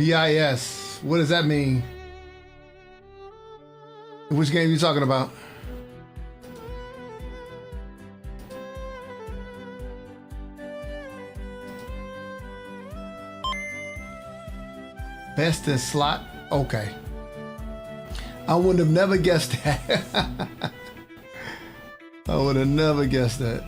BIS. What does that mean? Which game are you talking about? Best in slot? Okay. I would have never guessed that. I would have never guessed that.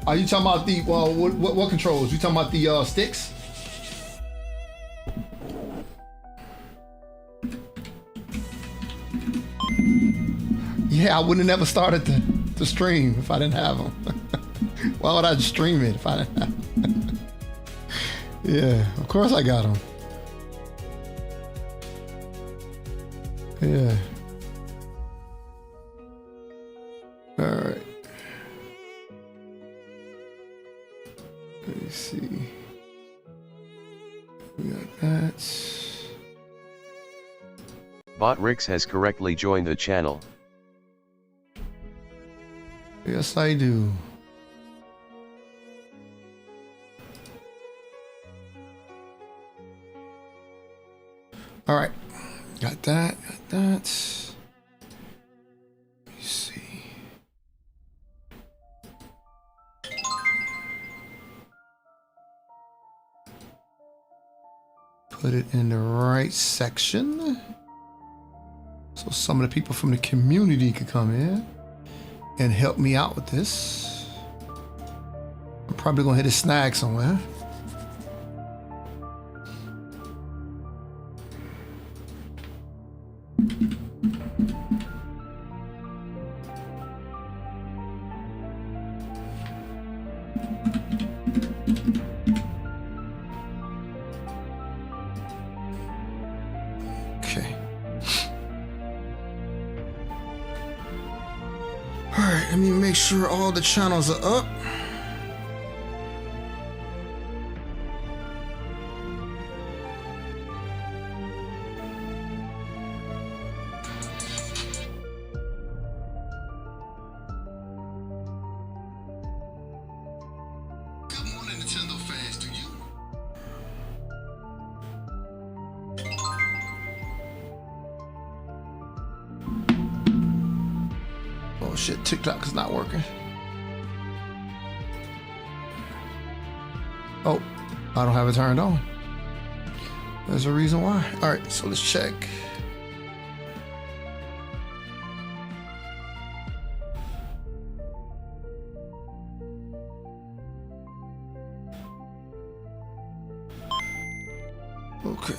Are you talking about the what controls? You talking about the sticks? Yeah, I would have never started the stream if I didn't have them. Why would I stream it if I didn't have them? Yeah, of course I got them. Yeah. All right. Let me see. We got that. Botrix has correctly joined the channel. Yes, I do. All right. Got that. Got that. Let me see. Put it in the right section. So some of the people from the community could come in and help me out with this. I'm probably gonna hit a snag somewhere. Okay. All right, let me make sure all the channels are up. Good morning, Nintendo fans. Do you? Oh shit, TikTok is not working. Oh, I don't have it turned on. There's a reason why. All right, so let's check. Okay.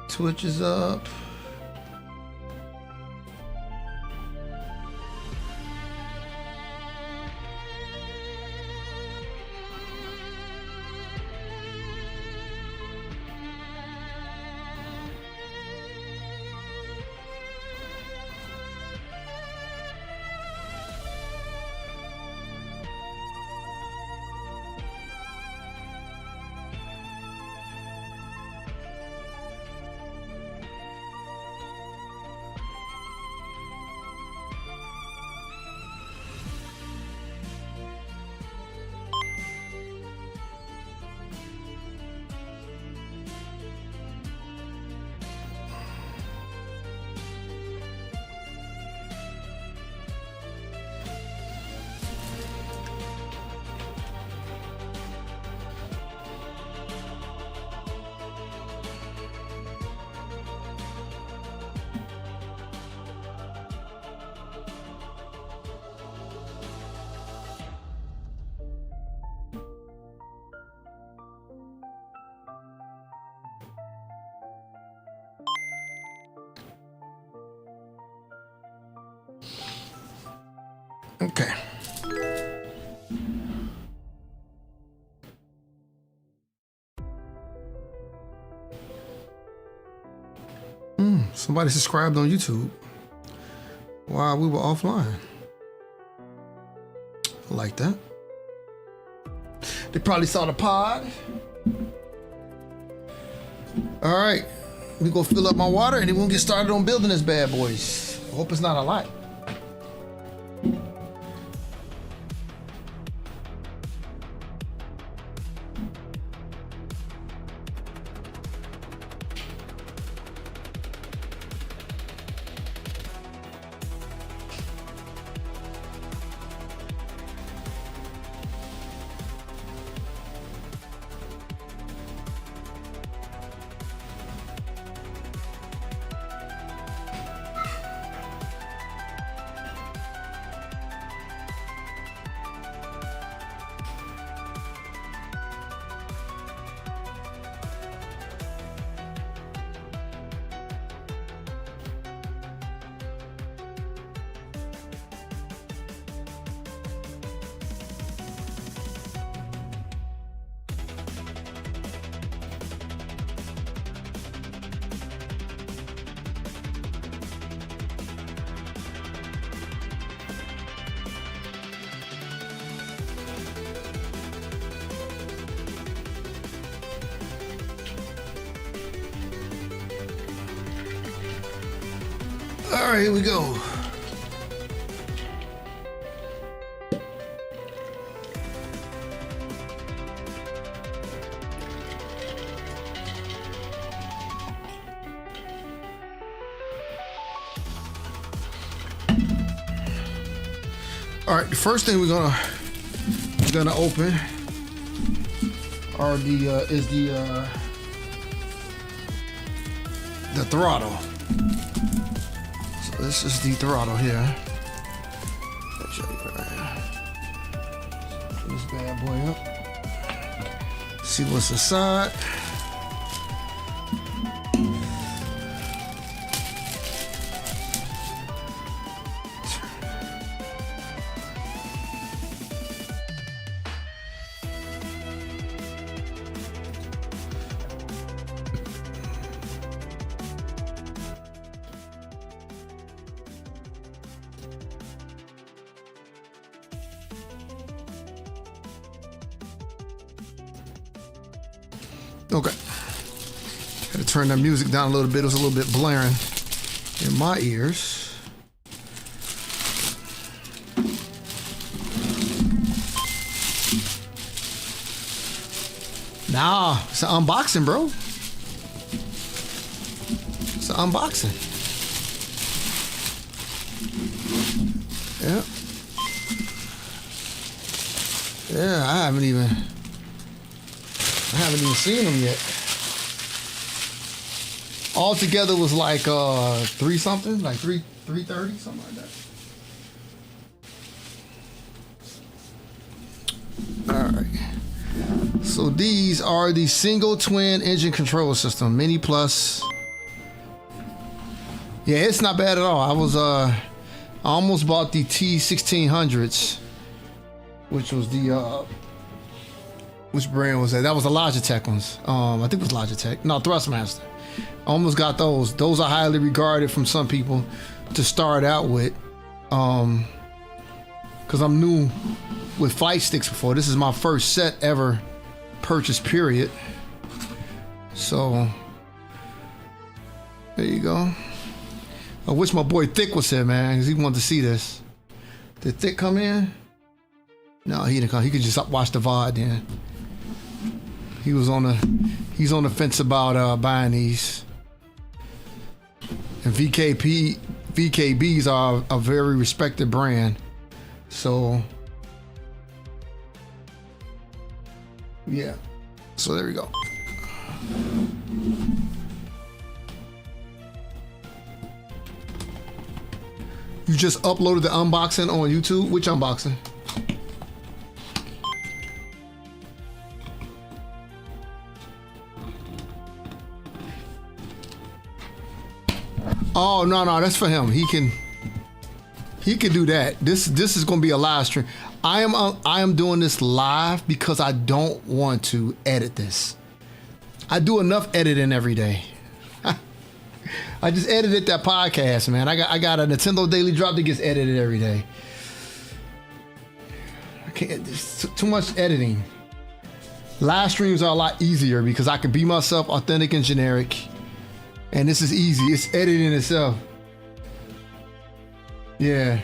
Twitch is up. Okay. Somebody subscribed on YouTube while we were offline. Like that. They probably saw the pod. All right, we gonna fill up my water and then we'll get started on building this bad boys. I hope it's not a lot. All right, here we go. All right, the first thing we're gonna open are is the throttle. So this is the throttle here. Let's show you right. Put this bad boy up. See what's inside. Okay. Had to turn that music down a little bit. It was a little bit blaring in my ears. Nah, it's an unboxing, bro. It's an unboxing. Yeah. Yeah, I haven't even seen them yet. All together was like 3 something, like 330, something like that. All right. So these are the single twin engine control system, Mini Plus. Yeah, it's not bad at all. I almost bought the T1600s, which was the which brand was that? That was the Logitech ones. I think it was Logitech. No, Thrustmaster. Almost got those. Those are highly regarded from some people to start out with. Because I'm new with flight sticks before. This is my first set ever purchase, period. So, there you go. I wish my boy Thick was here, man, because he wanted to see this. Did Thick come in? No, he didn't come. He could just watch the VOD then. He's on the fence about buying these. And VKBs are a very respected brand. So yeah. So there we go. You just uploaded the unboxing on YouTube? Which unboxing? Oh no, that's for him. He can do that. This is gonna be a live stream. I am doing this live because I don't want to edit this. I do enough editing every day. I just edited that podcast, man. I got a Nintendo Daily Drop that gets edited every day. I can't. It's too much editing. Live streams are a lot easier because I can be myself, authentic and generic, and this is easy. It's editing itself. Yeah.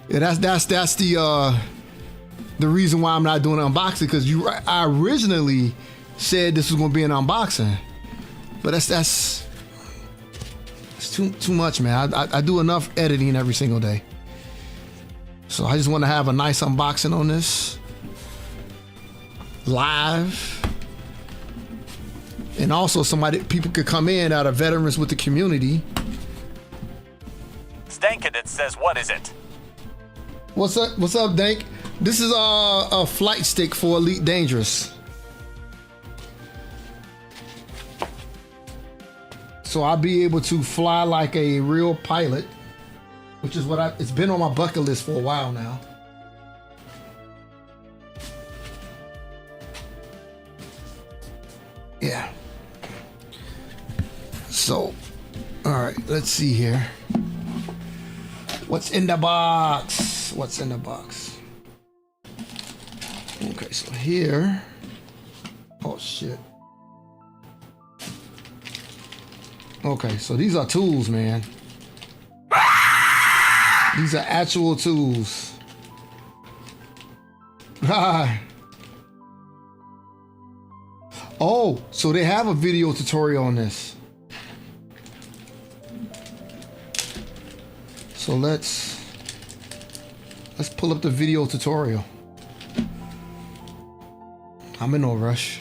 That's the reason why I'm not doing an unboxing, because I originally said this was gonna be an unboxing, but that's too much, man. I do enough editing every single day, so I just want to have a nice unboxing on this live, and also people could come in that are veterans with the community. Stankinit says, what is it? What's up, Dank? This is a flight stick for Elite Dangerous. So I'll be able to fly like a real pilot, which is what it's been on my bucket list for a while now. Yeah. So, all right, let's see here. What's in the box? What's in the box? Okay, so here. Oh, shit. Okay, so these are tools, man. These are actual tools. Oh, so they have a video tutorial on this. So let's pull up the video tutorial. I'm in no rush.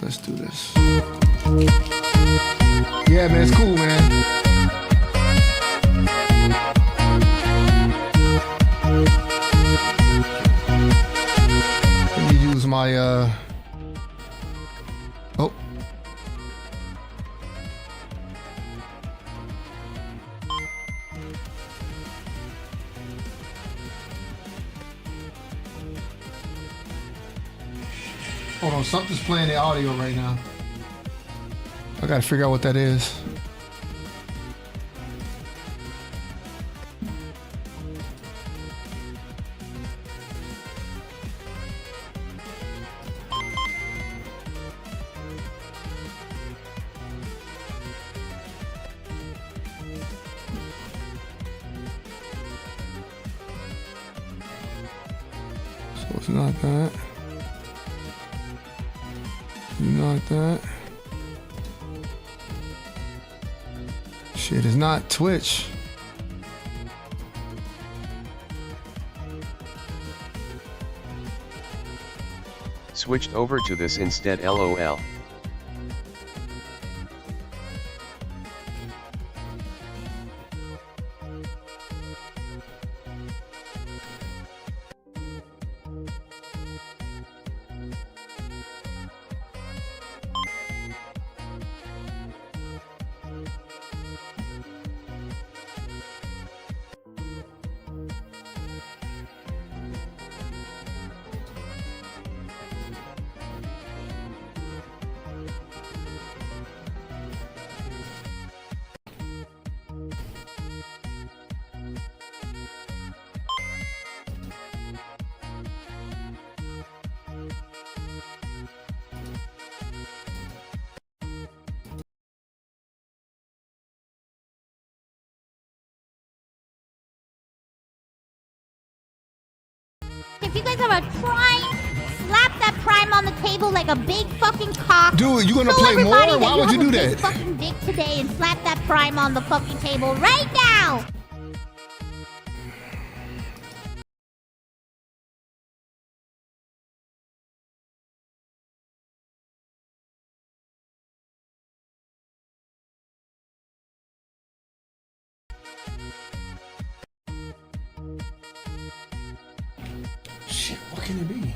Let's do this. Yeah, man, it's cool, man. Let me use my oh. Hold on, something's playing the audio right now. I gotta figure out what that is. So it's not that. Not that. Shit is not Twitch. Switched over to this instead, LOL. If you guys have a prime, slap that prime on the table like a big fucking cock. Dude, you gonna Show play more? everybody Why would you do have a that? big fucking dick today and slap that prime on the fucking table right now. Shit, what can it be?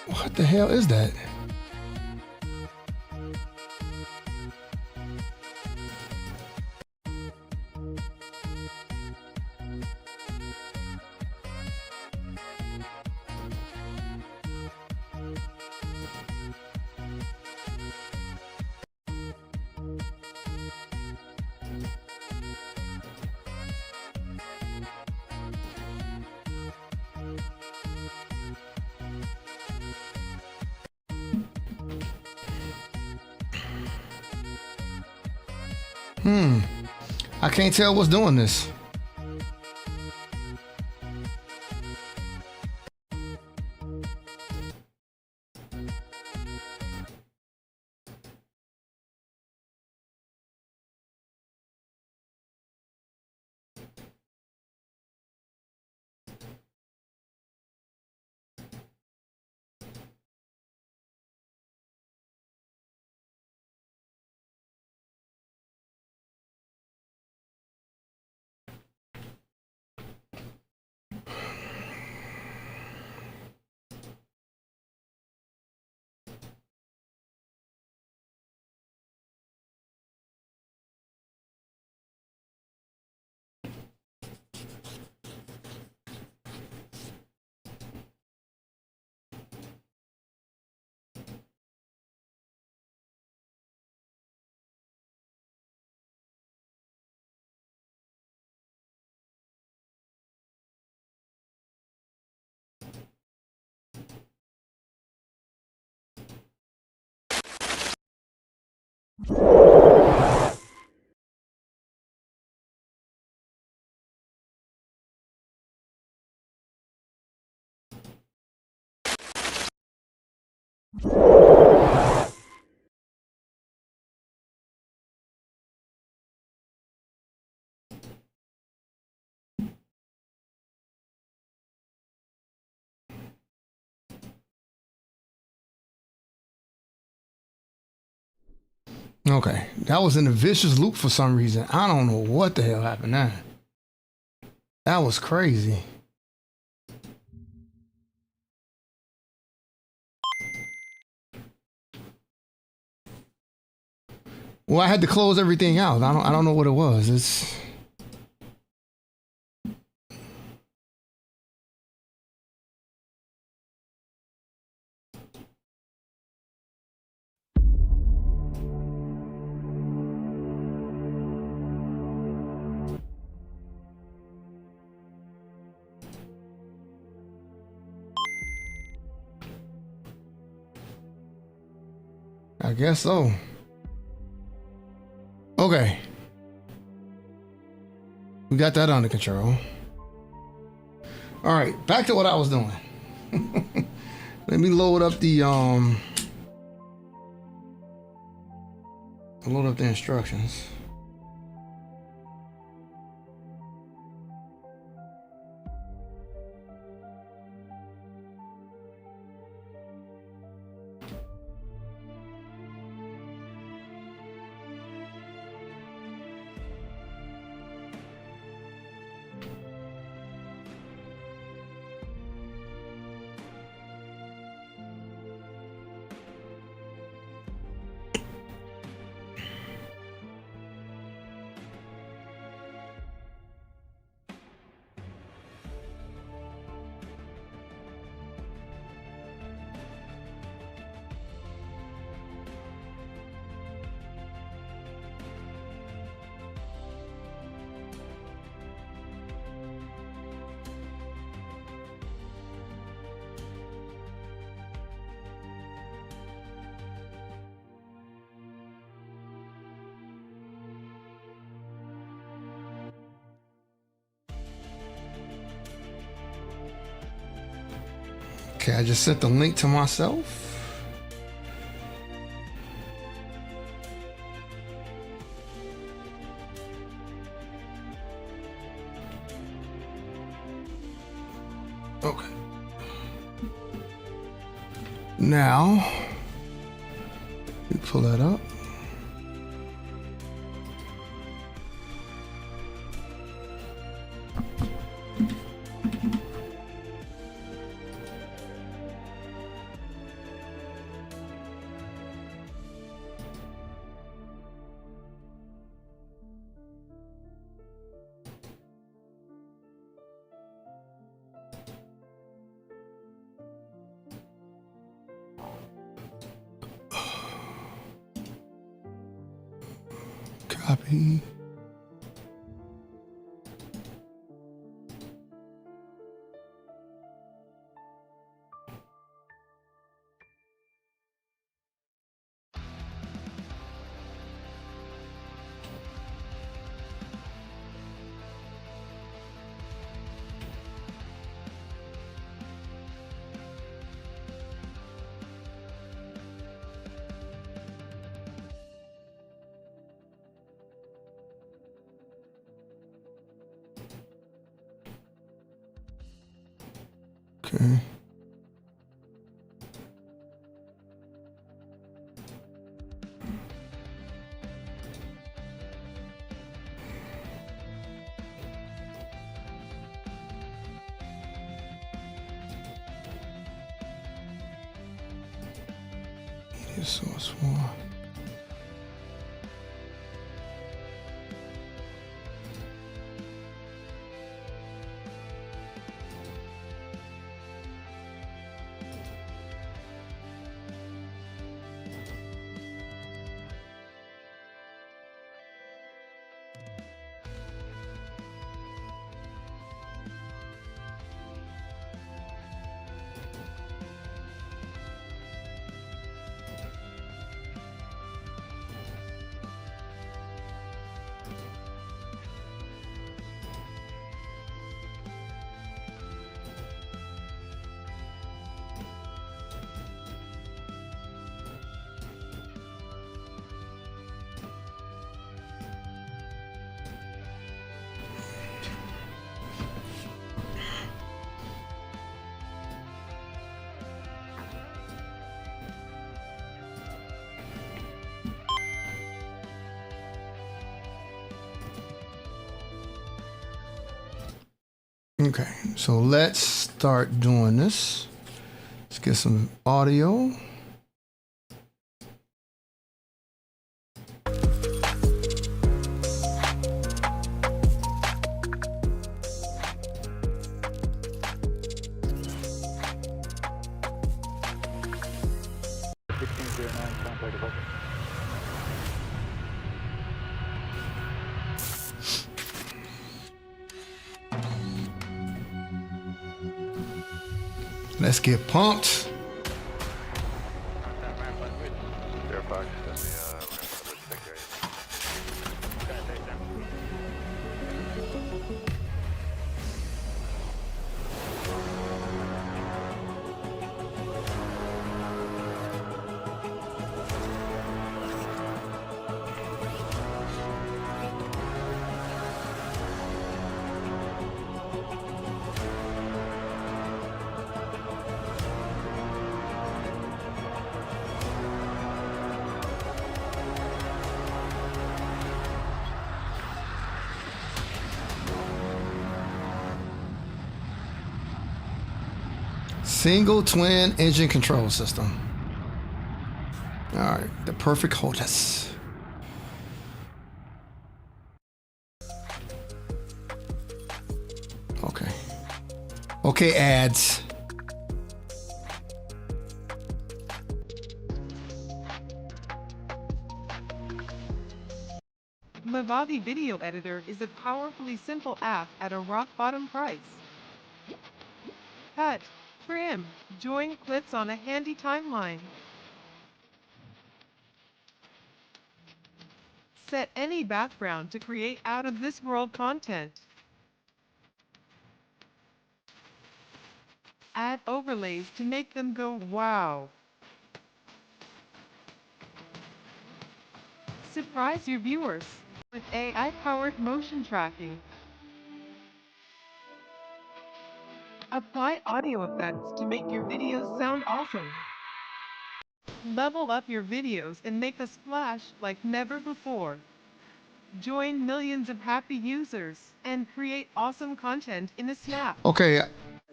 What the hell is that? I can't tell what's doing this. Okay, that was in a vicious loop for some reason. I don't know what the hell happened there. That was crazy. Well, I had to close everything out. I don't know what it was. It's I guess so. Okay. We got that under control. All right, back to what I was doing. Let me load up the instructions. Okay, I just sent the link to myself. Okay. Now, we pull that up. Copy. Okay. Media source 4. Okay, so let's start doing this. Let's get some audio. Let's get pumped. Single twin engine control system. All right, the perfect HOTAS. Okay. Okay, ads. Vivavi Video Editor is a powerfully simple app at a rock-bottom price. Cut, trim, join clips on a handy timeline. Set any background to create out-of-this-world content. Add overlays to make them go wow. Surprise your viewers with AI-powered motion tracking. Apply audio effects to make your videos sound awesome. Level up your videos and make a splash like never before. Join millions of happy users and create awesome content in a snap. Okay,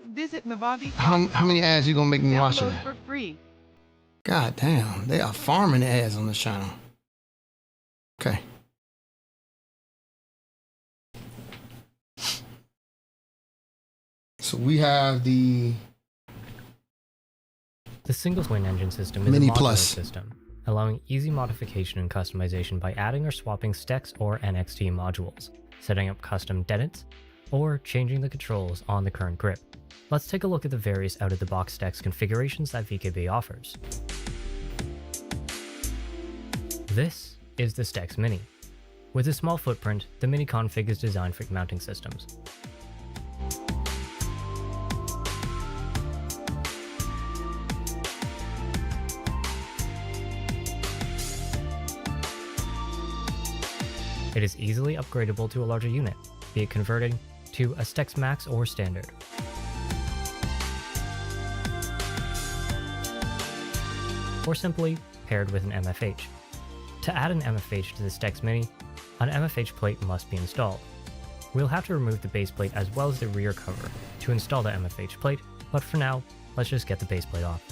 Visit Vivavi. how many ads you gonna make me watch? Download for free. God damn, they are farming ads on this channel. Okay. So we have the single twin engine system is Mini a modular Plus. system, allowing easy modification and customization by adding or swapping STEX or NXT modules, setting up custom dentants, or changing the controls on the current grip. Let's take a look at the various out-of-the-box STEX configurations that VKB offers. This is the STEX Mini. With a small footprint, the Mini config is designed for mounting systems. It is easily upgradable to a larger unit, be it converting to a STEX Max or Standard. Or simply paired with an MFH. To add an MFH to the STEX Mini, an MFH plate must be installed. We'll have to remove the base plate as well as the rear cover to install the MFH plate, but for now, let's just get the base plate off.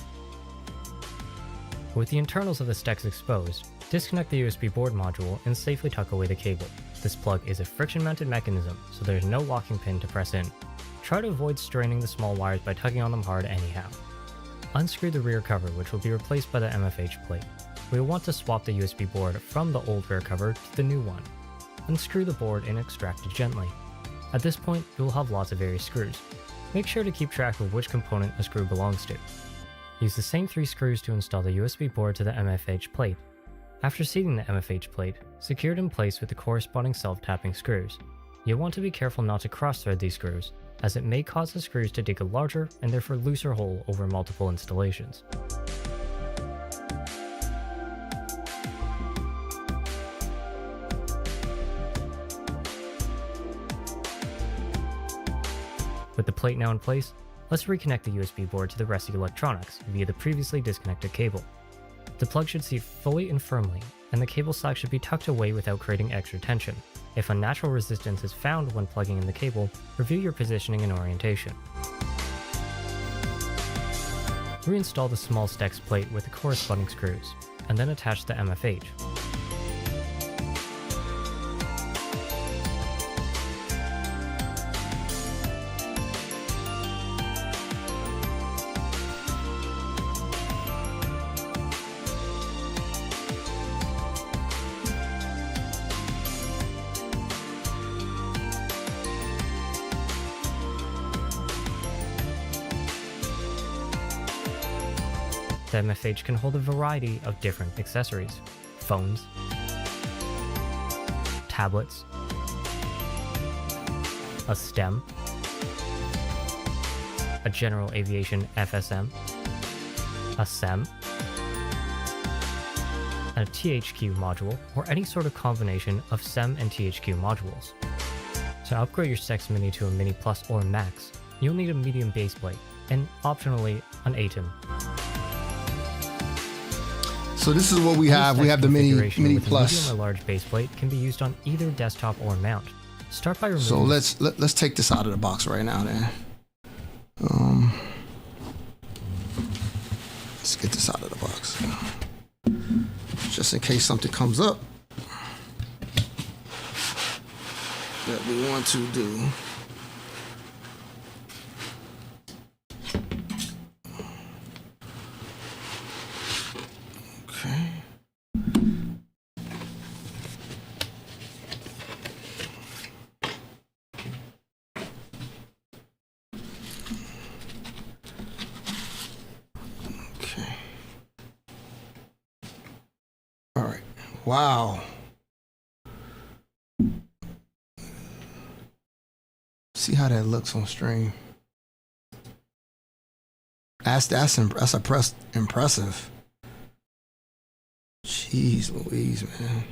With the internals of the STEX exposed, disconnect the USB board module and safely tuck away the cable. This plug is a friction-mounted mechanism, so there's no locking pin to press in. Try to avoid straining the small wires by tugging on them hard anyhow. Unscrew the rear cover, which will be replaced by the MFH plate. We will want to swap the USB board from the old rear cover to the new one. Unscrew the board and extract it gently. At this point, you will have lots of various screws. Make sure to keep track of which component a screw belongs to. Use the same 3 screws to install the USB board to the MFH plate. After seating the MFH plate, secure it in place with the corresponding self-tapping screws. You'll want to be careful not to cross-thread these screws, as it may cause the screws to dig a larger and therefore looser hole over multiple installations. With the plate now in place, let's reconnect the USB board to the rest of the electronics via the previously disconnected cable. The plug should seat fully and firmly, and the cable side should be tucked away without creating extra tension. If unnatural resistance is found when plugging in the cable, review your positioning and orientation. Reinstall the small STEX plate with the corresponding screws, and then attach the MFH. The MFH can hold a variety of different accessories: phones, tablets, a stem, a general aviation FSM, a SEM, and a THQ module, or any sort of combination of SEM and THQ modules. To upgrade your STEX Mini to a Mini Plus or Max, you'll need a medium base plate, and optionally an ATEM. So this is what we have. We have the Mini with Plus. A medium or large base plate can be used on either desktop or mount. Start by removing. So let's take this out of the box right now. Then, let's get this out of the box, just in case something comes up that we want to do. Okay. Okay. All right. Wow. See how that looks on stream. That's impressive. Jeez Louise, man.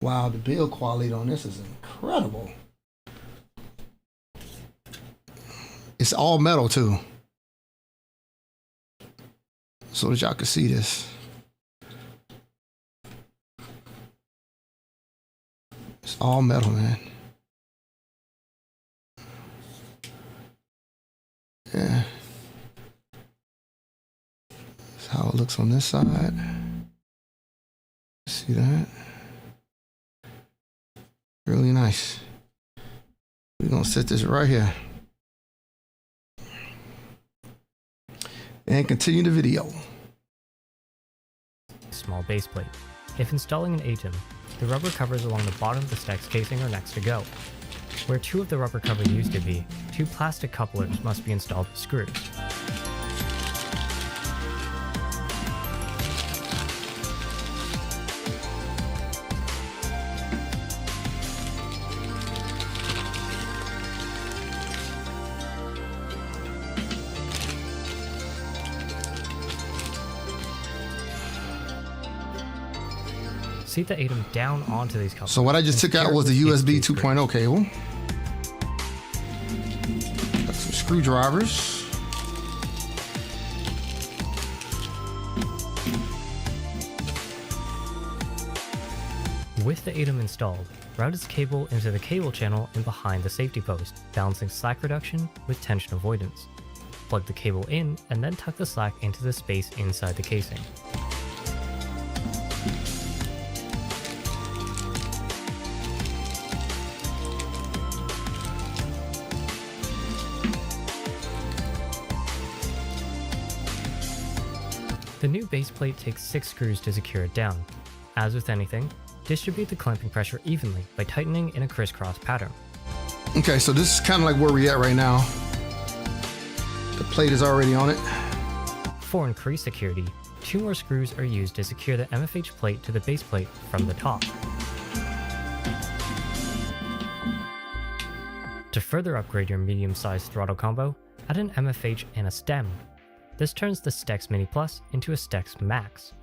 Wow, the build quality on this is incredible. It's all metal too, so that y'all can see this. It's all metal, man. Yeah. That's how it looks on this side. See that? Really nice. We're gonna set this right here. And continue the video. Small base plate. If installing an ATEM, the rubber covers along the bottom of the Sticks casing are next to go. Where 2 of the rubber cover used to be, 2 plastic couplers must be installed with screws. Seat the ATEM down onto these couplers. So what I just took out was the USB 2.0 cable. Got some screwdrivers. With the ATEM installed, route its cable into the cable channel and behind the safety post, balancing slack reduction with tension avoidance. Plug the cable in and then tuck the slack into the space inside the casing. The new base plate takes 6 screws to secure it down. As with anything, distribute the clamping pressure evenly by tightening in a crisscross pattern. Okay, so this is kind of like where we're at right now. The plate is already on it. For increased security, 2 more screws are used to secure the MFH plate to the base plate from the top. To further upgrade your medium-sized throttle combo, add an MFH and a stem. This turns the Sticks Mini Plus into a Sticks Max.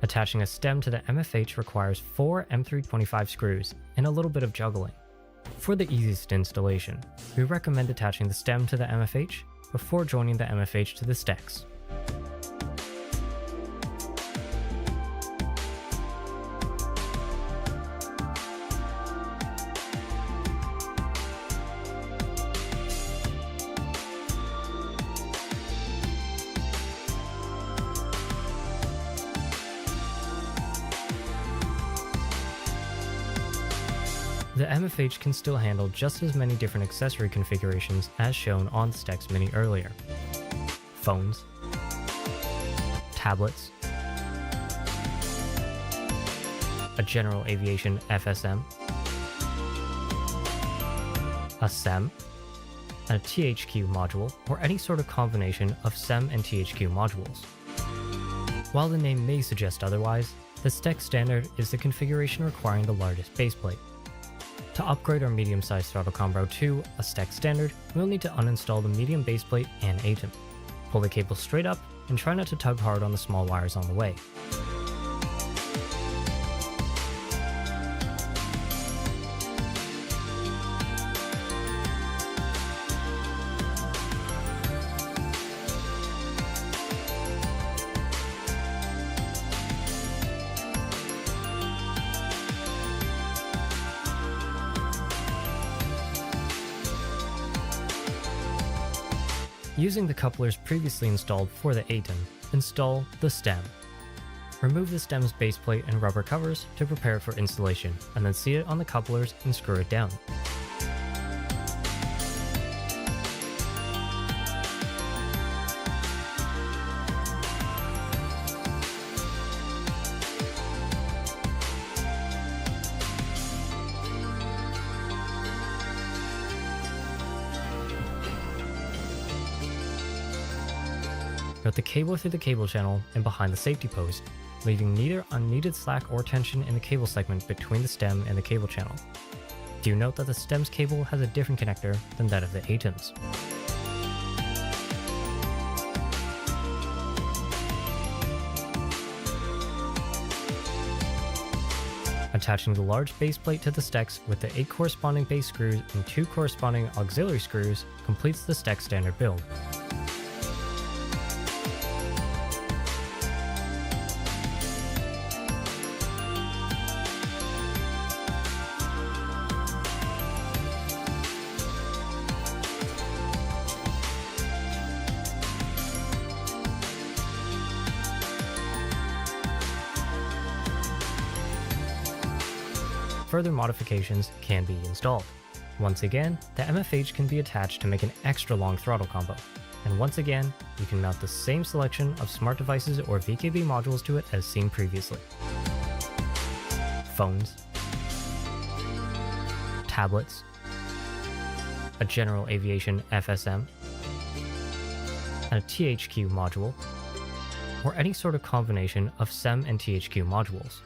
Attaching a stem to the MFH requires 4 M325 screws and a little bit of juggling. For the easiest installation, we recommend attaching the stem to the MFH before joining the MFH to the Sticks. The MFH can still handle just as many different accessory configurations as shown on the Sticks Mini earlier. Phones, tablets, a general aviation FSM, a SEM, and a THQ module, or any sort of combination of SEM and THQ modules. While the name may suggest otherwise, the Sticks Standard is the configuration requiring the largest baseplate. To upgrade our medium-sized throttle combo to a Sticks Standard, we'll need to uninstall the medium baseplate and ATEM. Pull the cable straight up and try not to tug hard on the small wires on the way. Using the couplers previously installed for the ATEM, install the stem. Remove the stem's baseplate and rubber covers to prepare for installation, and then seat it on the couplers and screw it down. Route the cable through the cable channel and behind the safety post, leaving neither unneeded slack or tension in the cable segment between the stem and the cable channel. Do note that the stem's cable has a different connector than that of the ATEM's. Attaching the large base plate to the Sticks with the 8 corresponding base screws and 2 corresponding auxiliary screws completes the Sticks Standard build. Further modifications can be installed. Once again, the MFH can be attached to make an extra long throttle combo. And once again, you can mount the same selection of smart devices or VKB modules to it as seen previously. Phones, tablets, a general aviation FSM, and a THQ module, or any sort of combination of SEM and THQ modules.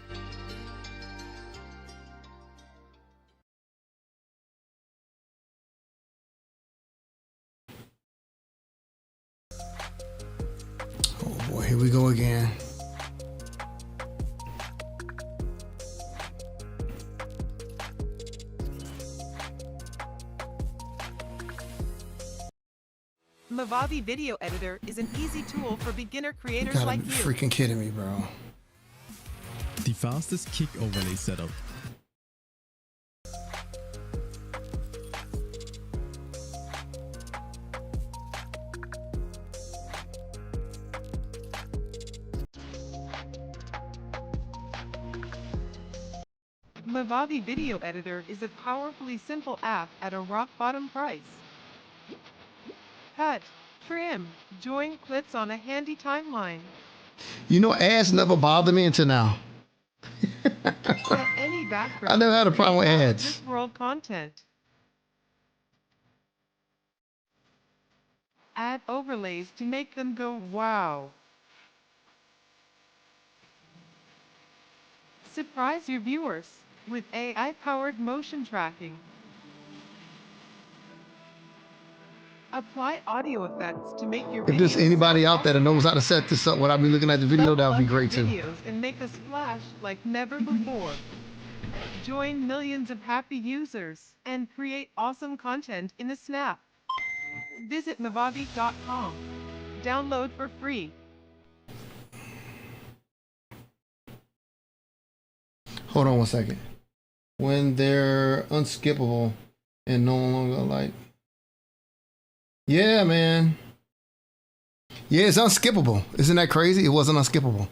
Oh boy, here we go again. Mavavi Video Editor is an easy tool for beginner You creators gotta like be you. freaking kidding me, bro. The fastest kick overlay setup. Mavavi Video Editor is a powerfully simple app at a rock-bottom price. Cut, trim, join clips on a handy timeline. You know, ads never bothered me until now. Set any background. I never had a problem with ads. This world content. Add overlays to make them go wow. Surprise your viewers with AI-powered motion tracking. Apply audio effects to make your If there's videos anybody out there that knows how to set this up when I be looking at the video, that would be great too. videos and make a splash like never before. Join millions of happy users and create awesome content in a snap. Visit mavavi.com. Download for free. Hold on one second. When they're unskippable and no longer like. Yeah, man. Yeah, it's unskippable. Isn't that crazy? It wasn't unskippable.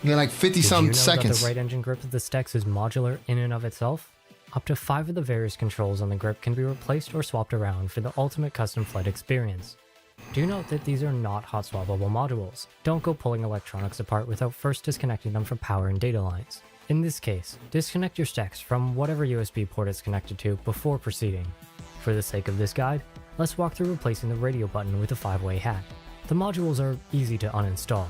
Yeah, like 50 Did some you know seconds. that the right engine grip of the Sticks is modular in and of itself? Up to 5 of the various controls on the grip can be replaced or swapped around for the ultimate custom flight experience. Do note that these are not hot swappable modules. Don't go pulling electronics apart without first disconnecting them from power and data lines. In this case, disconnect your Sticks from whatever USB port it's connected to before proceeding. For the sake of this guide, let's walk through replacing the radio button with a 5-way hat. The modules are easy to uninstall.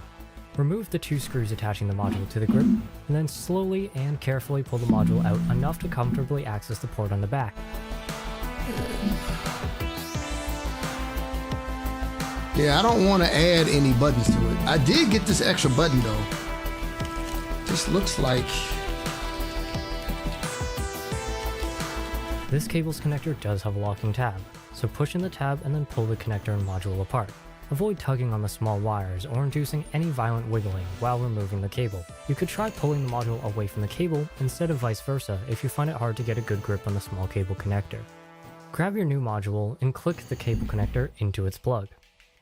Remove the 2 screws attaching the module to the grip, and then slowly and carefully pull the module out enough to comfortably access the port on the back. Yeah, I don't want to add any buttons to it. I did get this extra button though. This looks like... This cable's connector does have a locking tab, so push in the tab and then pull the connector and module apart. Avoid tugging on the small wires or inducing any violent wiggling while removing the cable. You could try pulling the module away from the cable instead of vice versa if you find it hard to get a good grip on the small cable connector. Grab your new module and click the cable connector into its plug.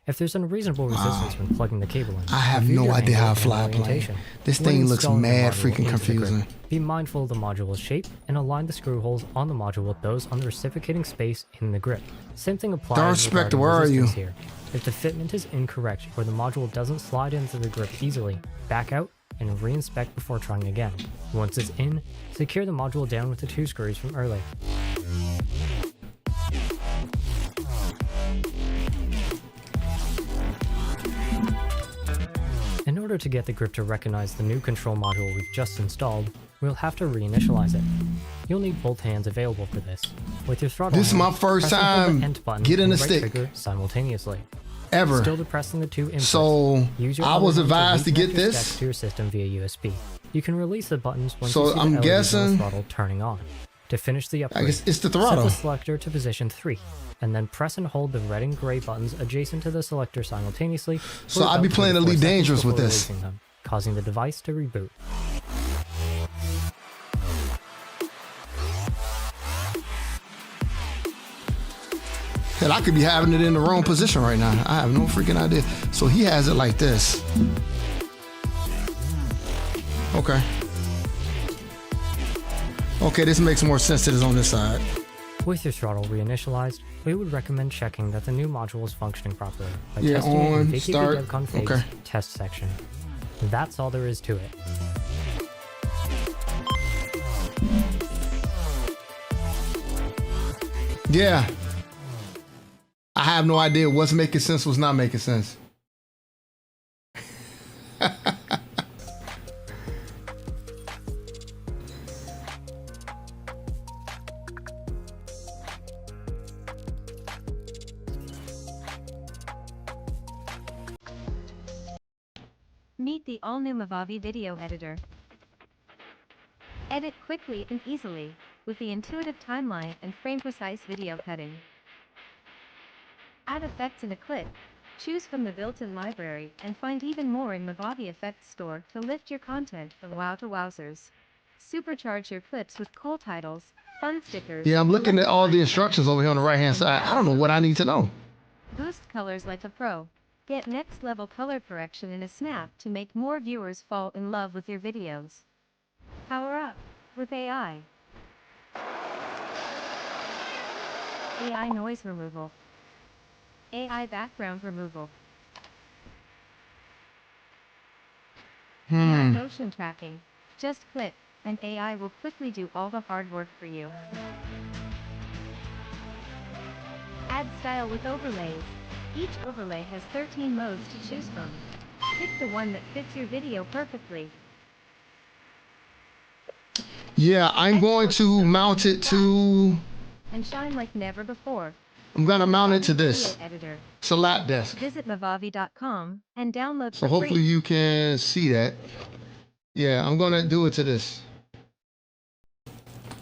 If there's unreasonable resistance when plugging the cable in, I have review no your idea how angle to fly a and plane. orientation. This When thing looks installing the mad module freaking into the grip, confusing. be mindful of the module's shape and align the screw holes on the module with those on the reciprocating space in the grip. Same thing applies Darn Spectre, regarding where are you? resistance here. If the fitment is incorrect or the module doesn't slide into the grip easily, back out and re-inspect before trying again. Once it's in, secure the module down with the 2 screws from earlier. In order to get the grip to recognize the new control module we've just installed, we'll have to reinitialize it. You'll need both hands available for this. With your throttle This is hand, my first press and hold time the Ent button getting and a right stick. trigger simultaneously. Ever. Still depressing the 2 inputs. So Use your I was other hand advised to reconnect get your this. Sticks to your system via USB. You can release the buttons once So you see I'm the LED on guessing- the throttle turning on. To finish the upgrade, I guess it's the set throttle. the selector to position 3, and then press and hold the red and gray buttons adjacent to the selector simultaneously. So for I'll be about playing 34 Elite seconds Dangerous with before this. releasing them, causing the device to reboot. Hell, I could be having it in the wrong position right now. I have no freaking idea. So he has it like this. Okay. Okay, this makes more sense that it's on this side. With your throttle reinitialized, we would recommend checking that the new module is functioning properly by Yeah, testing it in on, VKB start. Dev Config's Okay. test section. That's all there is to it. Yeah. I have no idea what's making sense, what's not making sense. Meet the all-new Movavi video editor. Edit quickly and easily with the intuitive timeline and frame-precise video cutting. Add effects in a clip. Choose from the built-in library and find even more in Movavi Effects Store to lift your content from wow to wowzers. Supercharge your clips with cool titles, fun stickers. Yeah, I'm looking at all the instructions over here on the right-hand side. I don't know what I need to know. Boost colors like a pro. Get next-level color correction in a snap to make more viewers fall in love with your videos. Power up with AI. AI noise removal. AI background removal. AI motion tracking. Just click, and AI will quickly do all the hard work for you. Add style with overlays. Each overlay has 13 modes to choose from. Pick the one that fits your video perfectly. Yeah, I'm going to mount it to... And shine like never before. I'm going to mount it to this. Video editor. It's a lap desk. Visit Movavi.com and download So for hopefully free. you can see that. Yeah, I'm going to do it to this.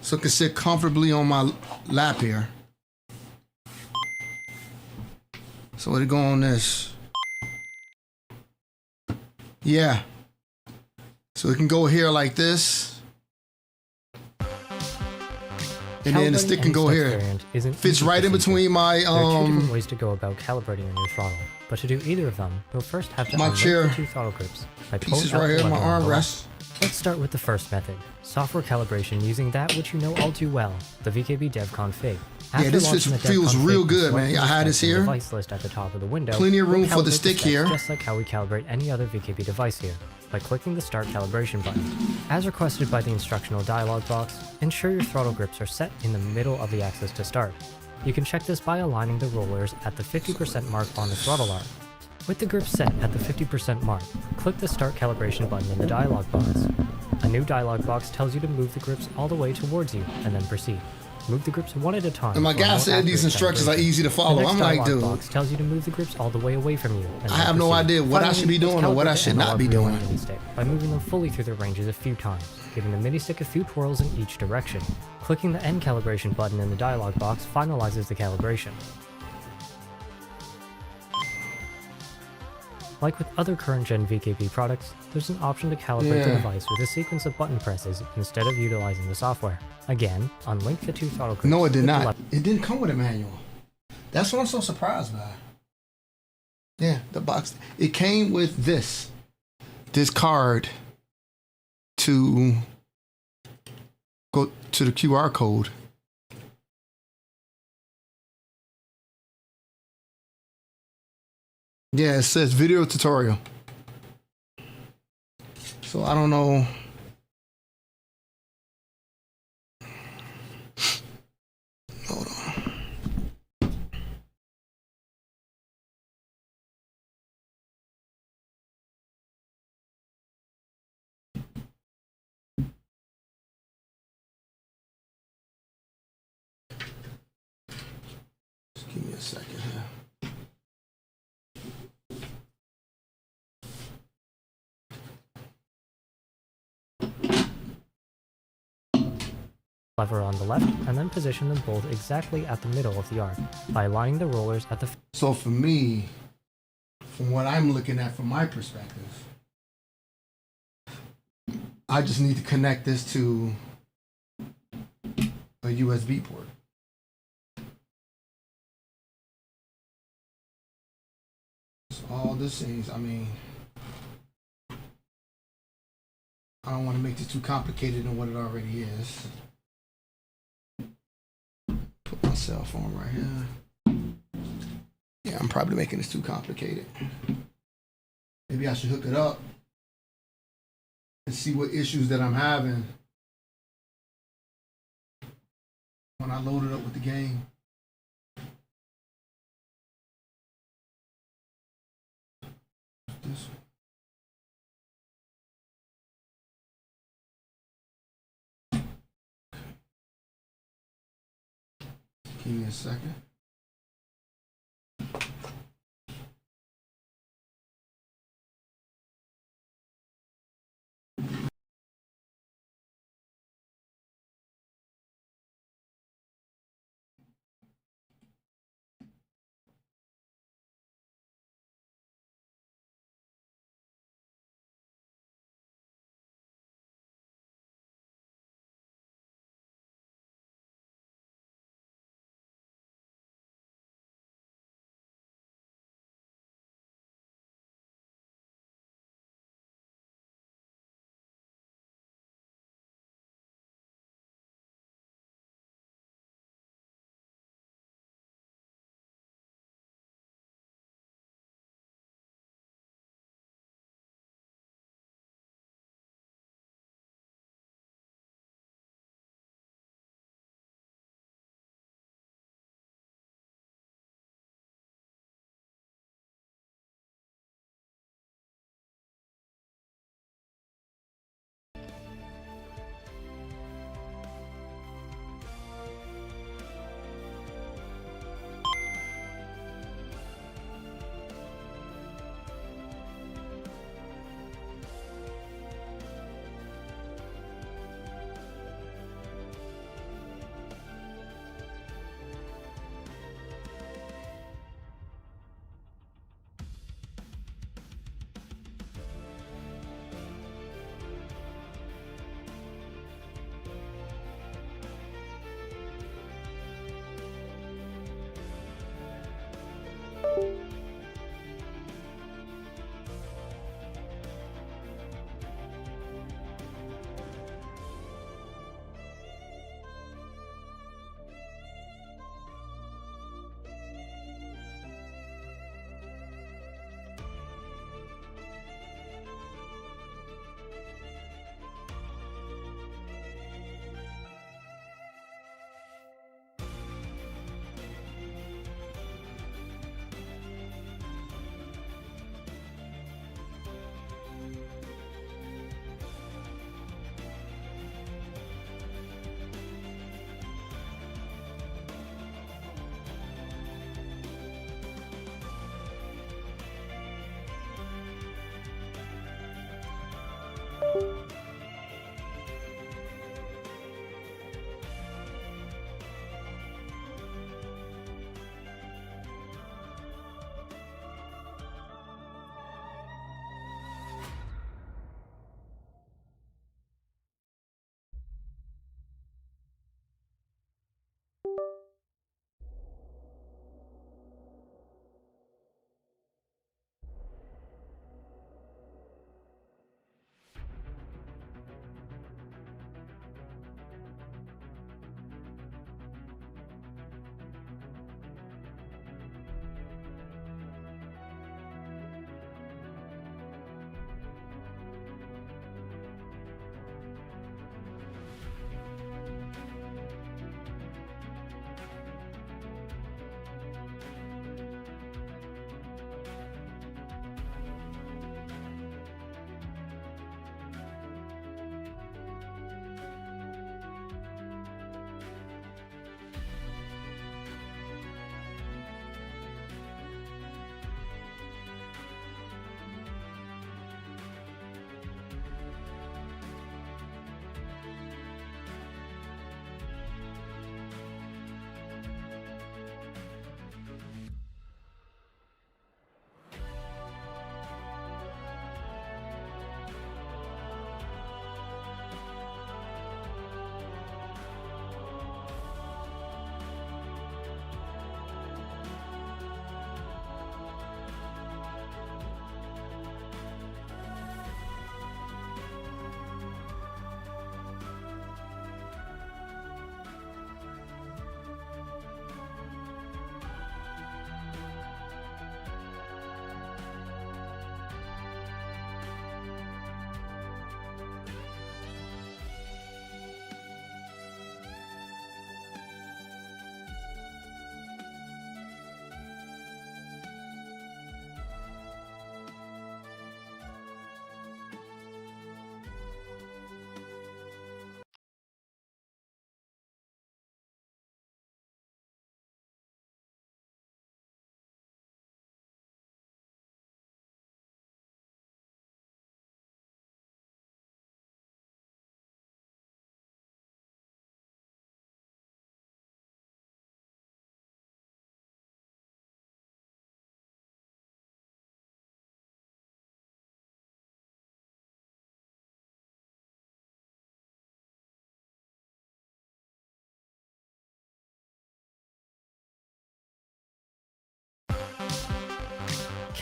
So it can sit comfortably on my lap here. So it'll go on this. Yeah. So it can go here like this. And then the stick can go here. Fits right in between my There are two different ways to go about calibrating your new throttle, but to do either of them, you'll first have to My unlink chair the two throttle grips by pulling pieces out right the here, my lever on the left. armrest. Let's start with the first method, software calibration using that which you know all too well, the VKB Dev Config. Yeah, this feels real good, man. I had this here. Device list at the top of the window. Plenty of room we'll for the calibrate stick specs here. Just like how we calibrate any other VKB device here, by clicking the Start Calibration button. As requested by the instructional dialog box, ensure your throttle grips are set in the middle of the axis to start. You can check this by aligning the rollers at the 50% mark on the throttle arm. With the grip set at the 50% mark, click the Start Calibration button in the dialog box. A new dialog box tells you to move the grips all the way towards you, and then proceed. Move the grips one at a time. And my guy said these instructions are easy to follow. I'm like, dude, the next dialog box tells you to move the grips all the way away from you. And I then have no proceed. idea what I Finally, should be doing let's or what I calibrate the should not be analog doing. mini stick by moving them fully through their ranges a few times, giving the mini stick a few twirls in each direction. Clicking the End Calibration button in the dialog box finalizes the calibration. Like with other current-gen VKB products, there's an option to calibrate the device with a sequence of button presses instead of utilizing the software. Again, unlink the two throttle grips. No, it did with the not. left- It didn't come with a manual. That's what I'm so surprised by. Yeah, the box. It came with this card to go to the QR code. Yeah, it says video tutorial. So I don't know. Hold on. Just give me a second here. lever on the left, and then position them both exactly at the middle of the arc by aligning the rollers at the So for me, from what I'm looking at from my perspective, I just need to connect this to a USB port. So all this is, I mean, I don't want to make this too complicated than what it already is. Put cell phone right here. Yeah, I'm probably making this too complicated. Maybe I should hook it up and see what issues that I'm having when I load it up with the game. This one. Give me a second.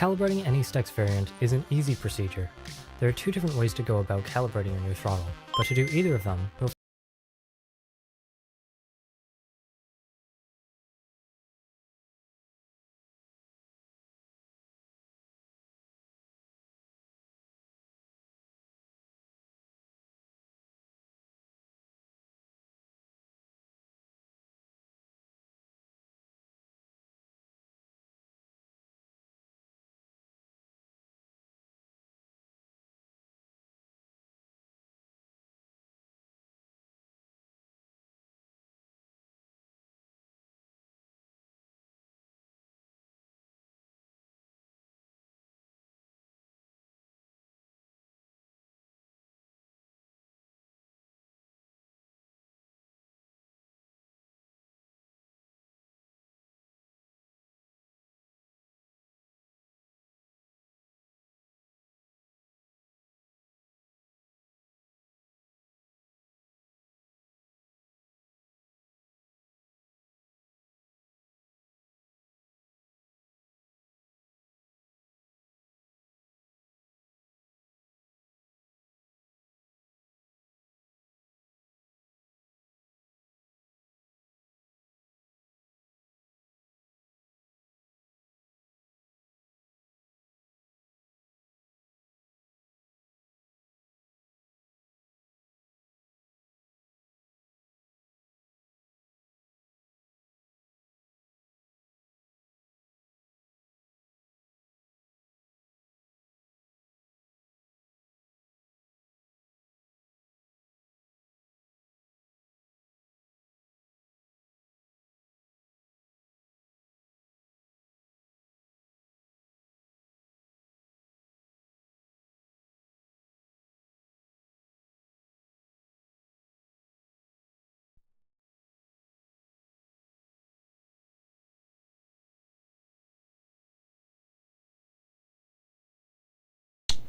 Calibrating any Sticks variant is an easy procedure. There are two different ways to go about calibrating your new throttle, but to do either of them, you'll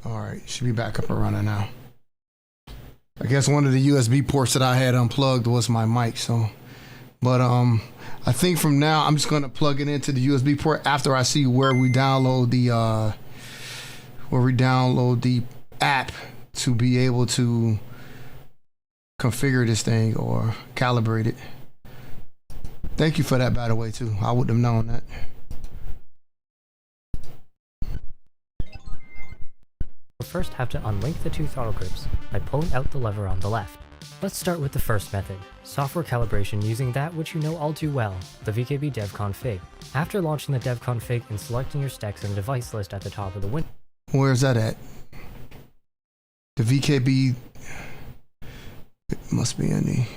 All right, should be back up and running now. I guess one of the USB ports that I had unplugged was my mic, so. But I think from now I'm just gonna plug it into the USB port after I see where we download the app to be able to configure this thing or calibrate it. Thank you for that, by the way, too. I wouldn't have known that. You'll first have to unlink the two throttle grips by pulling out the lever on the left. Let's start with the first method, software calibration using that which you know all too well, the VKB dev config. After launching the dev config and selecting your Sticks in the device list at the top of the window. Where's that at? The VKB, it must be in the.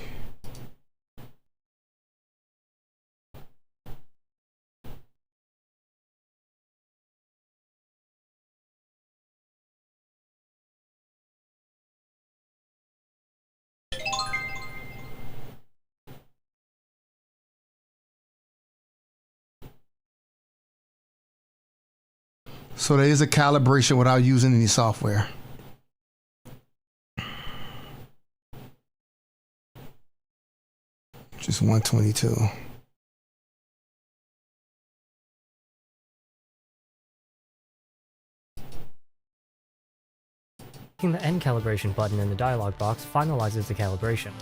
So there is a calibration without using any software. Just 122. Clicking the End Calibration button in the dialog box finalizes the calibration.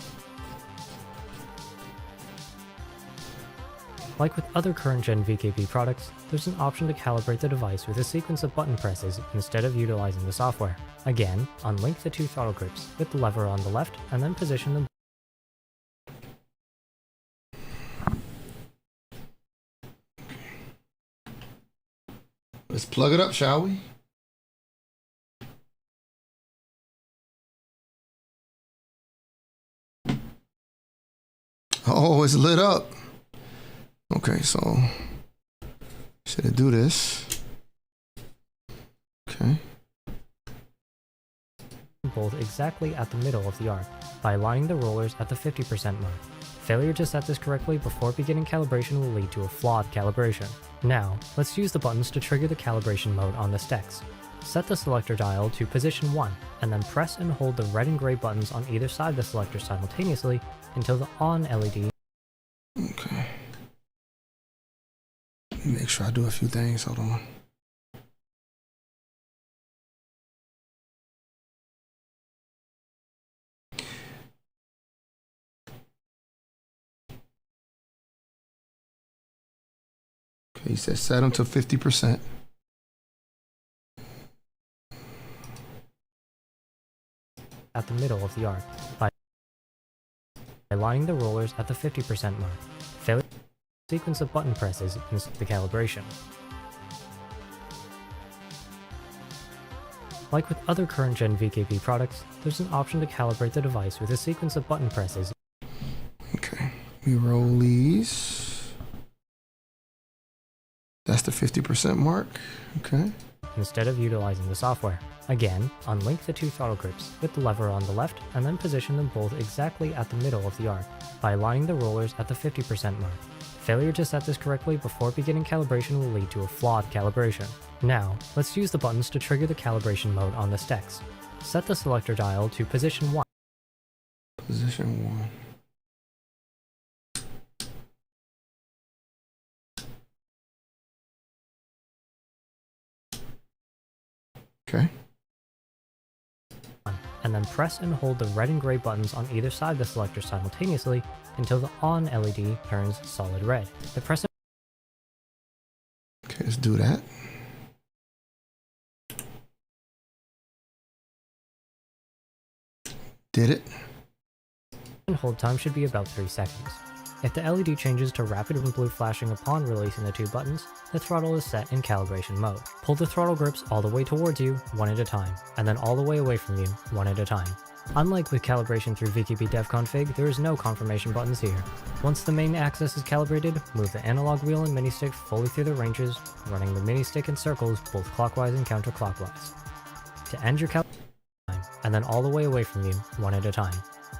Like with other current-gen VKB products, there's an option to calibrate the device with a sequence of button presses instead of utilizing the software. Again, unlink the two throttle grips with the lever on the left and then position them. Let's plug it up, shall we? Oh, it's lit up. Okay, so should I do this? Okay. Both exactly at the middle of the arc by aligning the rollers at the 50% mark. Failure to set this correctly before beginning calibration will lead to a flawed calibration. Now, let's use the buttons to trigger the calibration mode on the Sticks. Set the selector dial to position 1, and then press and hold the red and gray buttons on either side of the selector simultaneously until the on LED. Okay. Make sure I do a few things. Hold on. He said set them to 50%. At the middle of the arc by aligning the rollers at the 50% mark. Failure sequence of button presses in the calibration. Like with other current gen VKB products, there's an option to calibrate the device with a sequence of button presses. Okay, we roll these. That's the 50% mark. Okay. Instead of utilizing the software. Again, unlink the two throttle grips with the lever on the left and then position them both exactly at the middle of the arc by aligning the rollers at the 50% mark. Failure to set this correctly before beginning calibration will lead to a flawed calibration. Now, let's use the buttons to trigger the calibration mode on the sticks. Set the selector dial to position 1. Position 1. Okay. And then press and hold the red and gray buttons on either side of the selector simultaneously until the on LED turns solid red. Okay, let's do that. Did it? And hold time should be about 3 seconds. If the LED changes to rapid and blue flashing upon releasing the two buttons, the throttle is set in calibration mode. Pull the throttle grips all the way towards you, one at a time, and then all the way away from you, one at a time. Unlike with calibration through VKB Dev Config, there is no confirmation buttons here. Once the main axis is calibrated, move the analog wheel and mini stick fully through the ranges, running the mini stick in circles both clockwise and counterclockwise. To end your calibration, and then all the way away from you, one at a time.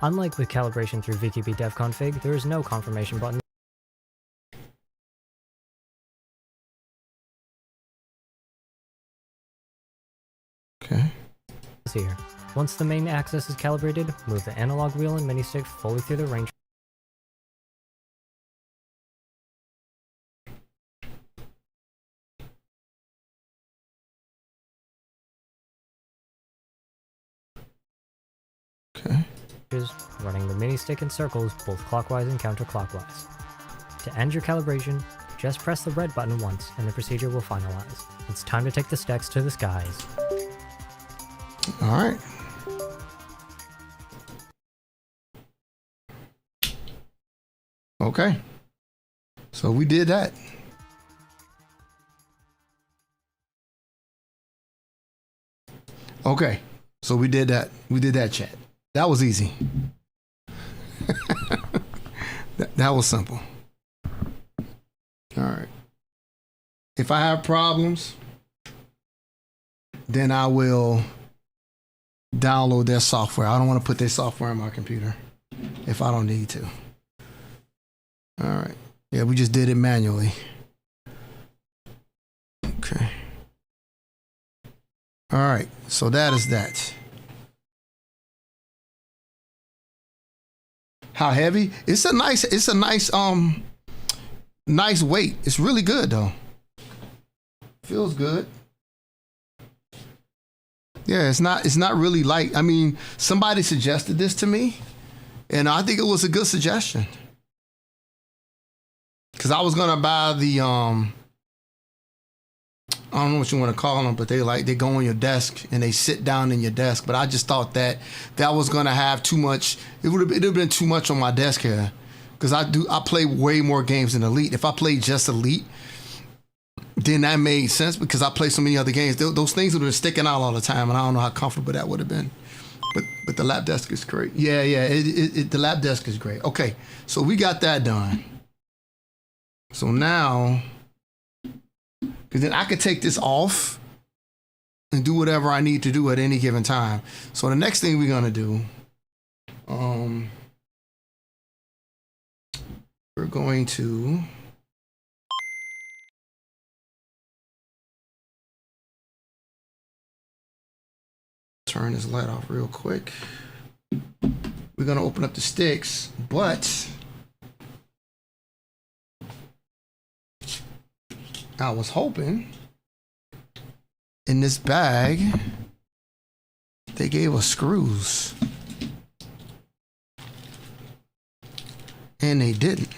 Unlike with calibration through VKB Dev Config, there is no confirmation button. Okay. Here. Once the main axis is calibrated, move the analog wheel and mini stick fully through the range. Okay. Running the mini stick in circles both clockwise and counterclockwise. To end your calibration, just press the red button once and the procedure will finalize. It's time to take the sticks to the skies. All right. Okay. So we did that. Okay. So we did that. We did that, chat. That was easy. that was simple. All right. If I have problems, then I will download their software. I don't want to put their software on my computer if I don't need to. All right. Yeah, we just did it manually. Okay. All right. So that is that. How heavy? It's a nice nice weight. It's really good though. Feels good. Yeah, it's not really light. I mean, somebody suggested this to me, and I think it was a good suggestion. Cause I was gonna buy the I don't know what you want to call them, but they go on your desk and they sit down in your desk. But I just thought that was gonna have too much. It would have been too much on my desk here, cause I play way more games than Elite. If I played just Elite, then that made sense because I play so many other games. Those things would have been sticking out all the time, and I don't know how comfortable that would have been. But the lap desk is great. Yeah, the lap desk is great. Okay, so we got that done. So now, because then I could take this off and do whatever I need to do at any given time. So the next thing we're gonna do, we're going to turn this light off real quick. We're gonna open up the sticks, but I was hoping in this bag they gave us screws, and they didn't.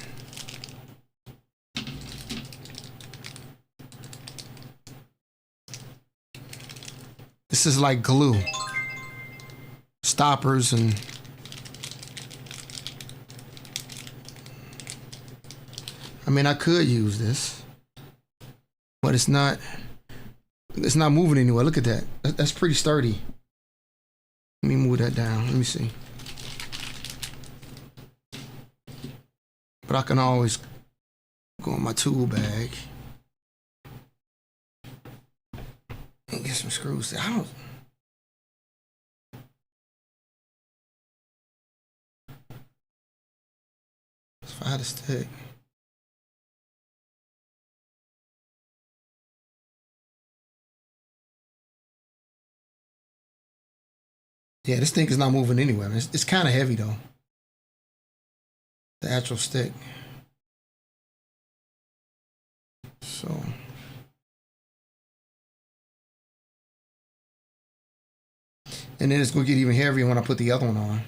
This is like glue. Stoppers and I mean, I could use this, but it's not moving anywhere. Look at that. That's pretty sturdy. Let me move that down. Let me see. But I can always go in my tool bag and get some screws. I don't. If I had a stick. Yeah, this thing is not moving anywhere. It's kind of heavy though. The actual stick. So. And then it's gonna get even heavier when I put the other one on.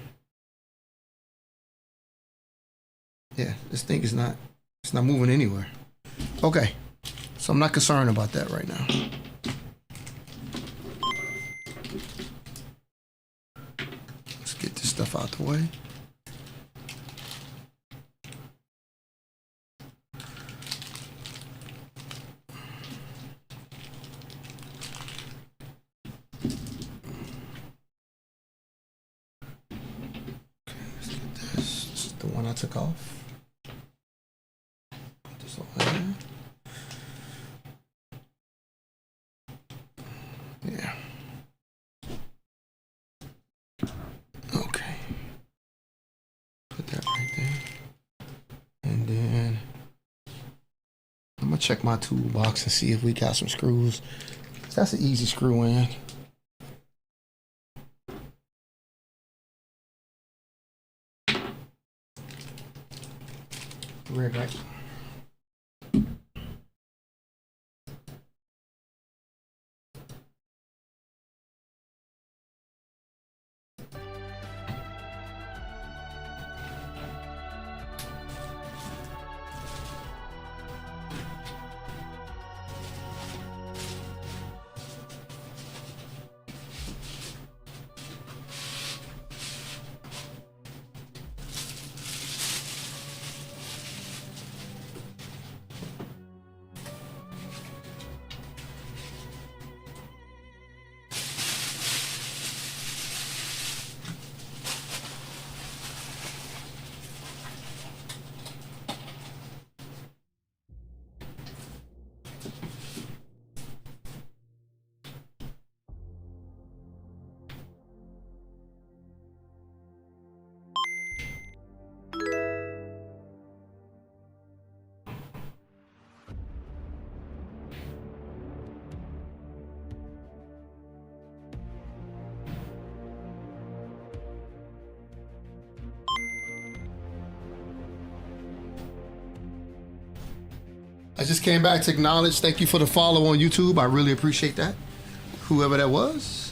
Yeah, this thing is not, it's not moving anywhere. Okay, so I'm not concerned about that right now. Let's get this stuff out the way. Okay, let's get this. This is the one I took off. Put this over there. Yeah. Okay. Put that right there. And then I'm gonna check my toolbox and see if we got some screws. That's an easy screw in. Right. I just came back to acknowledge. Thank you for the follow on YouTube. I really appreciate that. Whoever that was.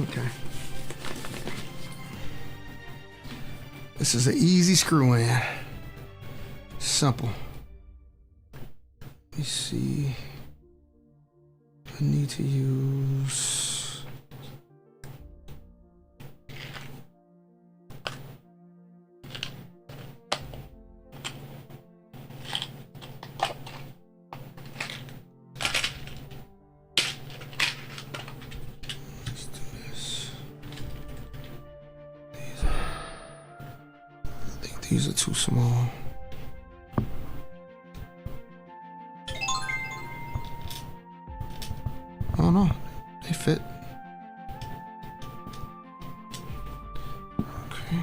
Okay. This is an easy screw in. Simple. Let me see. I need to use. Let's do this. I think these are too small. I don't know. They fit. Okay.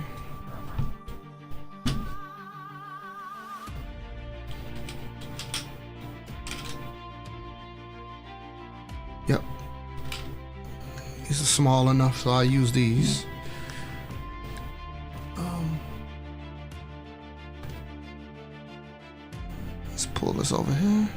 small enough, so I use these. Let's pull this over here.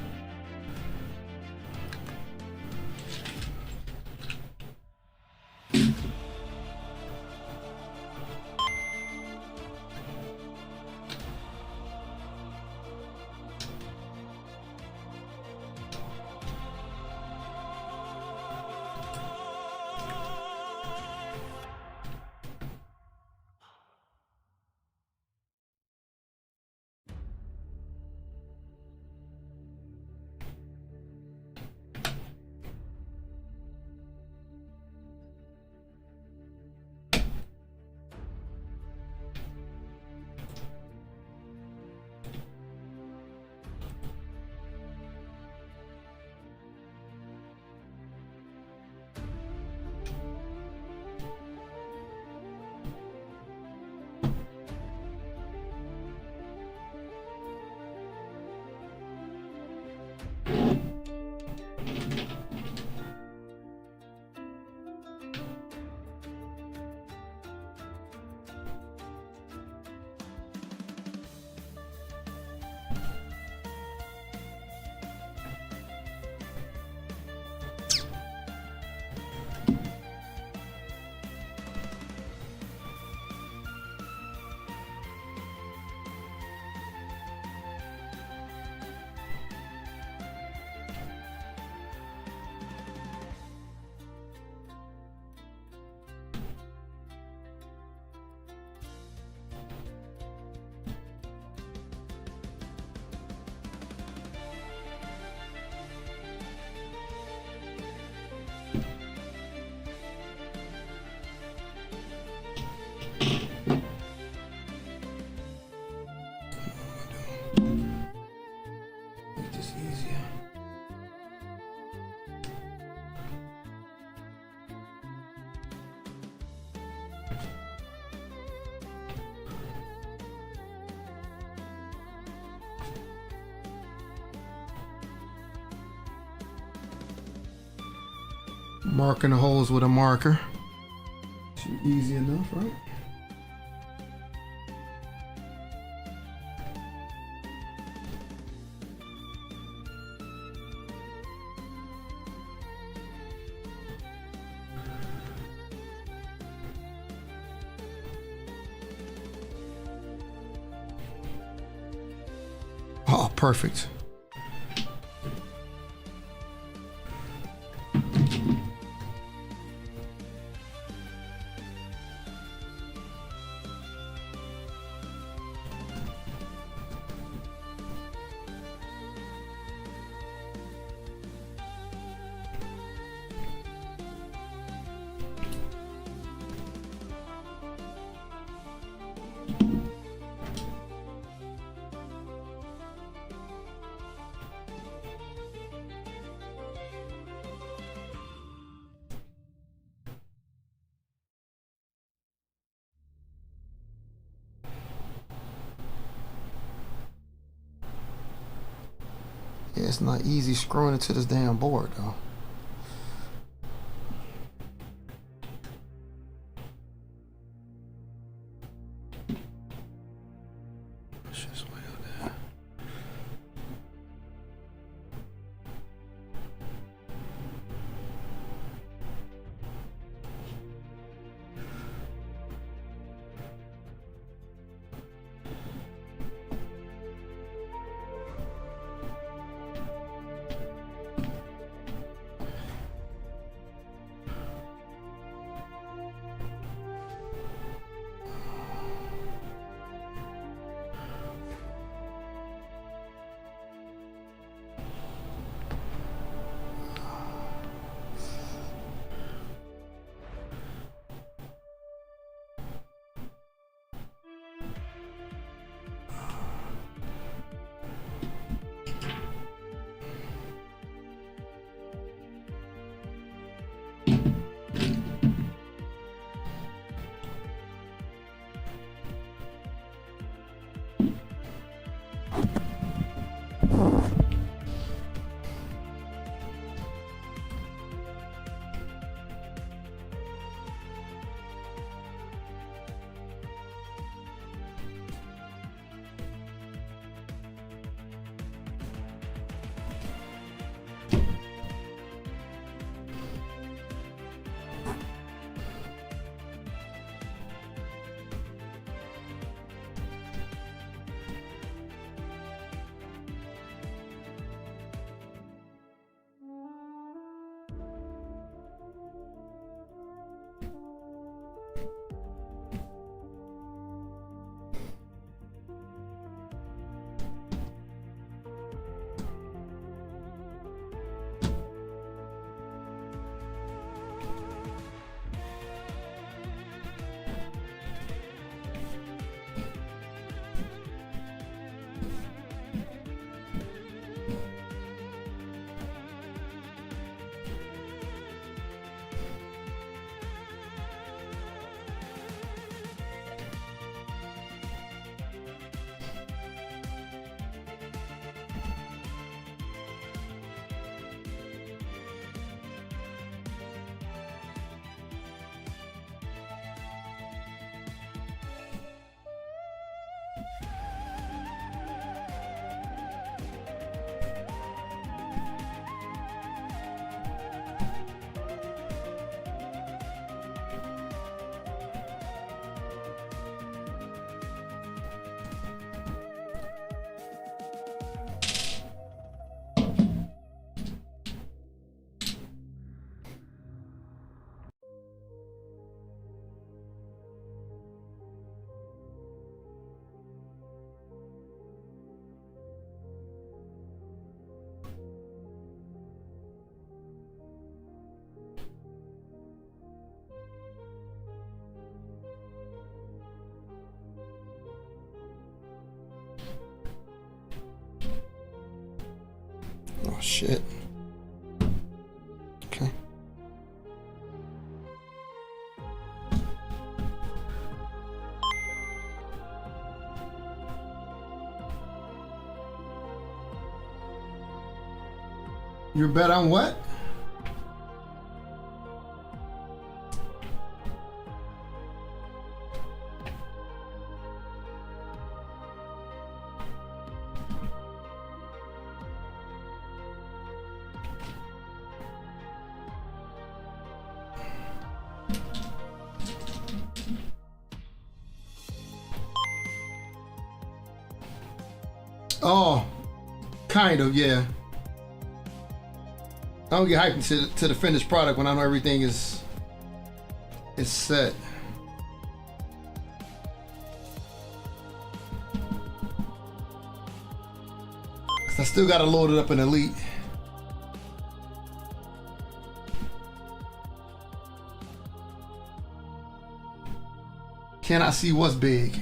Make this easier. Marking the holes with a marker. Should be easy enough, right? Oh, perfect. Yeah, it's not easy screwing it to this damn board though. Push this way up there. shit. Okay. You're bet on what? Oh, kind of, yeah. I don't get hyped to the finished product when I know everything is set. Cause I still gotta load it up in Elite. Can I see what's big?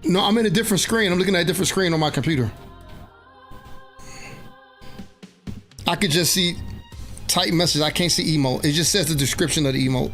No, I'm in a different screen. I'm looking at a different screen on my computer. I could just see type message. I can't see emote. It just says the description of the emote.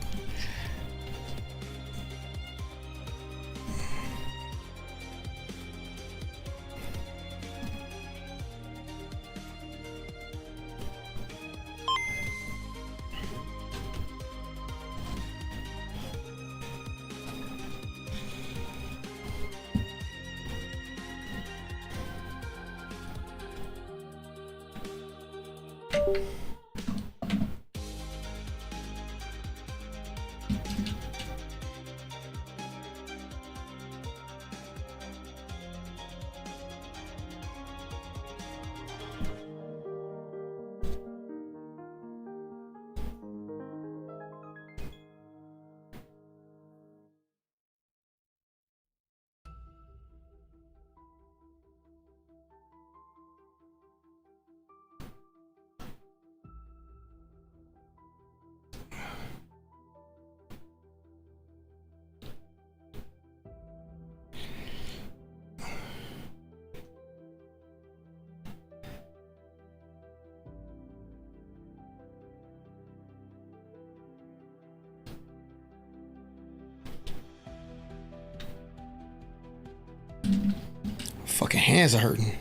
Fucking hands are hurting.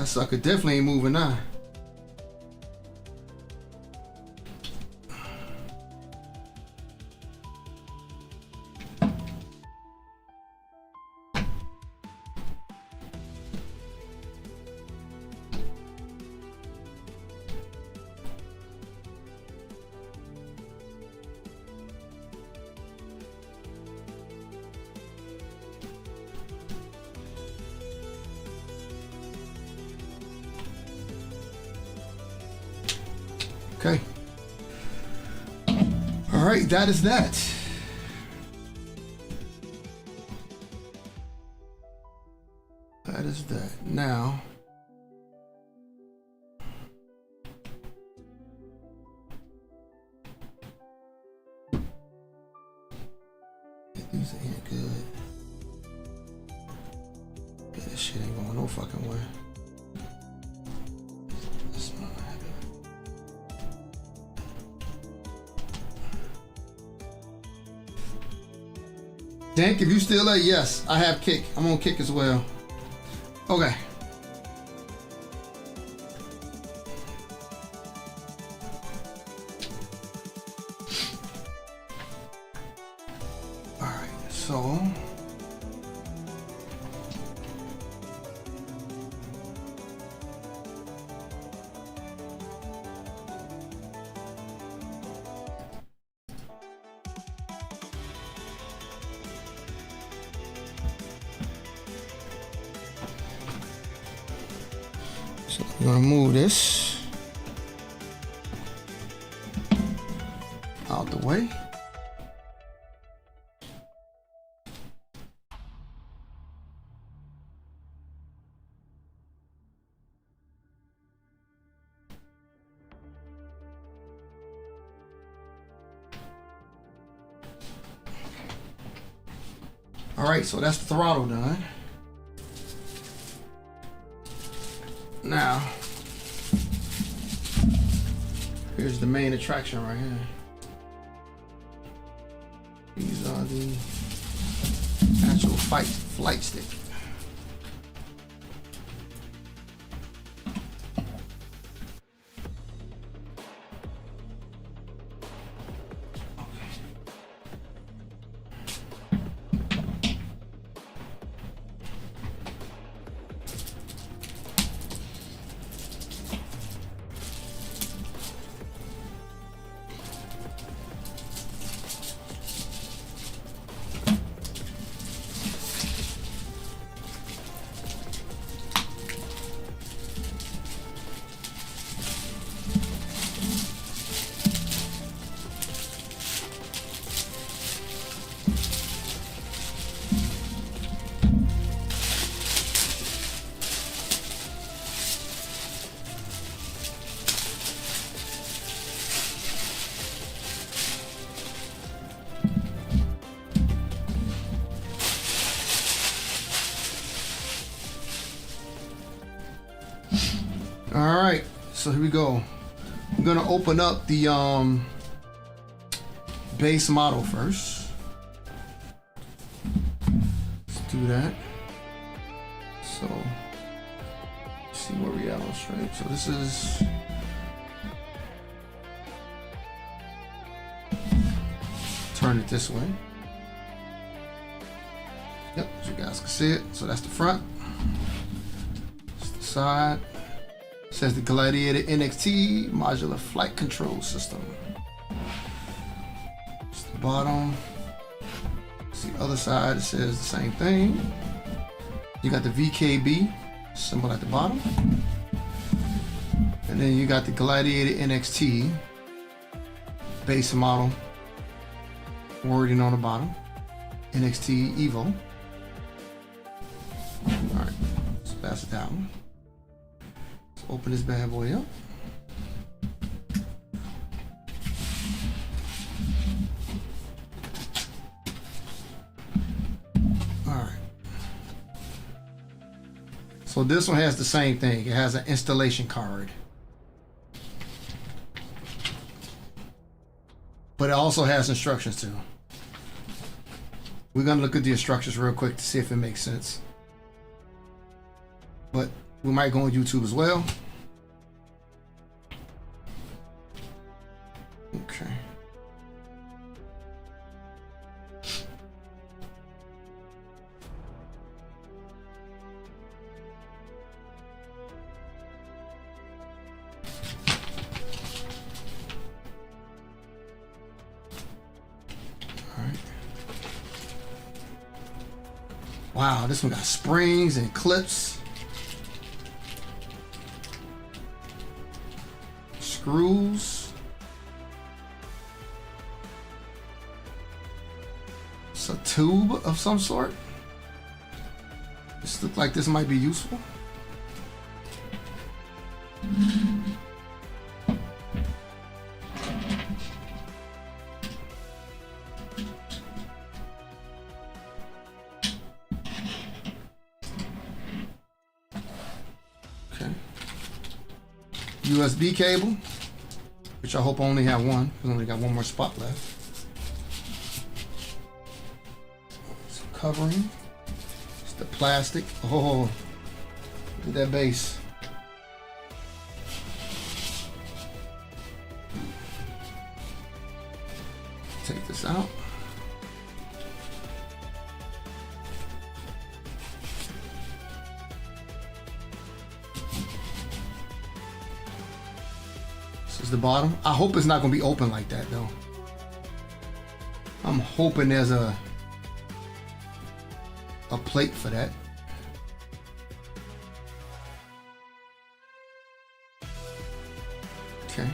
That sucker definitely ain't moving now. Okay. All right, that is that. That is that. Now, these ain't good. Yeah, this shit ain't going no fucking way. Dank, if you still there, yes, I have kick. I'm on kick as well. Okay. So we're gonna move this out the way. All right, so that's the throttle done. Now, here's the main attraction right here. These are the actual flight stick. All right, so here we go. I'm gonna open up the base model first. Let's do that. So let's see where we at on straight. So this is turn it this way. Yep, as you guys can see it. So that's the front. That's the side. Says the Gladiator NXT modular flight control system. It's the bottom. It's the other side. It says the same thing. You got the VKB symbol at the bottom, and then you got the Gladiator NXT base model wording on the bottom. NXT Evo. All right, so that's that one. Open this bad boy up. All right. So this one has the same thing. It has an installation card. But it also has instructions too. We're gonna look at the instructions real quick to see if it makes sense. But we might go on YouTube as well. Okay. All right. Wow, this one got springs and clips. Screws. It's a tube of some sort. This looks like this might be useful. Okay. USB cable, which I hope I only have one, because I only got one more spot left. Some covering. It's the plastic. Oh, look at that base. Take this out. the bottom. I hope it's not gonna be open like that though. I'm hoping there's a plate for that. Okay.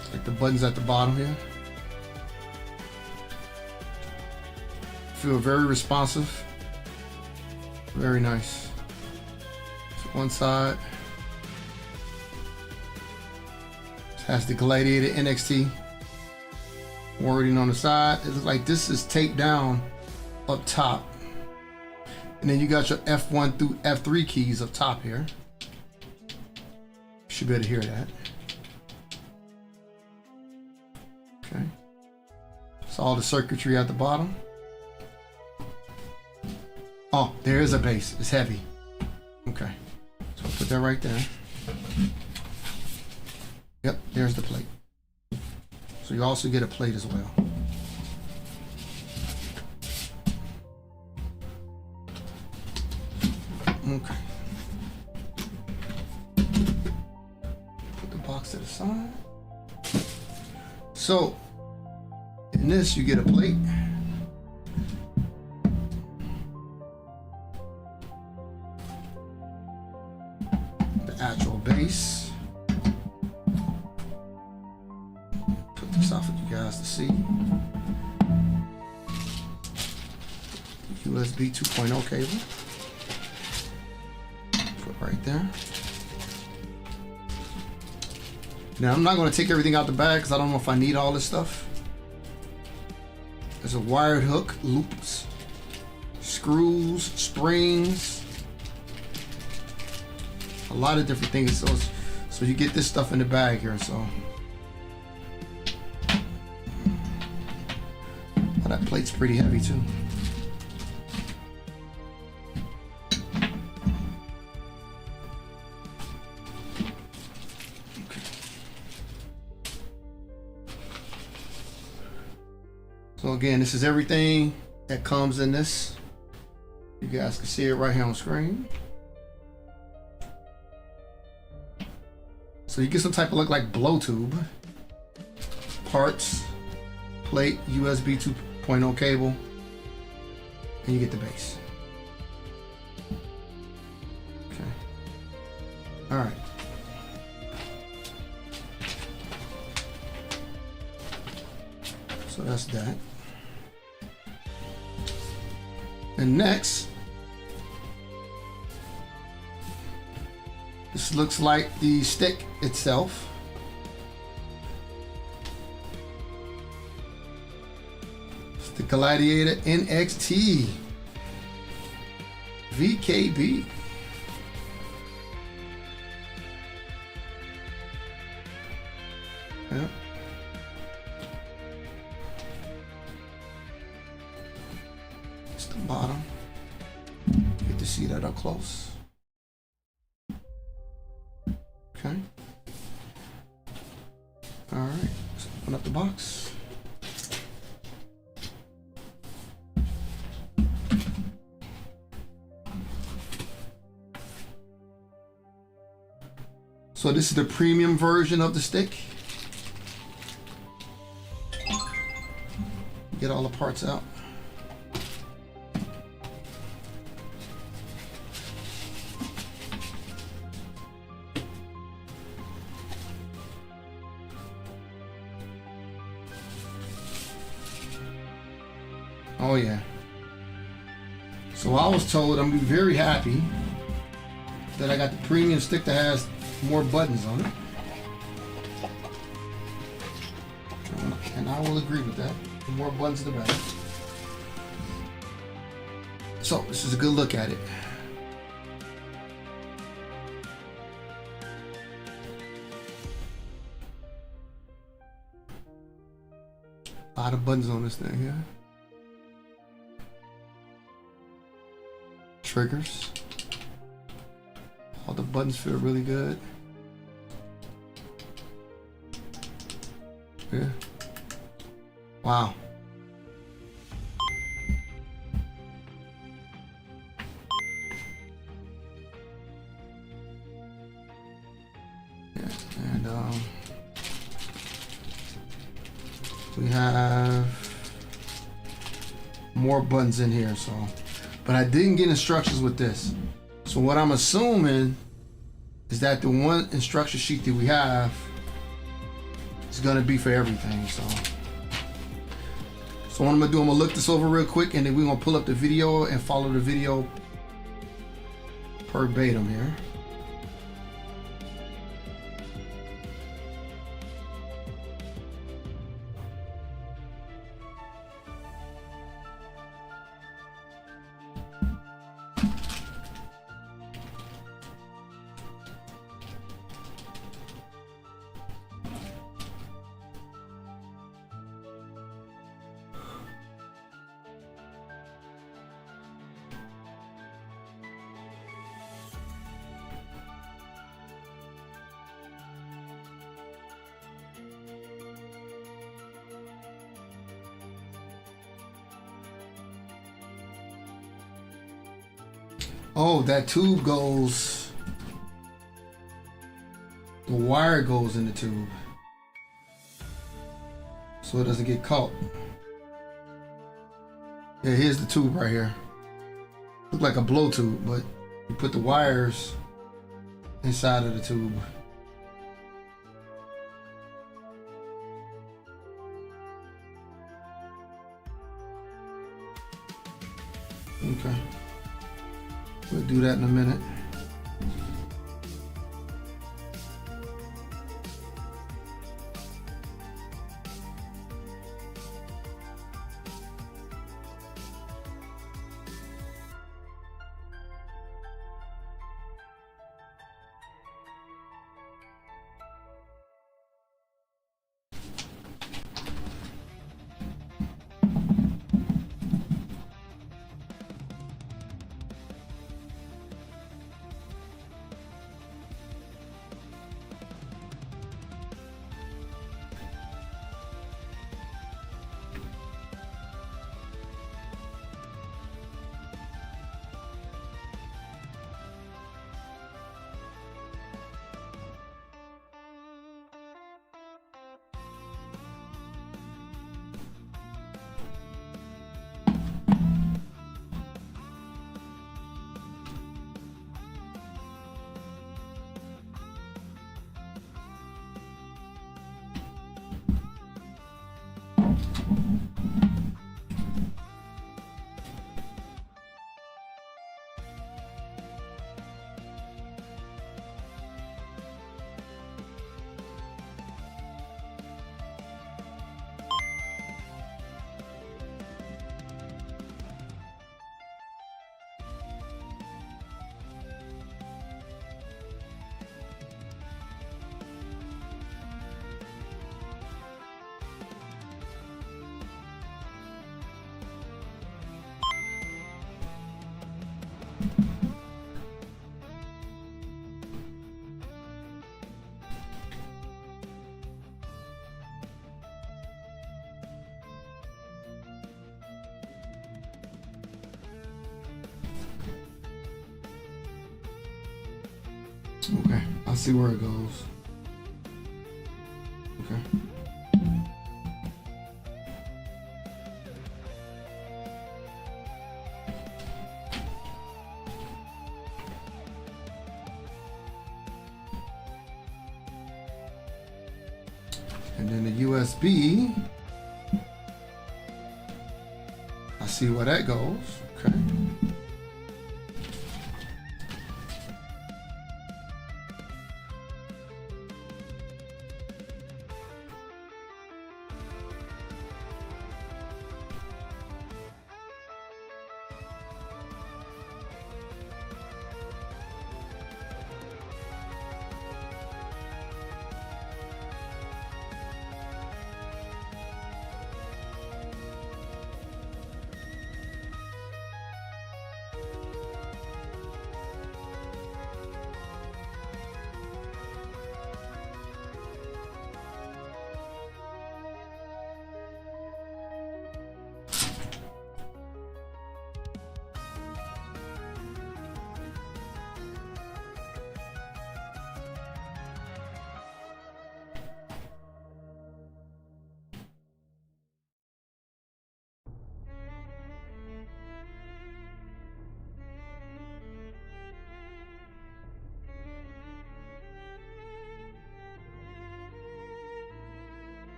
It's like the buttons at the bottom here. Feel very responsive. Very nice. So one side. It has the Gladiator NXT wording on the side. It looks like this is taped down up top. And then you got your F1 through F3 keys up top here. You should be able to hear that. Okay. So all the circuitry at the bottom. Oh, there is a base. It's heavy. Okay. So I'll put that right there. Yep, there's the plate. So you also get a plate as well. Okay. Put the box to the side. So, in this you get a plate. The actual base. Put this out for you guys to see. USB 2.0 cable. Put right there. Now I'm not going to take everything out the bag because I don't know if I need all this stuff. There's a wired hook, loops, screws, springs, a lot of different things. So you get this stuff in the bag here. So oh, that plate's pretty heavy too. So again, this is everything that comes in this. You guys can see it right here on screen. So you get some type of look like blow tube, parts, plate, USB 2.0 cable, and you get the base. Okay. All right. So that's that. And next, this looks like the stick itself. It's the Gladiator NXT VKB. Yep. It's the bottom. Get to see that up close. Okay. All right. Let's open up the box. So this is the premium version of the stick. Get all the parts out. Oh yeah. So I was told I'm gonna be very happy that I got the premium stick that has more buttons on it. And I will agree with that. The more buttons, the better. So this is a good look at it. A lot of buttons on this thing here. Triggers. All the buttons feel really good. Yeah. Wow. Yeah. have more buttons in here, so. But I didn't get instructions with this. So what I'm assuming is that the one instruction sheet that we have is gonna be for everything, so. So what I'm gonna do, I'm gonna look this over real quick, and then we're gonna pull up the video and follow the video verbatim here. Oh, that tube goes, the wire goes in the tube, so it doesn't get caught. Yeah, here's the tube right here. Look like a blow tube, but you put the wires inside of the tube. Okay. We'll do that in a minute. Okay, I'll see where it goes. Okay. And then the USB, I see where that goes. Okay.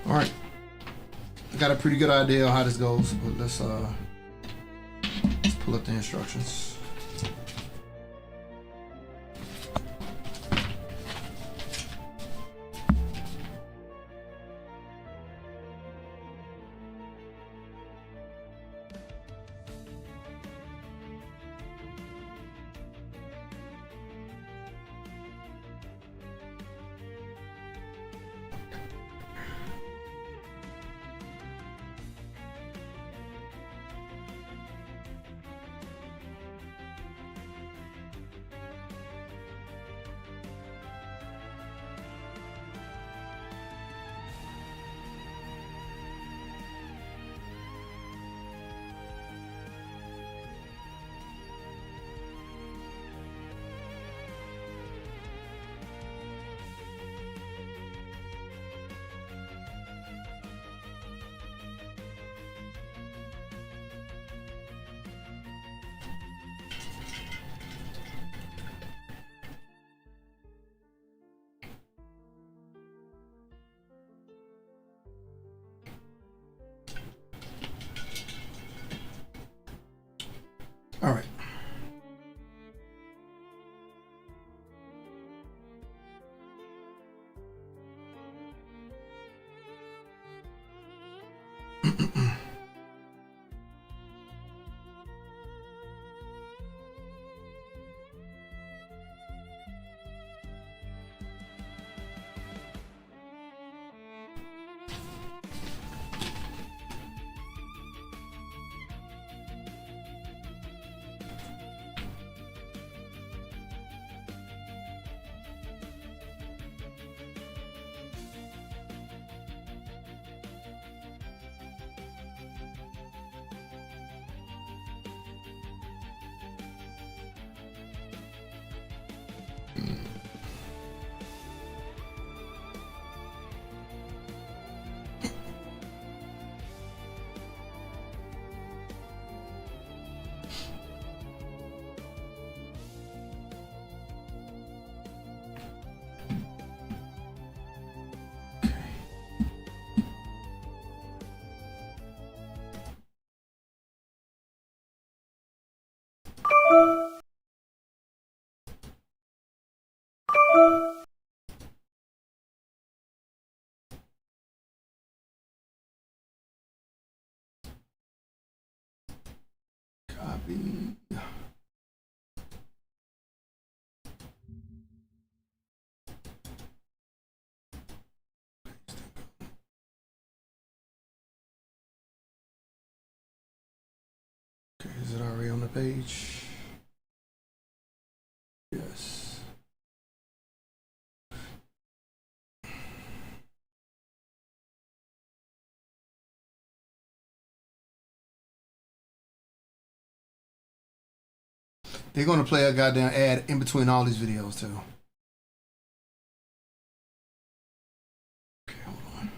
All right, I got a pretty good idea of how this goes, but let's pull up the instructions. All right. Copy. Okay, is it already on the page? Yes. They're gonna play a goddamn ad in between all these videos too. Okay, hold on.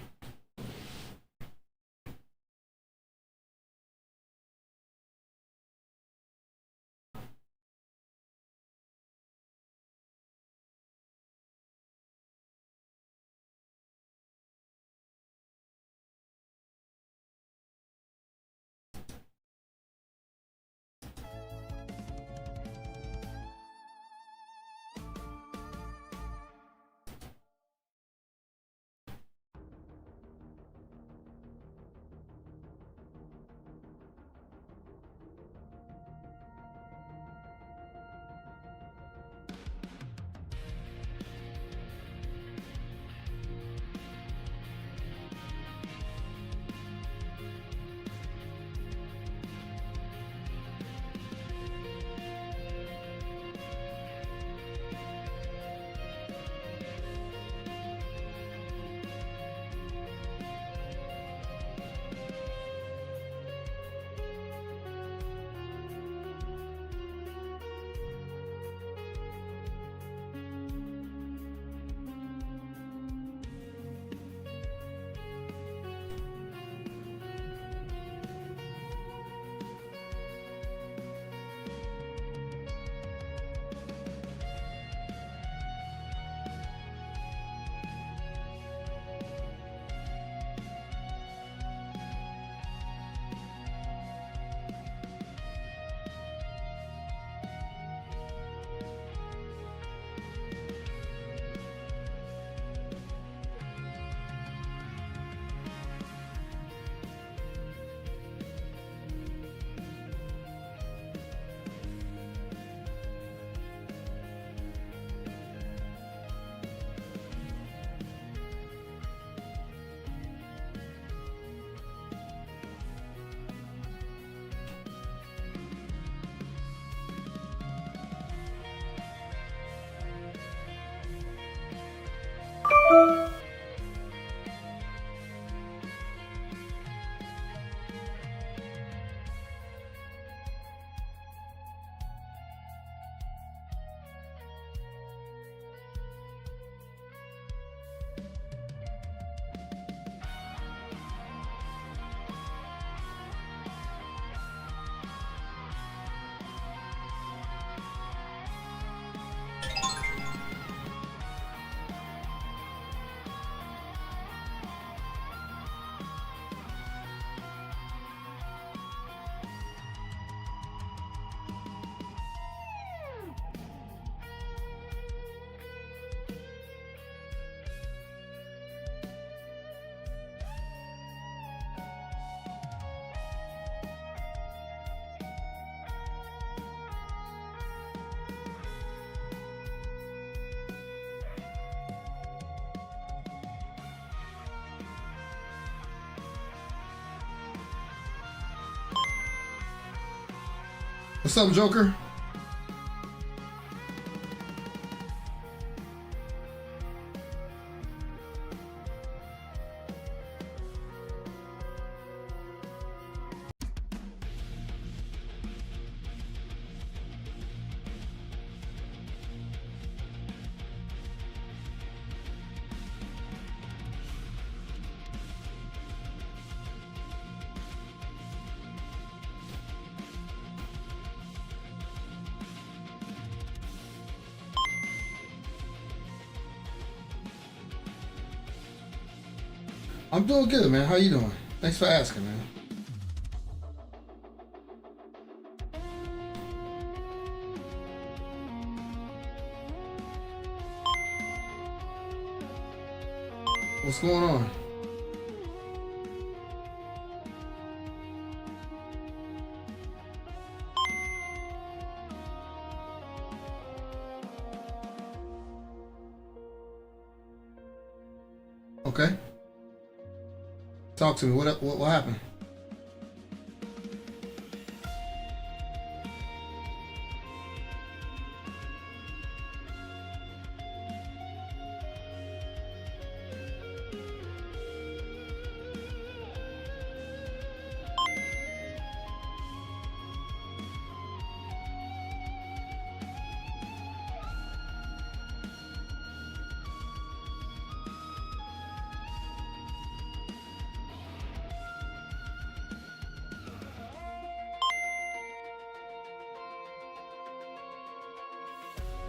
What's up, Joker? I'm doing good, man. How you doing? Thanks for asking, man. What's going on? Okay. Talk to me. What happened?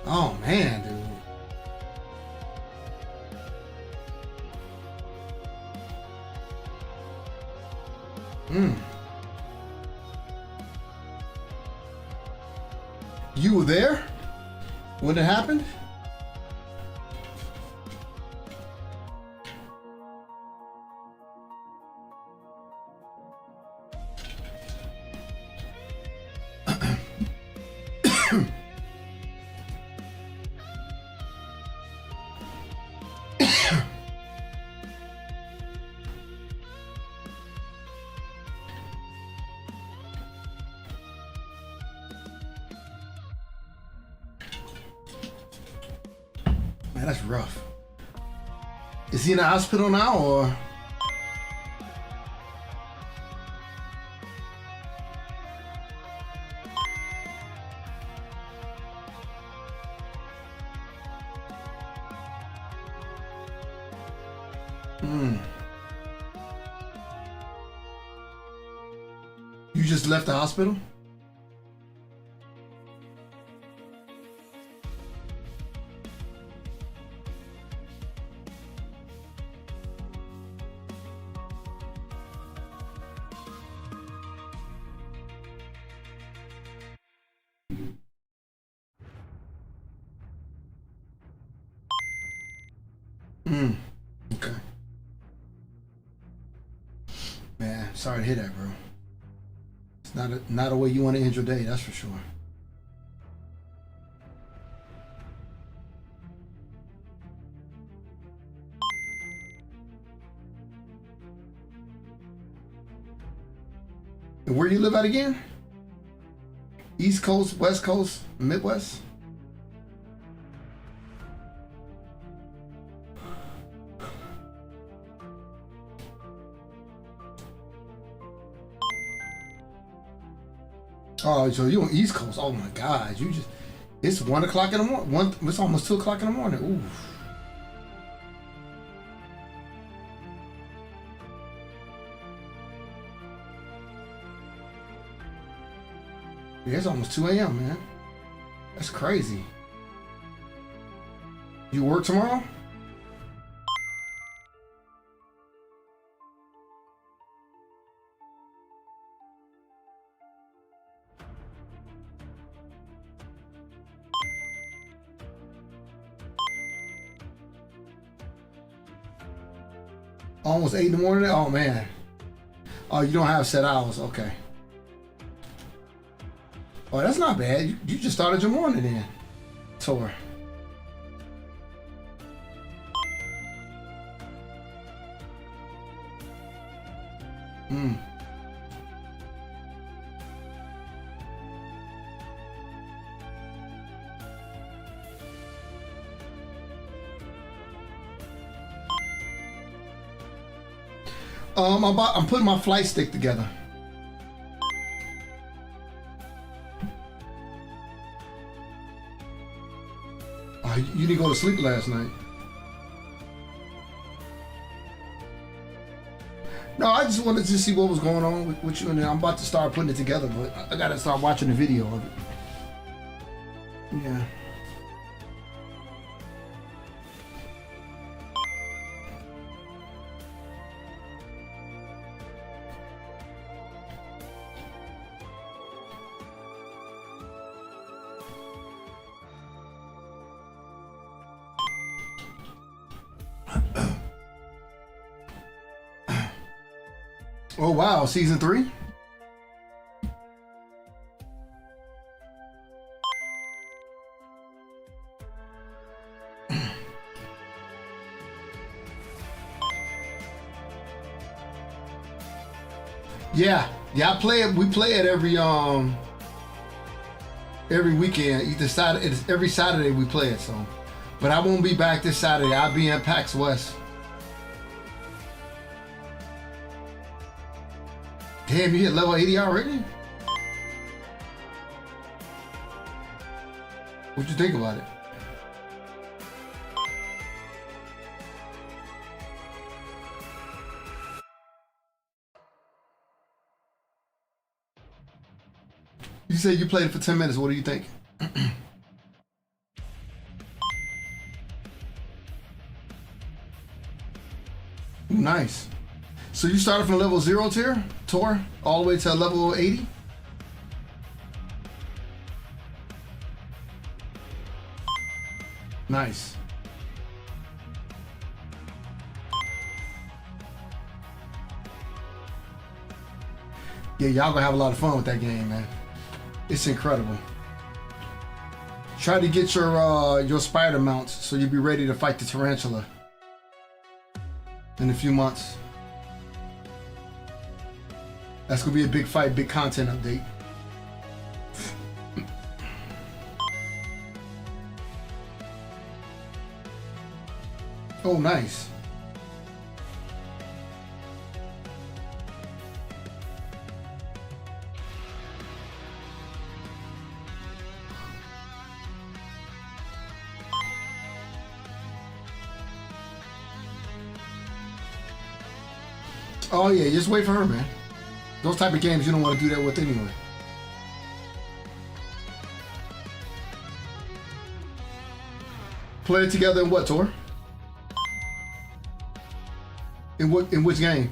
Oh man, dude. You were there when it happened? Man, that's rough. Is he in the hospital now, or? You just left the hospital? Okay. Man, sorry to hear that, bro. It's not a way you want to end your day, that's for sure. And where you live at again? East Coast, West Coast, Midwest? Oh, so you on East Coast? Oh my God, you just—it's 1 o'clock in the morning. It's almost 2 o'clock in the morning. Ooh. Yeah, it's almost 2 a.m., man. That's crazy. You work tomorrow? Almost 8 in the morning? Oh, man. Oh, you don't have set hours. Okay. Oh, that's not bad. You just started your morning then. Tour. I'm putting my flight stick together. Oh, you didn't go to sleep last night. No, I just wanted to see what was going on with you, and then I'm about to start putting it together, but I gotta start watching the video of it. Yeah. Oh wow, season 3? Yeah, I play it. We play it every weekend. Either Saturday, every Saturday we play it. So, but I won't be back this Saturday. I'll be in PAX West. Damn, you hit level 80 already? What'd you think about it? You said you played it for 10 minutes. What do you think? Ooh, nice. So you started from level 0 tier, Tor, all the way to level 80? Nice. Yeah, y'all gonna have a lot of fun with that game, man. It's incredible. Try to get your spider mounts so you'll be ready to fight the tarantula in a few months. That's gonna be a big fight, big content update. Oh, nice. Oh yeah, just wait for her, man. Those type of games you don't want to do that with anyway. Play it together in what, Tor? In which game?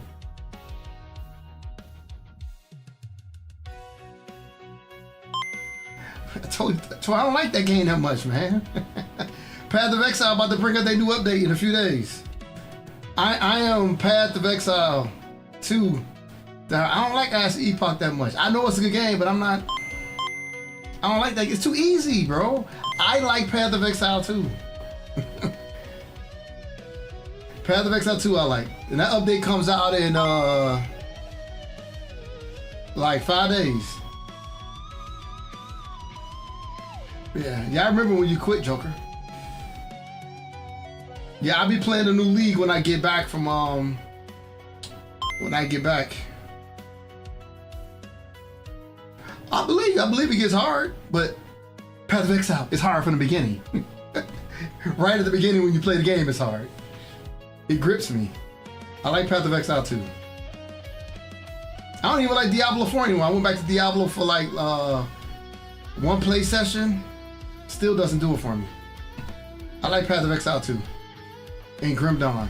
I told you, Tor, I don't like that game that much, man. Path of Exile about to bring out their new update in a few days. I am Path of Exile 2. I don't like Ash Epoch that much. I know it's a good game, but I don't like that. It's too easy, bro. I like Path of Exile 2. Path of Exile 2 I like. And that update comes out in like 5 days. Yeah, I remember when you quit, Joker. Yeah, I'll be playing a new league when I get back from when I get back. I believe it gets hard, but Path of Exile is hard from the beginning. Right at the beginning when you play the game, it's hard. It grips me. I like Path of Exile 2. I don't even like Diablo 4 anymore. I went back to Diablo for like one play session. Still doesn't do it for me. I like Path of Exile 2 and Grim Dawn.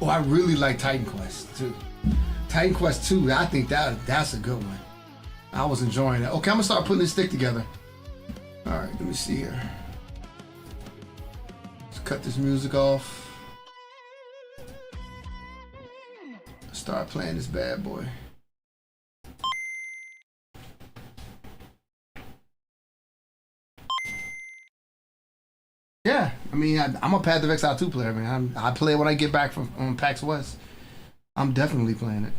Oh, I really like Titan Quest 2. Titan Quest 2, I think that's a good one. I was enjoying it. Okay, I'm gonna start putting this stick together. All right, let me see here. Let's cut this music off. Start playing this bad boy. Yeah, I mean, I'm a Path of Exile 2 player, man. I play it when I get back from PAX West. I'm definitely playing it.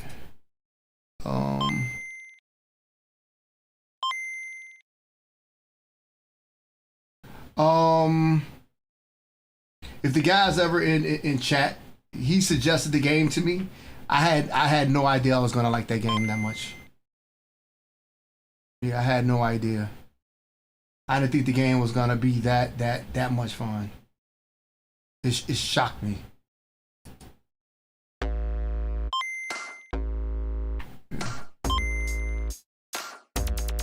If the guy's ever in chat, he suggested the game to me. I had no idea I was gonna like that game that much. Yeah, I had no idea. I didn't think the game was gonna be that much fun. It shocked me.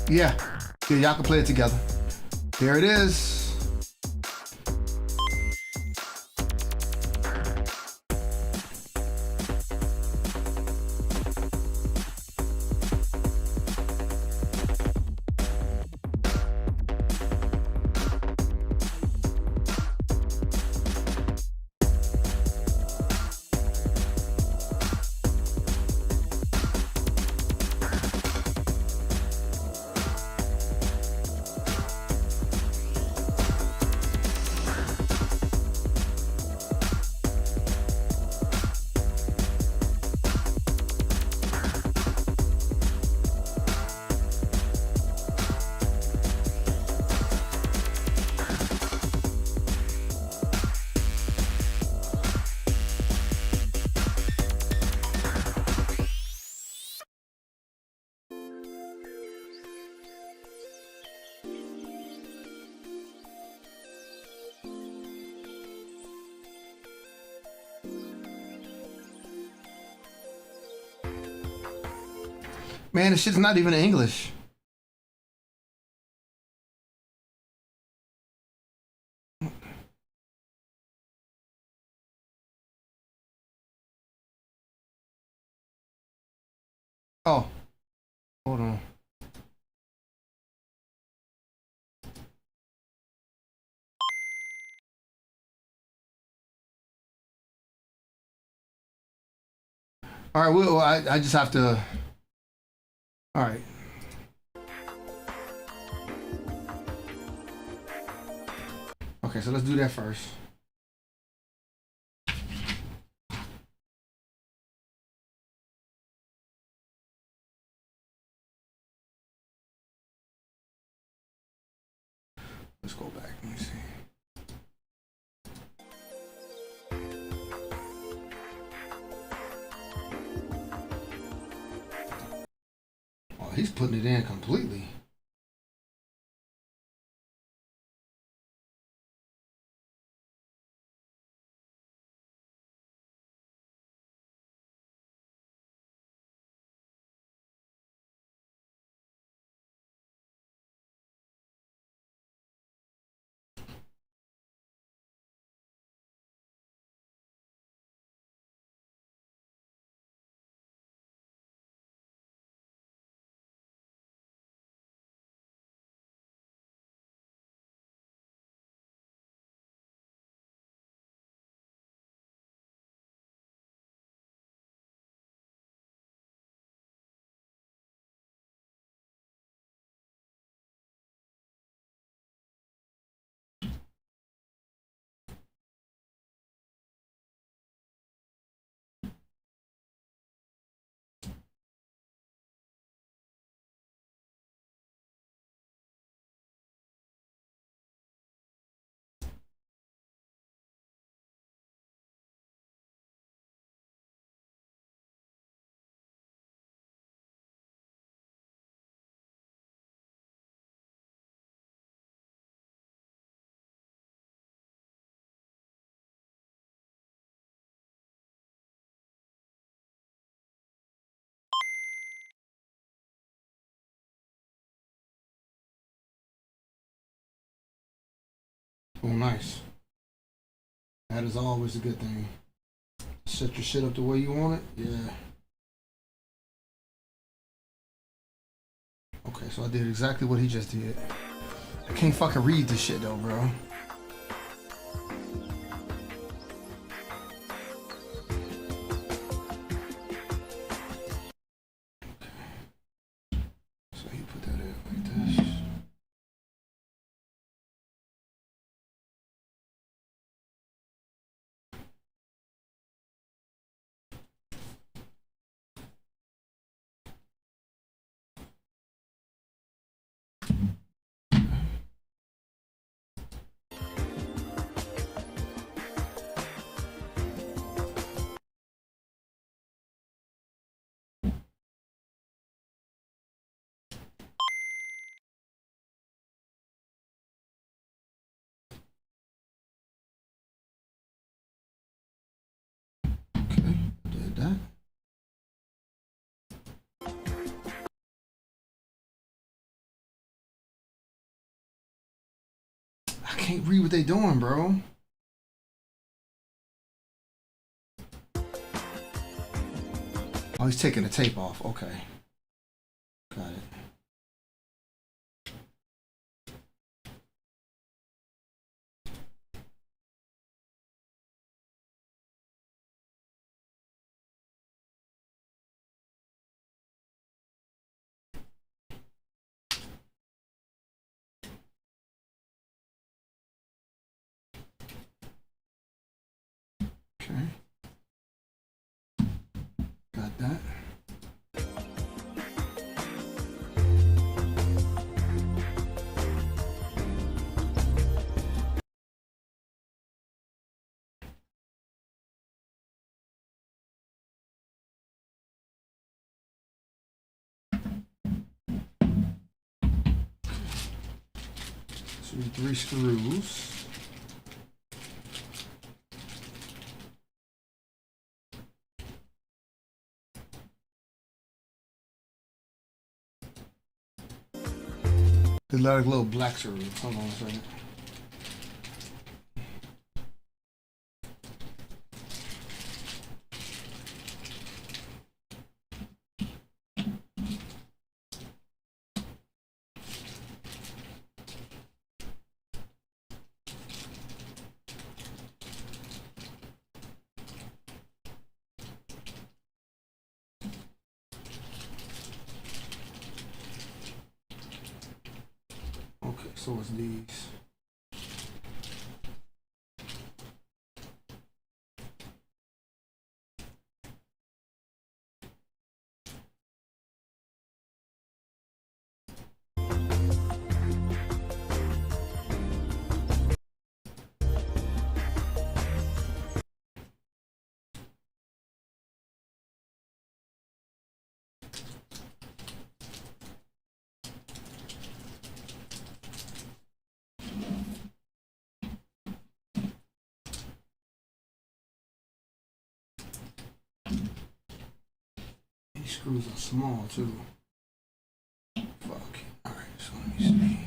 Yeah, y'all can play it together. There it is. Man, this shit's not even in English. Oh, hold on. All right, well, I just have to. All right. Okay, so let's do that first. Let's go back. Let me see. Oh, he's putting it in completely. Oh, nice. That is always a good thing. Set your shit up the way you want it. Yeah. Okay, so I did exactly what he just did. I can't fucking read this shit though, bro. So he put that in like this. I can't read what they doing, bro. Oh, he's taking the tape off. Okay. Got it. Okay. Got that. So 3 screws. There's a lot of little black screws. Hold on a second. Okay, so it's these. These screws are small too. Fuck. Alright, so let me see.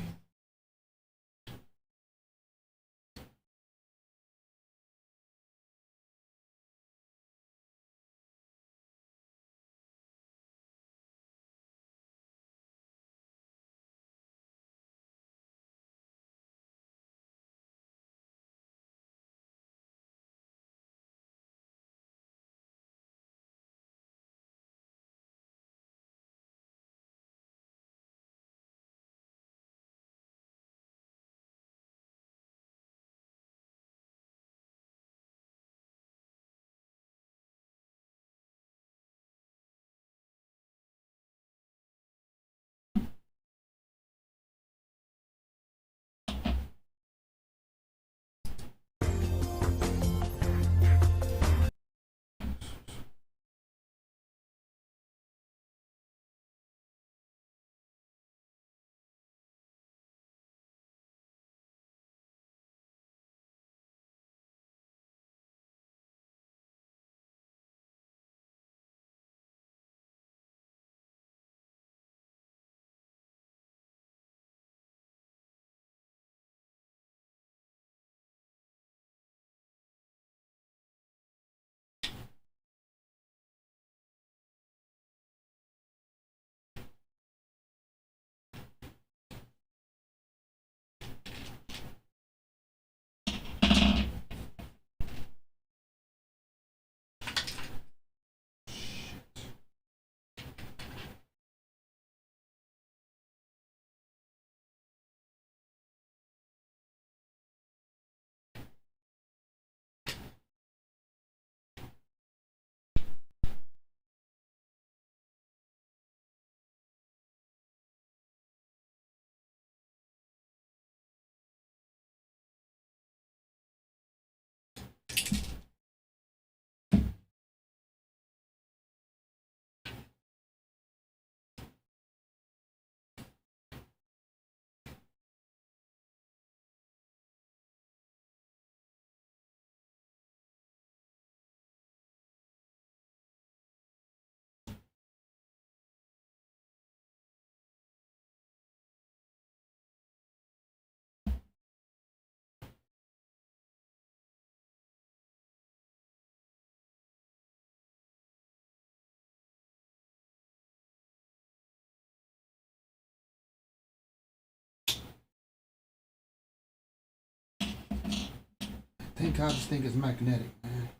Thank God this thing is magnetic, man.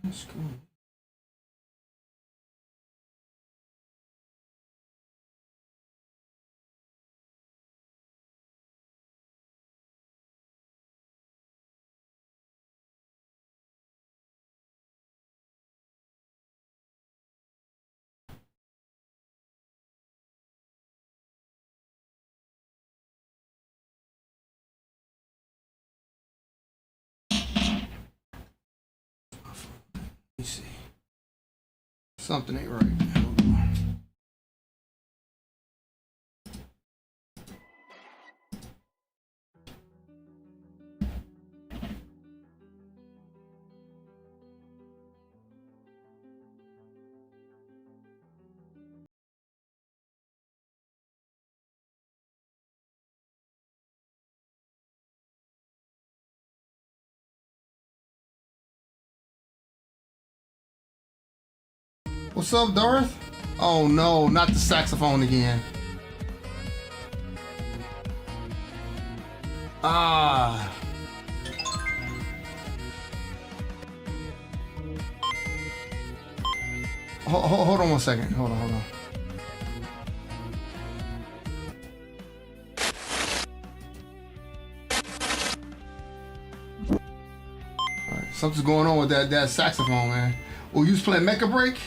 That's cool. Let me see. Something ain't right. Hold on. What's up, Darth? Oh no, not the saxophone again. Ah. Hold on one second. Hold on. All right, something's going on with that saxophone, man. Oh, you was playing Mecha Break?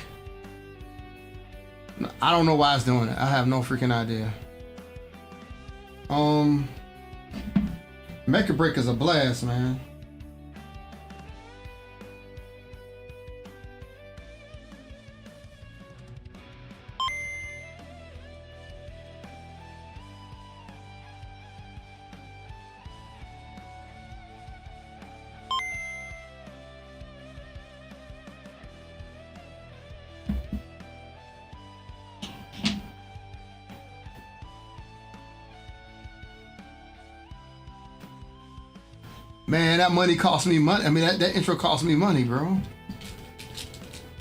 No, I don't know why it's doing it. I have no freaking idea. Mecha Break is a blast, man. Man, that money cost me money. I mean, that intro cost me money, bro.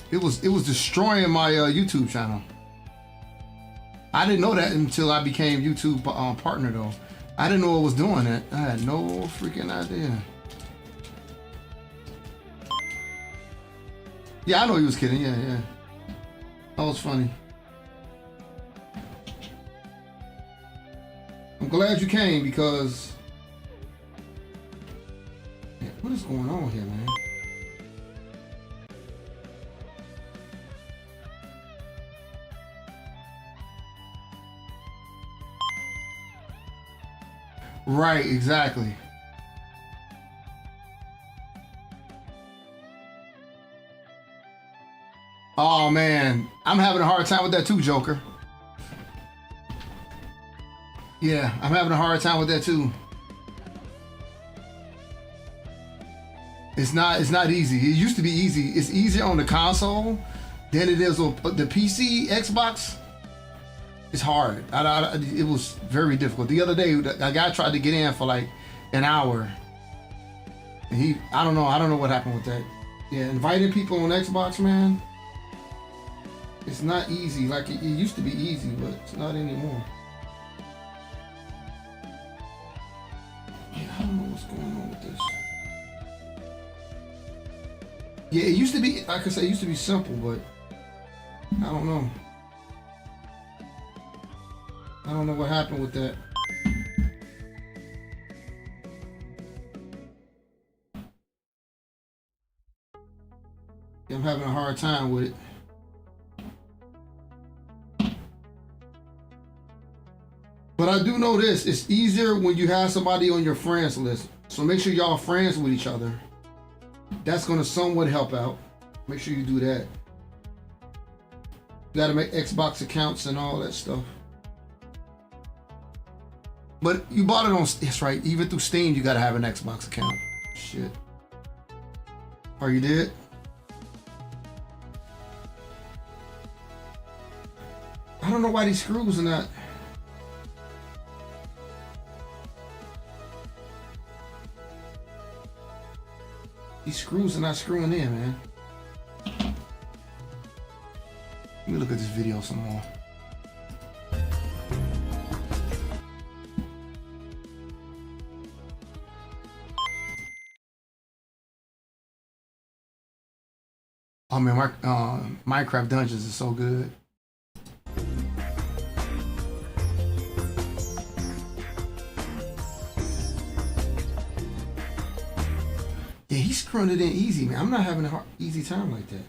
It was destroying my YouTube channel. I didn't know that until I became YouTube partner, though. I didn't know it was doing that. I had no freaking idea. Yeah, I know he was kidding. Yeah. That was funny. I'm glad you came because... What is going on here, man? Right, exactly. Oh man, I'm having a hard time with that too, Joker. Yeah, I'm having a hard time with that too. It's not easy. It used to be easy. It's easier on the console than it is on the PC, Xbox. It's hard. It was very difficult. The other day, a guy tried to get in for like an hour. And I don't know what happened with that. Yeah, inviting people on Xbox, man. It's not easy. Like it used to be easy, but it's not anymore. Yeah, I don't know what's going on with this. Yeah, it used to be, like I said, it used to be simple, but I don't know. I don't know what happened with that. Yeah, I'm having a hard time with it. But I do know this, it's easier when you have somebody on your friends list. So make sure y'all friends with each other. That's gonna somewhat help out. Make sure you do that. You gotta make Xbox accounts and all that stuff. But you bought it on, it's right, even through Steam, you gotta have an Xbox account. Shit. Are you dead? I don't know why these screws are not. These screws are not screwing in, man. Let me look at this video some more. Oh man, Minecraft Dungeons is so good. Yeah, he's screwing it in easy, man. I'm not having a easy time like that.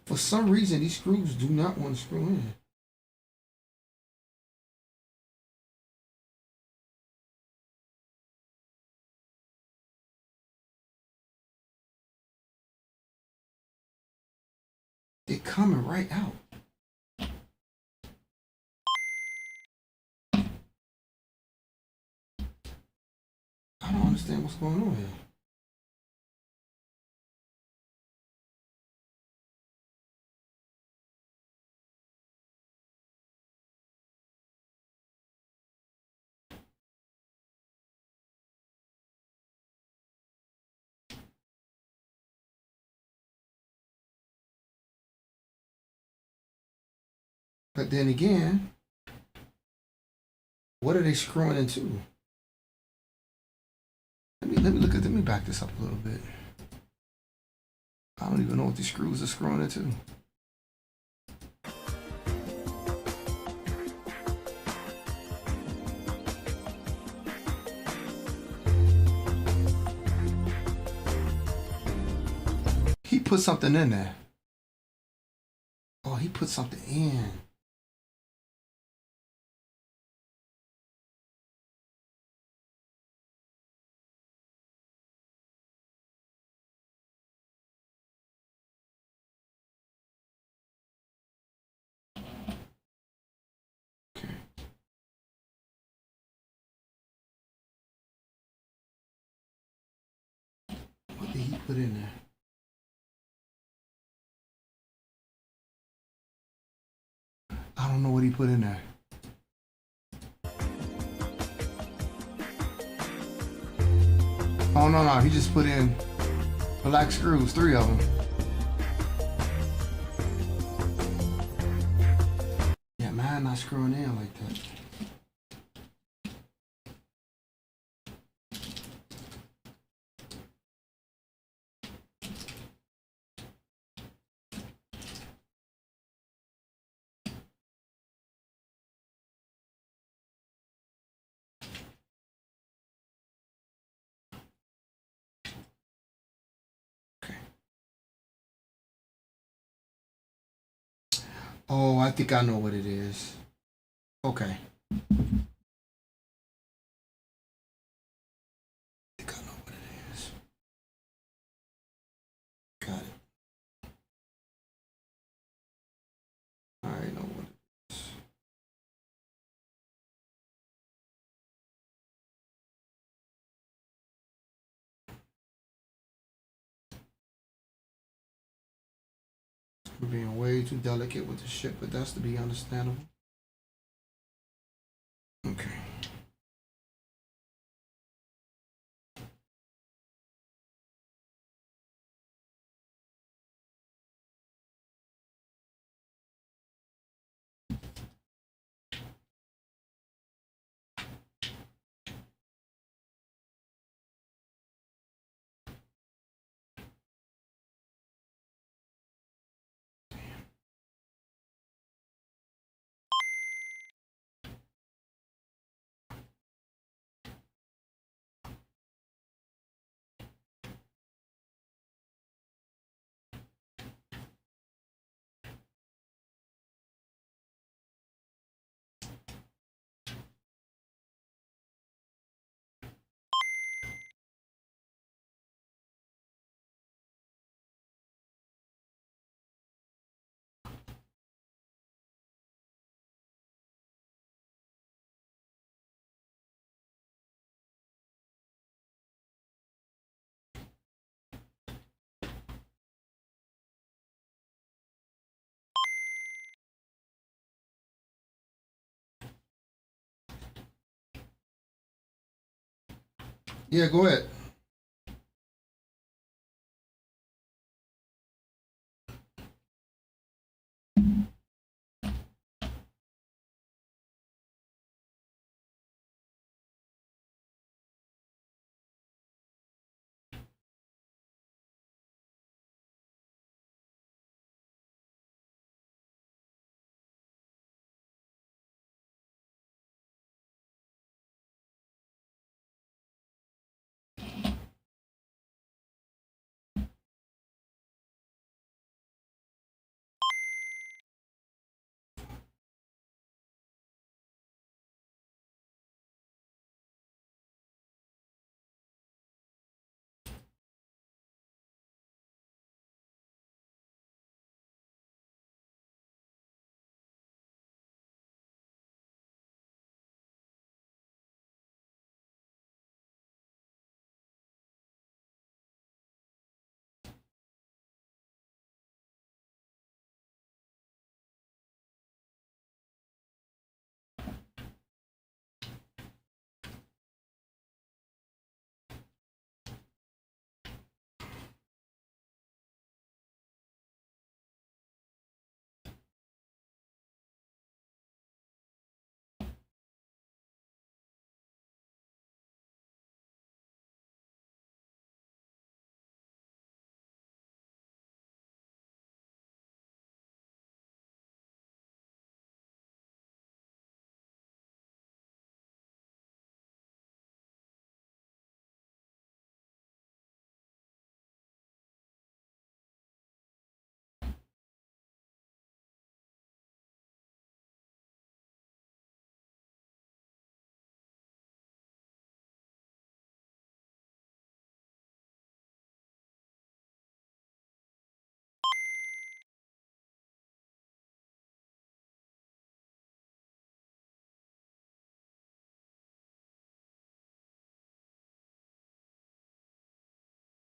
For some reason, these screws do not want to screw in. They're coming right out. I don't understand what's going on here. But then again, what are they screwing into? Let me back this up a little bit. I don't even know what these screws are screwing into. He put something in there. Oh, he put something in. What did he put in there? I don't know what he put in there. Oh no, he just put in black screws, 3 of them. Yeah, mine not screwing in like that. Oh, I think I know what it is. Okay. I think I know what it is. Got it. I know what it is. We're being way too delicate with the shit, but that's to be understandable. Okay. Yeah, go ahead.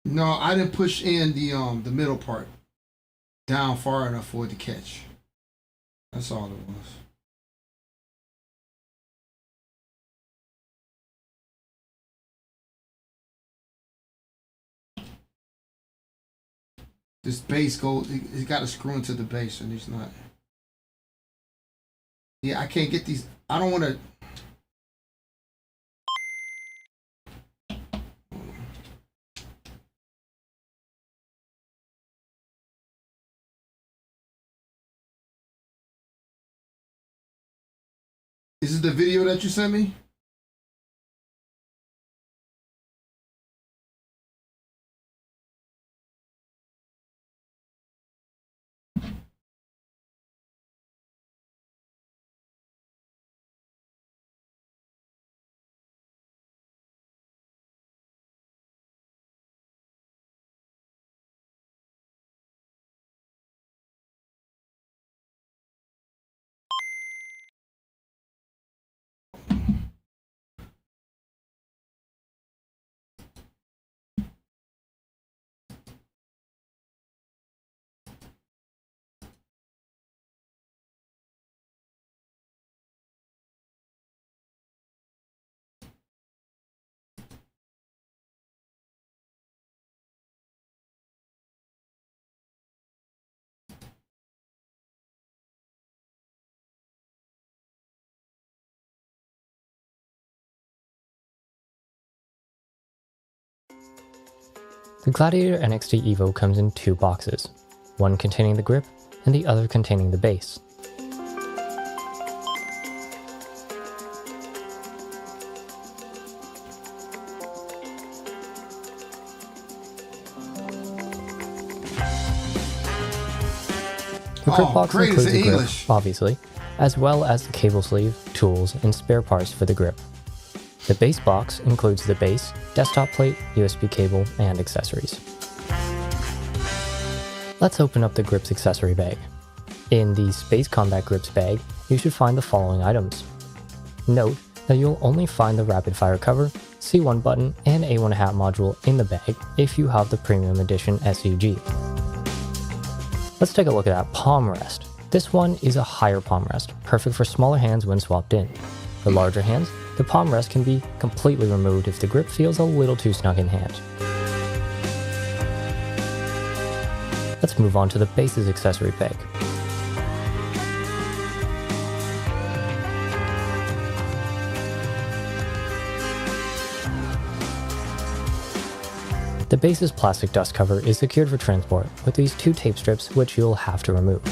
No, I didn't push in the middle part down far enough for it to catch. That's all it was. This base goes, it's got to screw into the base and it's not. Yeah, I can't get these. I don't want to. Is this the video that you sent me? The Gladiator NXT Evo comes in two boxes, one containing the grip and the other containing the base. The grip box includes the grip, obviously, as well as the cable sleeve, tools, and spare parts for the grip. The base box includes the base, desktop plate, USB cable, and accessories. Let's open up the grips accessory bag. In the Space Combat Grips bag, you should find the following items. Note that you'll only find the rapid fire cover, C1 button, and A1 hat module in the bag if you have the Premium Edition SEG. Let's take a look at that palm rest. This one is a higher palm rest, perfect for smaller hands when swapped in. For larger hands, The palm rest can be completely removed if the grip feels a little too snug in hand. Let's move on to the base's accessory peg. The base's plastic dust cover is secured for transport with these 2 tape strips which you'll have to remove.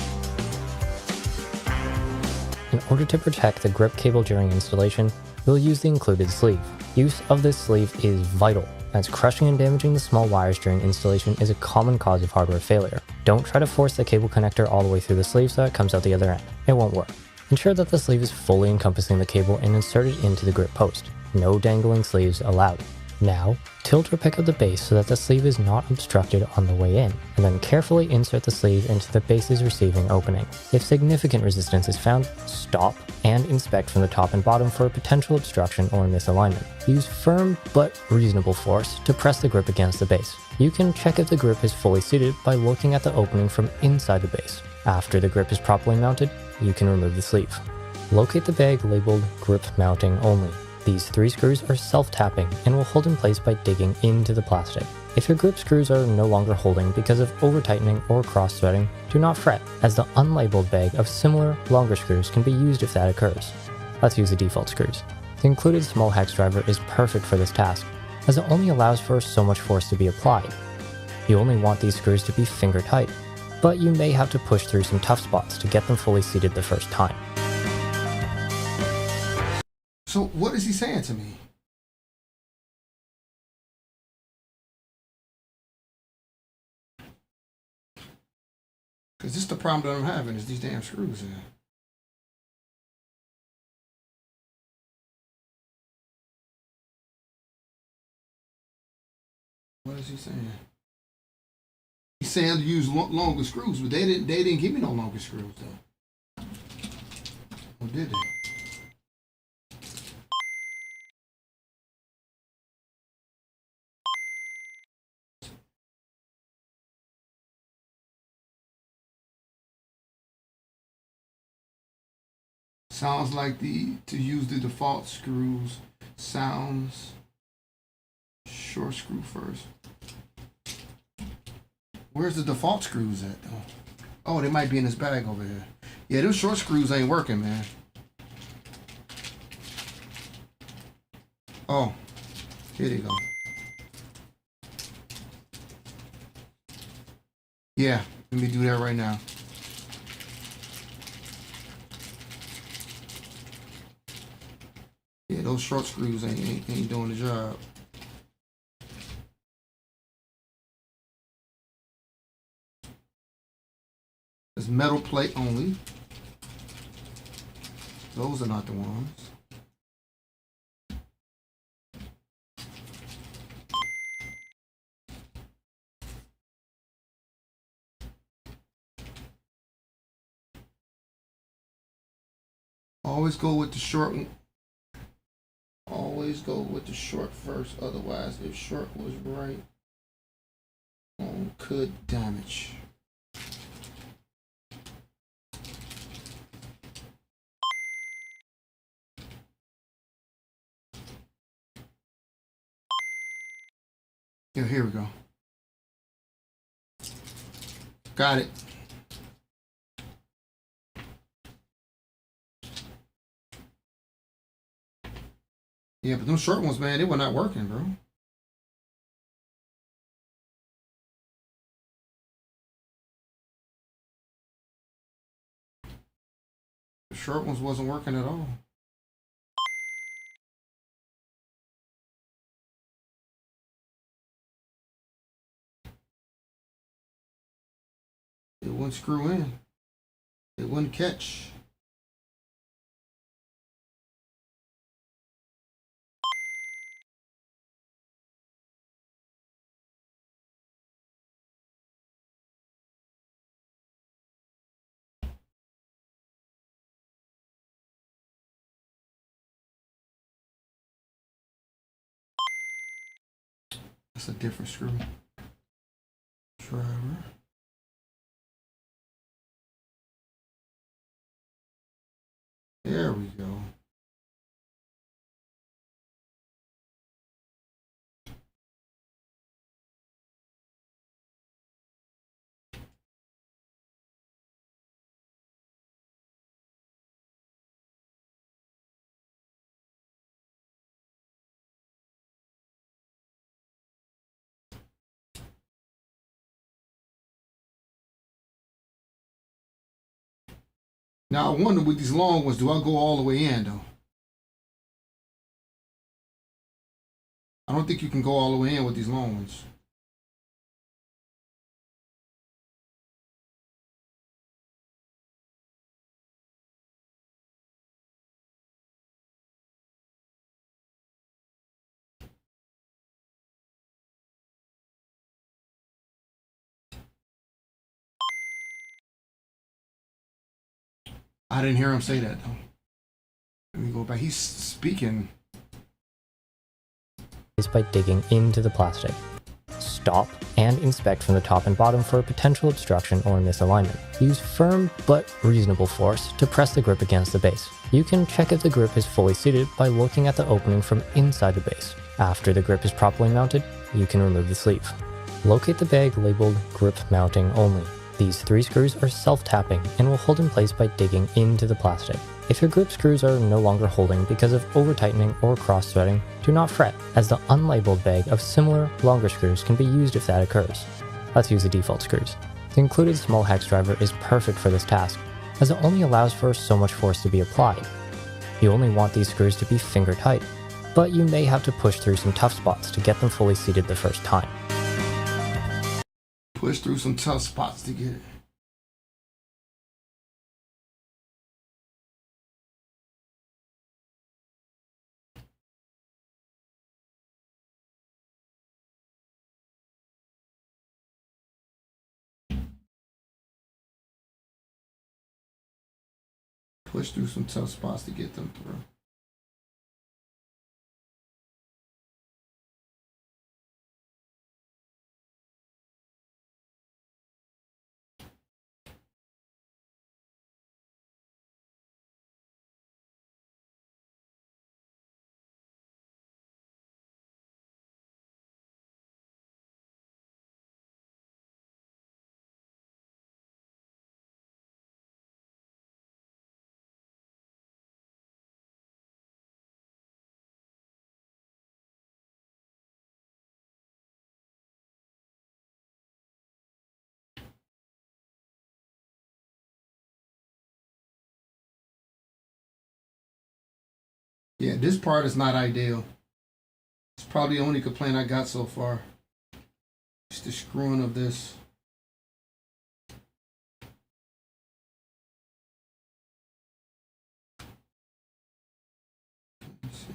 In order to protect the grip cable during installation, we'll use the included sleeve. Use of this sleeve is vital, as crushing and damaging the small wires during installation is a common cause of hardware failure. Don't try to force the cable connector all the way through the sleeve so it comes out the other end. It won't work. Ensure that the sleeve is fully encompassing the cable and inserted into the grip post. No dangling sleeves allowed. Now, tilt or pick up the base so that the sleeve is not obstructed on the way in, and then carefully insert the sleeve into the base's receiving opening. If significant resistance is found, stop and inspect from the top and bottom for a potential obstruction or misalignment. Use firm but reasonable force to press the grip against the base. You can check if the grip is fully seated by looking at the opening from inside the base. After the grip is properly mounted, you can remove the sleeve. Locate the bag labeled grip mounting only. These 3 screws are self-tapping and will hold in place by digging into the plastic. If your grip screws are no longer holding because of over-tightening or cross-threading, do not fret, as the unlabeled bag of similar, longer screws can be used if that occurs. Let's use the default screws. The included small hex driver is perfect for this task, as it only allows for so much force to be applied. You only want these screws to be finger tight, but you may have to push through some tough spots to get them fully seated the first time. So what is he saying to me? Because this is the problem that I'm having, is these damn screws here. What is he saying? He's saying to use longer screws, but they didn't give me no longer screws though. Or did they? Sounds like to use the default screws. Sounds short screw first. Where's the default screws at though? Oh, they might be in this bag over here. Yeah, those short screws ain't working, man. Oh, here they go. Yeah, let me do that right now. Yeah, those short screws ain't doing the job. It's metal plate only. Those are not the ones. Always go with the short one. Always go with the short first. Otherwise, if short was right, could damage. Yeah, here we go. Got it. Yeah, but those short ones, man, they were not working, bro. The short ones wasn't working at all. It wouldn't screw in. It wouldn't catch. That's a different screw. Driver. There we go. Now I wonder with these long ones, do I go all the way in though? I don't think you can go all the way in with these long ones. I didn't hear him say that though. Let me go back. He's speaking. Is by digging into the plastic. Stop and inspect from the top and bottom for a potential obstruction or misalignment. Use firm but reasonable force to press the grip against the base. You can check if the grip is fully seated by looking at the opening from inside the base. After the grip is properly mounted, you can remove the sleeve. Locate the bag labeled grip mounting only. These 3 screws are self-tapping and will hold in place by digging into the plastic. If your grip screws are no longer holding because of over-tightening or cross-threading, do not fret, as the unlabeled bag of similar, longer screws can be used if that occurs. Let's use the default screws. The included small hex driver is perfect for this task, as it only allows for so much force to be applied. You only want these screws to be finger tight, but you may have to push through some tough spots to get them fully seated the first time. Push through some tough spots to get it. Push through some tough spots to get them through. Yeah, this part is not ideal. It's probably the only complaint I got so far. It's the screwing of this. Let's see.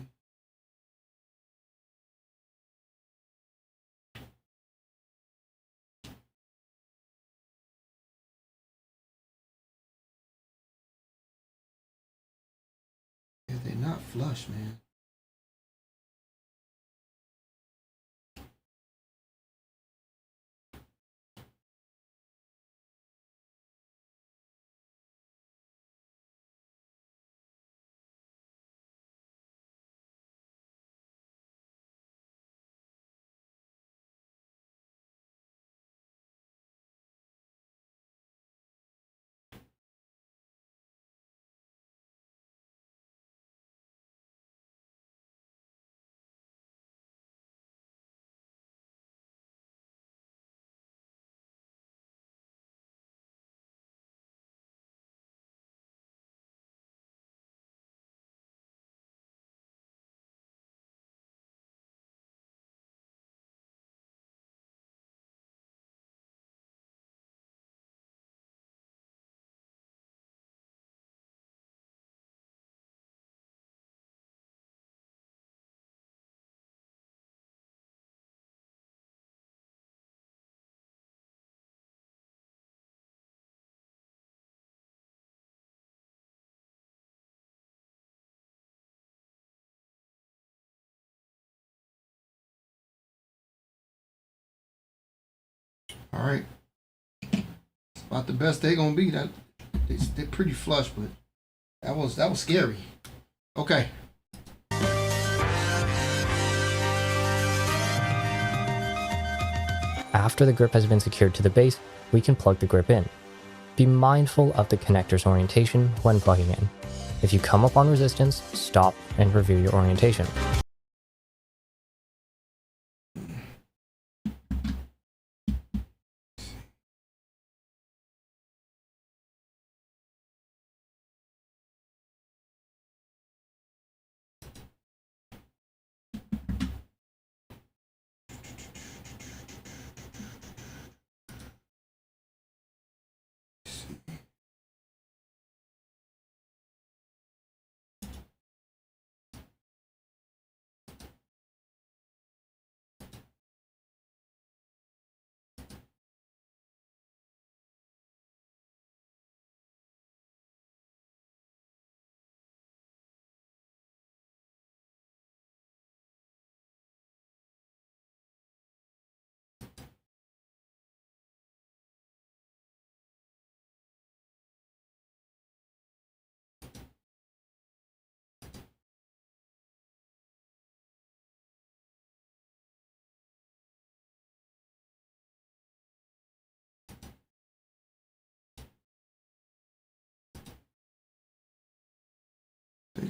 Yeah, they're not flush, man. All right. It's about the best they're gonna be. That they're pretty flush, but that was scary. Okay. After the grip has been secured to the base, we can plug the grip in. Be mindful of the connector's orientation when plugging in. If you come up on resistance, stop and review your orientation.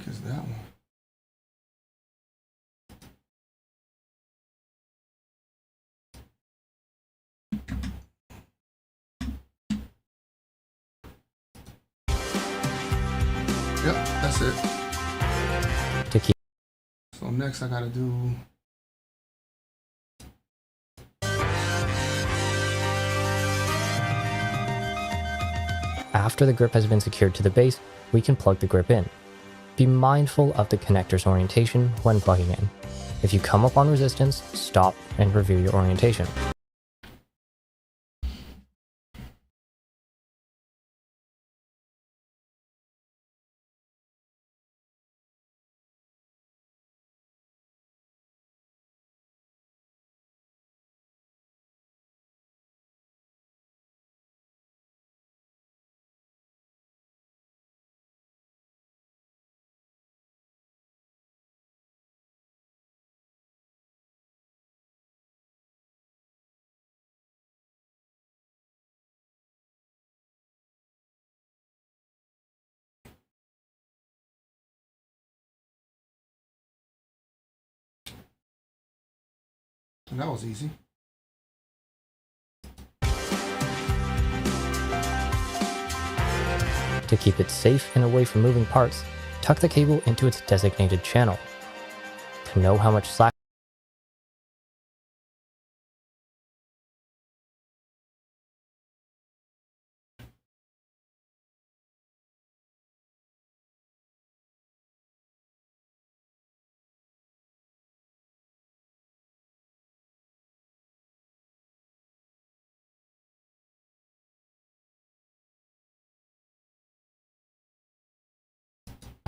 think it's that one. Yep, that's it. To keep So next I gotta do. After the grip has been secured to the base, we can plug the grip in. Be mindful of the connector's orientation when plugging in. If you come up on resistance, stop and review your orientation. And that was easy. To keep it safe and away from moving parts, tuck the cable into its designated channel. To know how much slack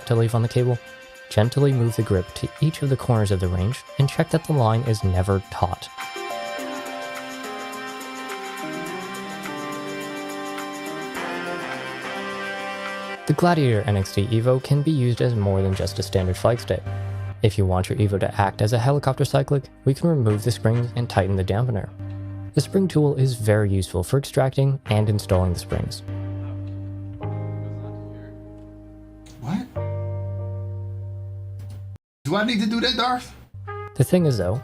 to leave on the cable, gently move the grip to each of the corners of the range and check that the line is never taut. The Gladiator NXT Evo can be used as more than just a standard flight stick. If you want your Evo to act as a helicopter cyclic, we can remove the springs and tighten the dampener. The spring tool is very useful for extracting and installing the springs. What? Do I need to do that, Darth? The thing is though,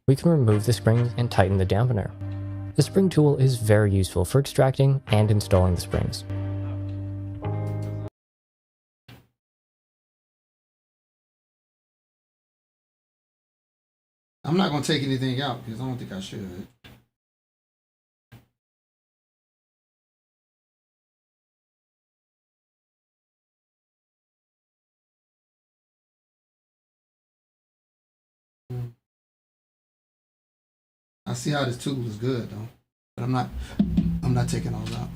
we can remove the springs and tighten the dampener. The spring tool is very useful for extracting and installing the springs. I'm not going to take anything out because I don't think I should. I see how this tool is good though, but I'm not taking those out.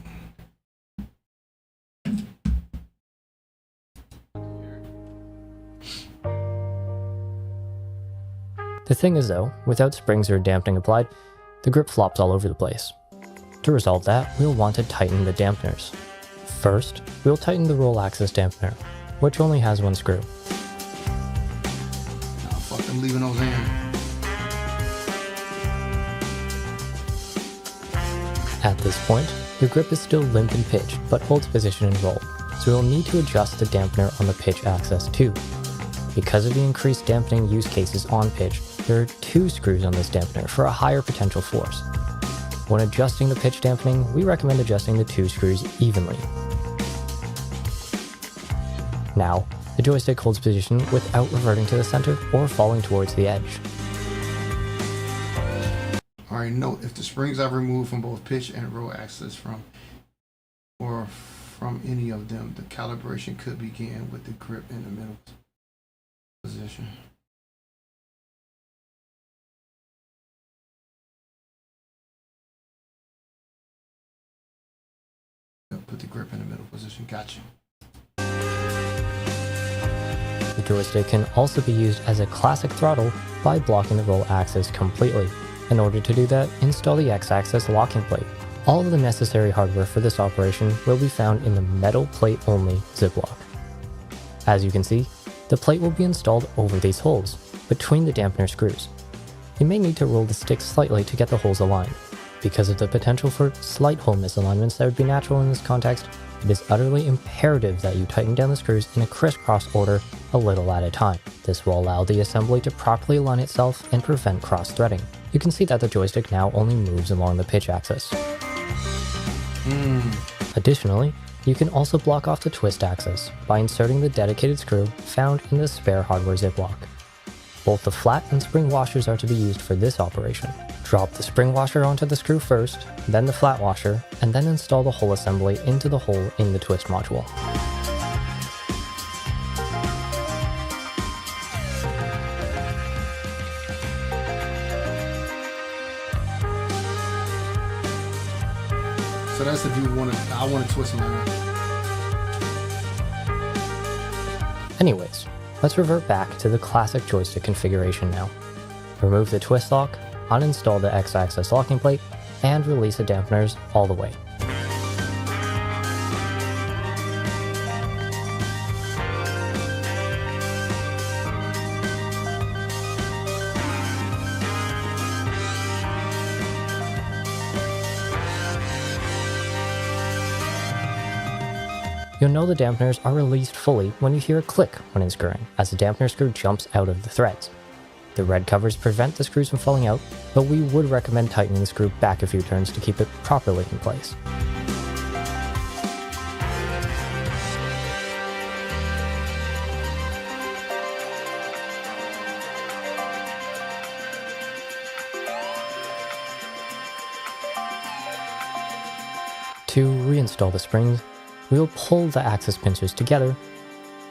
The thing is though, without springs or dampening applied, the grip flops all over the place. To resolve that, we'll want to tighten the dampeners. First, we'll tighten the roll axis dampener, which only has one screw. Nah, fuck, I'm leaving those in. At this point, the grip is still limp in pitch, but holds position and roll, so we'll need to adjust the dampener on the pitch axis too. Because of the increased dampening use cases on pitch, there are 2 screws on this dampener for a higher potential force. When adjusting the pitch dampening, we recommend adjusting the 2 screws evenly. Now, the joystick holds position without reverting to the center or falling towards the edge. Alright, note if the springs are removed from both pitch and roll axis from any of them, the calibration could begin with the grip in the middle position. Put the grip in the middle position. Gotcha. The joystick can also be used as a classic throttle by blocking the roll axis completely. In order to do that, install the X-axis locking plate. All of the necessary hardware for this operation will be found in the metal plate only Ziploc. As you can see, the plate will be installed over these holes, between the dampener screws. You may need to roll the stick slightly to get the holes aligned. Because of the potential for slight hole misalignments that would be natural in this context, it is utterly imperative that you tighten down the screws in a crisscross order a little at a time. This will allow the assembly to properly align itself and prevent cross-threading. You can see that the joystick now only moves along the pitch axis. Additionally, you can also block off the twist axis by inserting the dedicated screw found in the spare hardware ziplock. Both the flat and spring washers are to be used for this operation. Drop the spring washer onto the screw first, then the flat washer, and then install the whole assembly into the hole in the twist module. So that's if you I want to twist mine. Anyways, let's revert back to the classic joystick configuration now. Remove the twist lock, uninstall the X-axis locking plate, and release the dampeners all the way. You'll know the dampeners are released fully when you hear a click when unscrewing, as the dampener screw jumps out of the threads. The red covers prevent the screws from falling out, but we would recommend tightening the screw back a few turns to keep it properly in place. To reinstall the springs, we will pull the axis pincers together,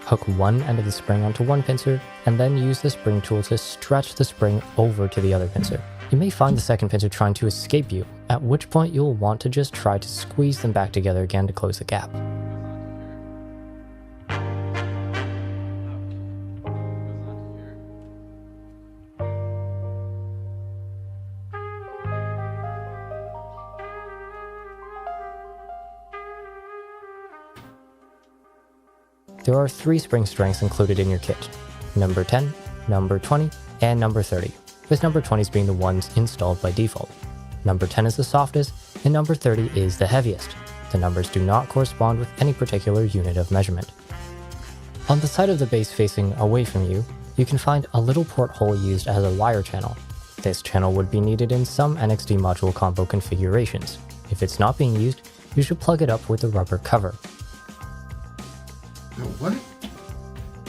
hook one end of the spring onto one pincer, and then use the spring tool to stretch the spring over to the other pincer. You may find the second pincer trying to escape you, at which point you'll want to just try to squeeze them back together again to close the gap. There are 3 spring strengths included in your kit: number 10, number 20, and number 30, with number 20s being the ones installed by default. Number 10 is the softest, and number 30 is the heaviest. The numbers do not correspond with any particular unit of measurement. On the side of the base facing away from you, you can find a little porthole used as a wire channel. This channel would be needed in some NXT module combo configurations. If it's not being used, you should plug it up with a rubber cover. What?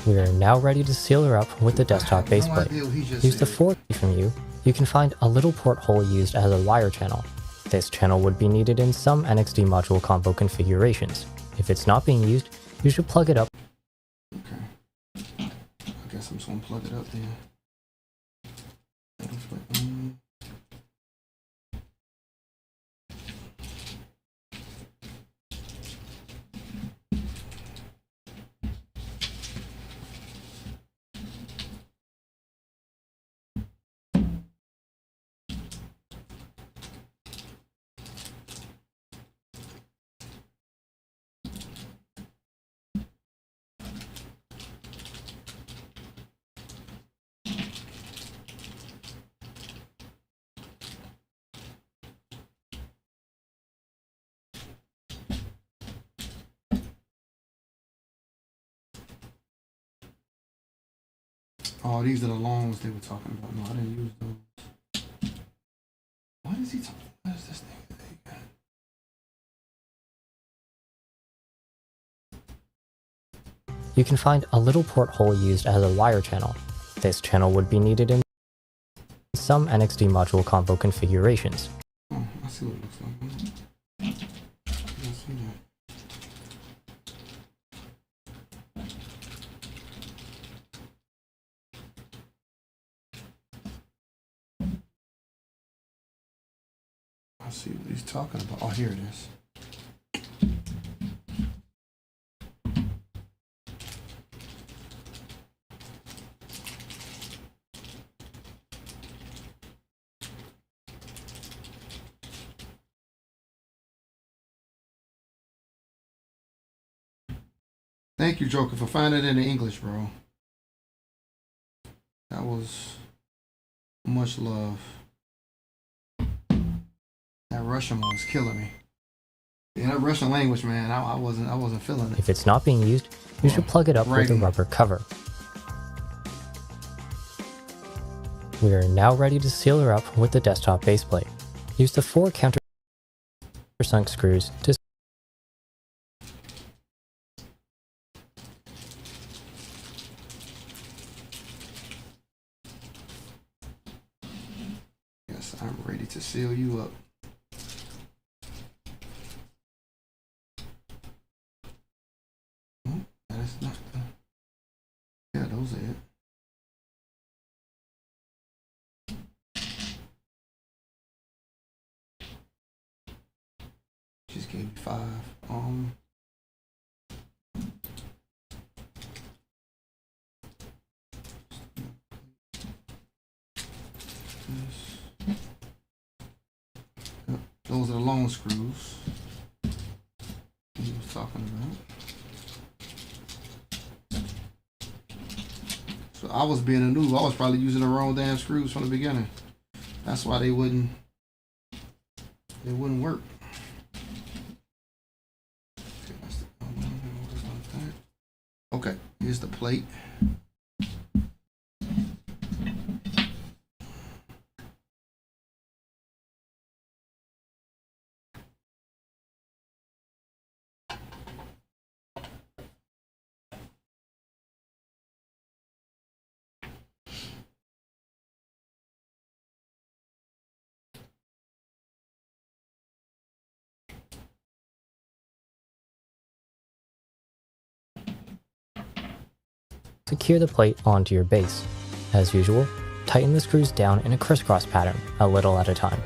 We are now ready to seal her up with the desktop base plate. Use the 4 from you. You can find a little porthole used as a wire channel. This channel would be needed in some NXT module combo configurations. If it's not being used, you should plug it up. Okay. I guess I'm just gonna plug it up then. Oh, these are the long ones they were talking about. No, I didn't use those. What is he talking about? What is this thing that they got? You can find a little porthole used as a wire channel. This channel would be needed in some NXT module combo configurations. Oh, I see what it looks like. I see that. I see what he's talking about. Oh, here it is. Thank you, Joker, for finding it in English, bro. That was much love. That Russian one was killing me. Yeah, that Russian language, man, I wasn't feeling it. If it's not being used, you should plug it up with a Writing. rubber cover. We are now ready to seal her up with the desktop baseplate. Use the 4 countersunk screws to Yes, I'm ready to seal you up. That is not the... Yeah, those are it. Just gave me 5. Yep, those are the long screws he was talking about. So I was being a noob. I was probably using the wrong damn screws from the beginning. That's why they wouldn't work. Okay, here's the plate. secure the plate onto your base. As usual, tighten the screws down in a crisscross pattern, a little at a time.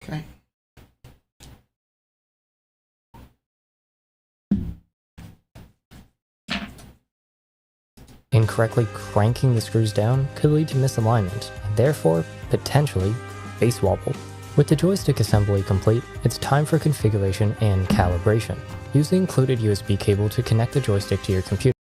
Okay. Incorrectly cranking the screws down could lead to misalignment, and therefore, potentially, base wobble. With the joystick assembly complete, it's time for configuration and calibration. Use the included USB cable to connect the joystick to your computer.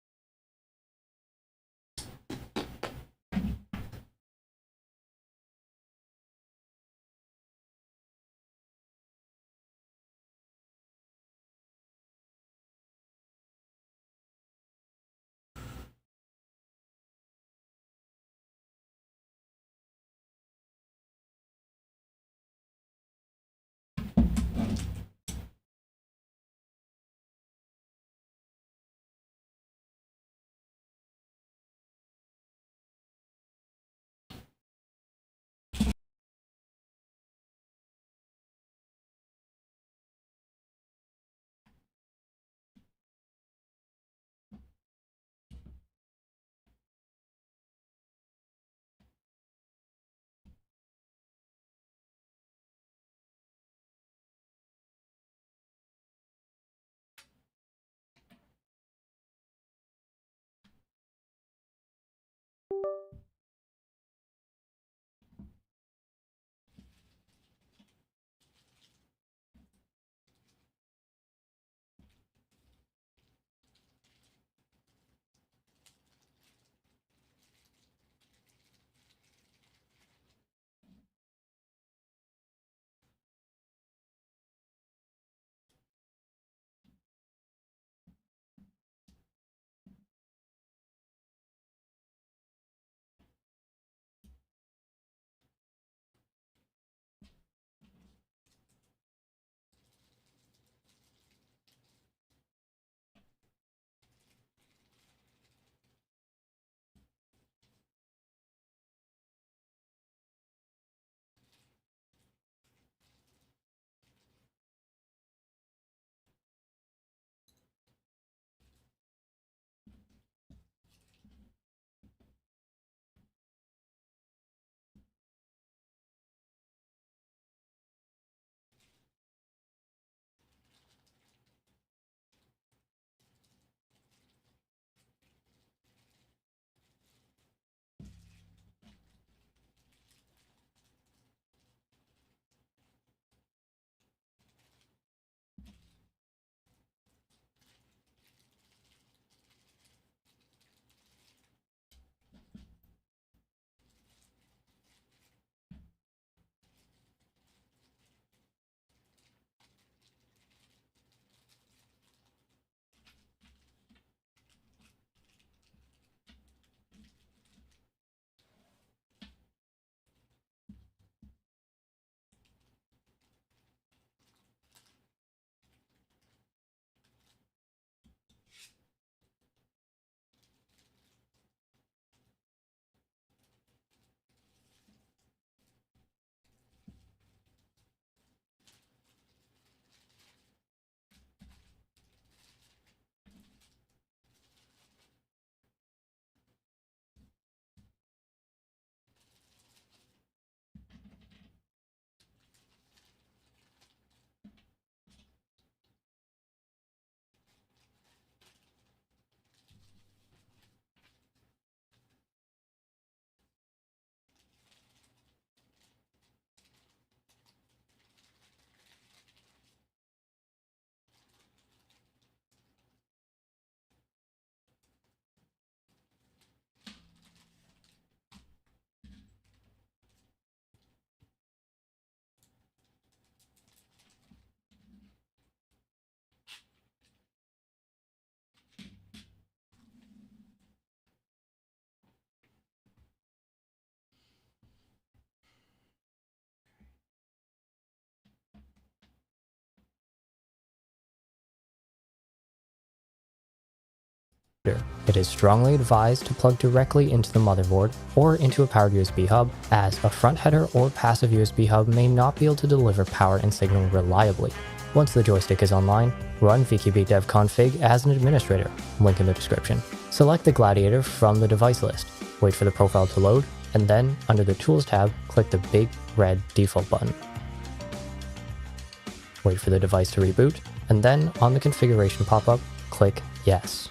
It is strongly advised to plug directly into the motherboard or into a powered USB hub, as a front header or passive USB hub may not be able to deliver power and signal reliably. Once the joystick is online, run VKB dev config as an administrator, link in the description. Select the Gladiator from the device list, wait for the profile to load, and then under the Tools tab, click the big red default button. Wait for the device to reboot, and then on the configuration pop-up, click Yes.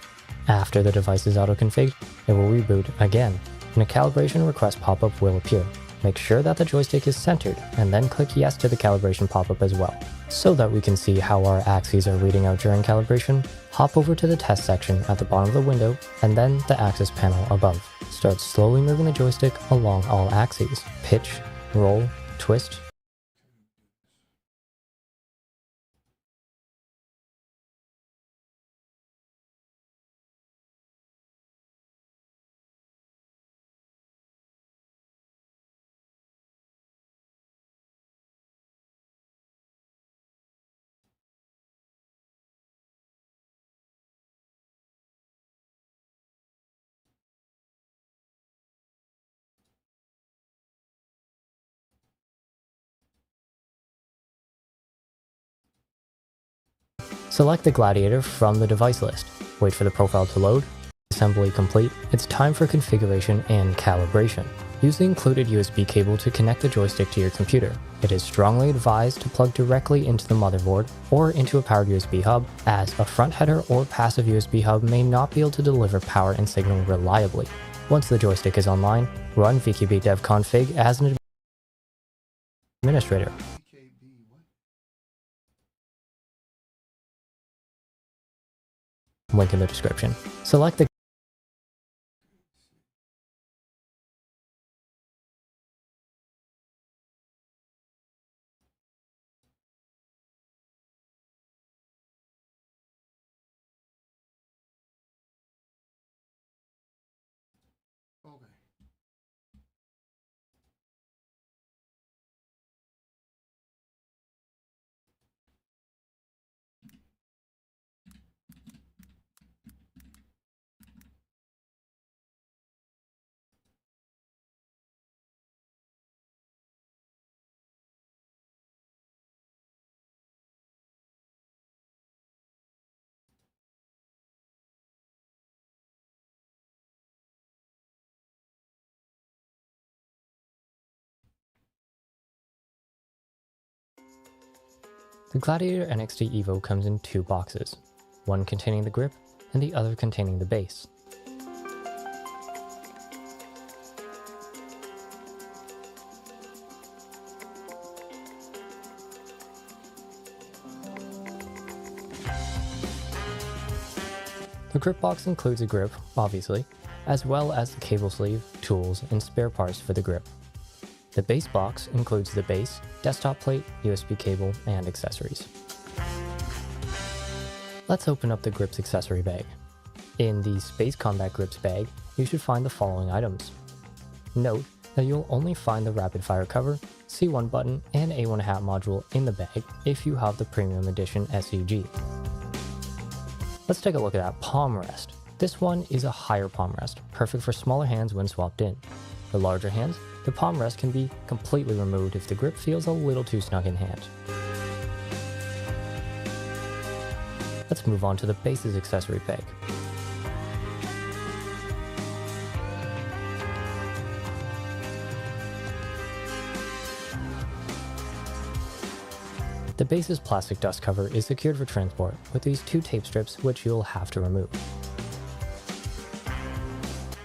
After the device is auto-configured, it will reboot again, and a calibration request pop-up will appear. Make sure that the joystick is centered, and then click Yes to the calibration pop-up as well. So that we can see how our axes are reading out during calibration, hop over to the test section at the bottom of the window, and then the axis panel above. Start slowly moving the joystick along all axes. Pitch, roll, twist. Select the Gladiator from the device list. Wait for the profile to load. Assembly complete. It's time for configuration and calibration. Use the included USB cable to connect the joystick to your computer. It is strongly advised to plug directly into the motherboard or into a powered USB hub, as a front header or passive USB hub may not be able to deliver power and signal reliably. Once the joystick is online, run VKB dev config as an administrator. Link in the description. Select the Okay. The Gladiator NXT Evo comes in two boxes, one containing the grip and the other containing the base. The grip box includes a grip, obviously, as well as the cable sleeve, tools, and spare parts for the grip. The base box includes the base, desktop plate, USB cable, and accessories. Let's open up the grips accessory bag. In the Space Combat Grips bag, you should find the following items. Note that you'll only find the rapid fire cover, C1 button, and A1 hat module in the bag if you have the Premium Edition SEG. Let's take a look at that palm rest. This one is a higher palm rest, perfect for smaller hands when swapped in. For larger hands, the palm rest can be completely removed if the grip feels a little too snug in hand. Let's move on to the bases accessory bag. The base's plastic dust cover is secured for transport with these two tape strips which you'll have to remove.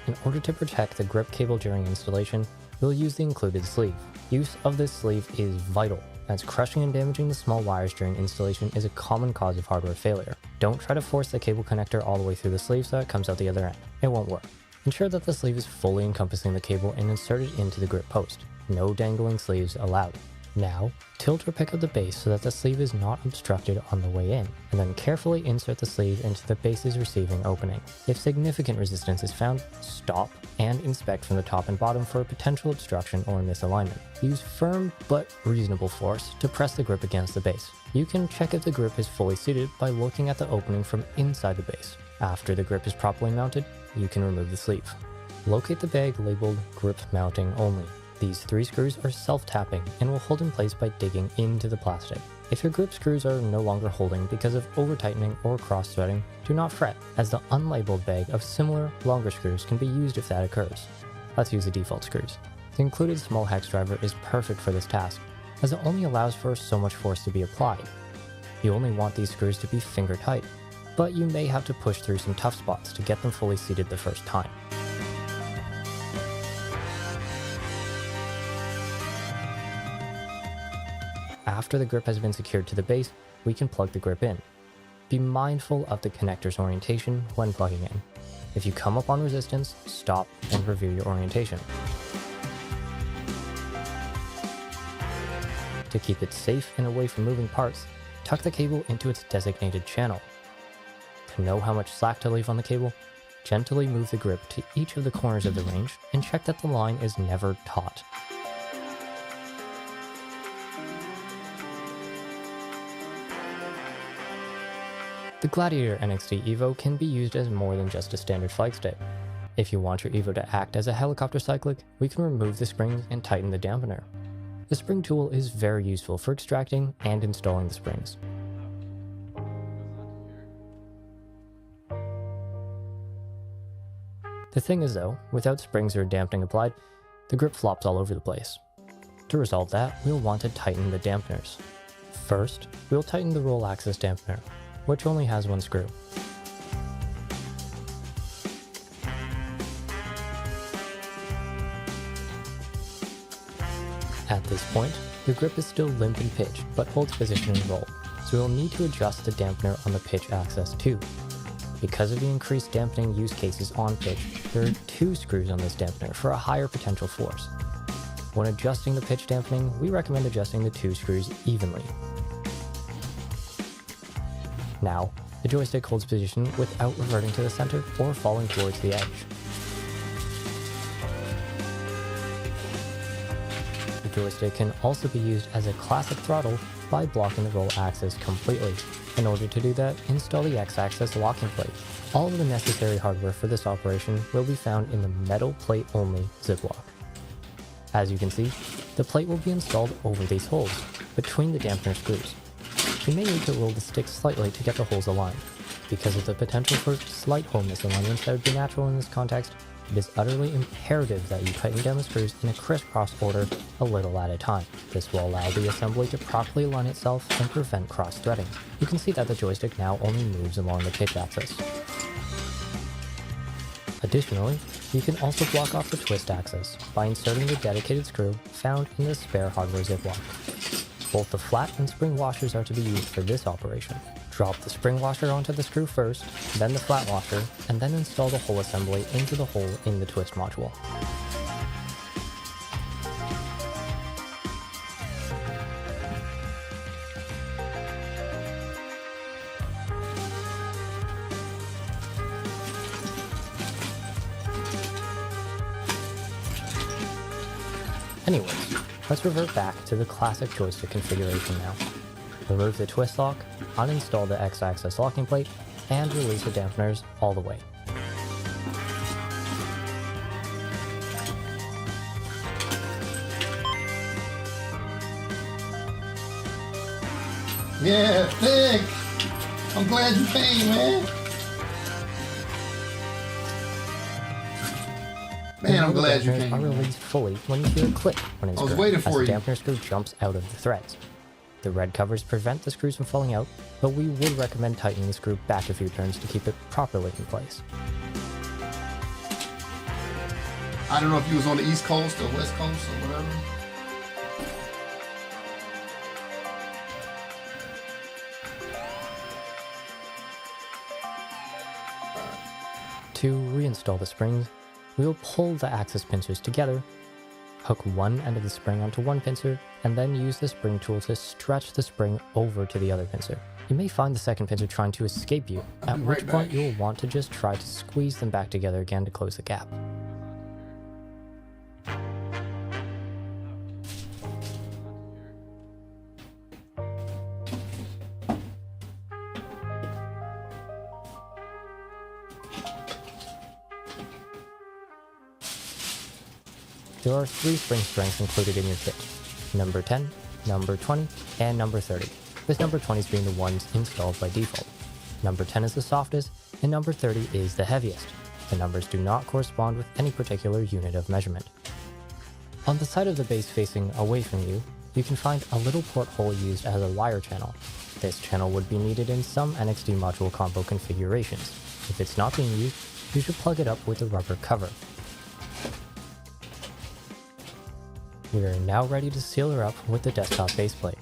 In order to protect the grip cable during installation, we'll use the included sleeve. Use of this sleeve is vital, as crushing and damaging the small wires during installation is a common cause of hardware failure. Don't try to force the cable connector all the way through the sleeve so it comes out the other end. It won't work. Ensure that the sleeve is fully encompassing the cable and inserted into the grip post. No dangling sleeves allowed. Now, tilt or pick up the base so that the sleeve is not obstructed on the way in, and then carefully insert the sleeve into the base's receiving opening. If significant resistance is found, stop and inspect from the top and bottom for a potential obstruction or misalignment. Use firm but reasonable force to press the grip against the base. You can check if the grip is fully seated by looking at the opening from inside the base. After the grip is properly mounted, you can remove the sleeve. Locate the bag labeled grip mounting only. These 3 screws are self-tapping and will hold in place by digging into the plastic. If your grip screws are no longer holding because of over-tightening or cross-threading, do not fret, as the unlabeled bag of similar, longer screws can be used if that occurs. Let's use the default screws. The included small hex driver is perfect for this task, as it only allows for so much force to be applied. You only want these screws to be finger tight, but you may have to push through some tough spots to get them fully seated the first time. After the grip has been secured to the base, we can plug the grip in. Be mindful of the connector's orientation when plugging in. If you come up on resistance, stop and review your orientation. To keep it safe and away from moving parts, tuck the cable into its designated channel. To know how much slack to leave on the cable, gently move the grip to each of the corners of the range and check that the line is never taut. The Gladiator NXT Evo can be used as more than just a standard flight stick. If you want your Evo to act as a helicopter cyclic, we can remove the springs and tighten the dampener. The spring tool is very useful for extracting and installing the springs. The thing is though, without springs or dampening applied, the grip flops all over the place. To resolve that, we'll want to tighten the dampeners. First, we'll tighten the roll axis dampener, which only has 1 screw. At this point, the grip is still limp in pitch, but holds position and roll, so we'll need to adjust the dampener on the pitch axis too. Because of the increased dampening use cases on pitch, there are 2 screws on this dampener for a higher potential force. When adjusting the pitch dampening, we recommend adjusting the 2 screws evenly. Now, the joystick holds position without reverting to the center or falling towards the edge. The joystick can also be used as a classic throttle by blocking the roll axis completely. In order to do that, install the X-axis locking plate. All of the necessary hardware for this operation will be found in the metal plate only ziplock. As you can see, the plate will be installed over these holes, between the dampener screws. You may need to roll the stick slightly to get the holes aligned. Because of the potential for slight hole misalignments that would be natural in this context, it is utterly imperative that you tighten down the screws in a crisscross order a little at a time. This will allow the assembly to properly align itself and prevent cross-threading. You can see that the joystick now only moves along the pitch axis. Additionally, you can also block off the twist axis by inserting the dedicated screw found in the spare hardware ziplock. Both the flat and spring washers are to be used for this operation. Drop the spring washer onto the screw first, then the flat washer, and then install the whole assembly into the hole in the twist module. Anyways, let's revert back to the classic joystick configuration now. Remove the twist lock, uninstall the X-axis locking plate, and release the dampeners all the way. Yeah, thick! I'm glad you came, man! Man, I'm glad you came. Are released fully when you hear a click when it's I was waiting for you. as the dampener screw jumps out of the threads. The red covers prevent the screws from falling out, but we would recommend tightening the screw back a few turns to keep it properly in place. I don't know if you was on the East Coast or West Coast or whatever. To reinstall the springs, we will pull the axis pincers together Hook one end of the spring onto one pincer, and then use the spring tool to stretch the spring over to the other pincer. You may find the second pincer trying to escape you, at which point you will want to just try to squeeze them back together again to close the gap. There are 3 spring strengths included in your kit: number 10, number 20, and number 30, with number 20s being the ones installed by default. Number 10 is the softest, and number 30 is the heaviest. The numbers do not correspond with any particular unit of measurement. On the side of the base facing away from you, you can find a little porthole used as a wire channel. This channel would be needed in some NXT module combo configurations. If it's not being used, you should plug it up with a rubber cover. We are now ready to seal her up with the desktop base plate.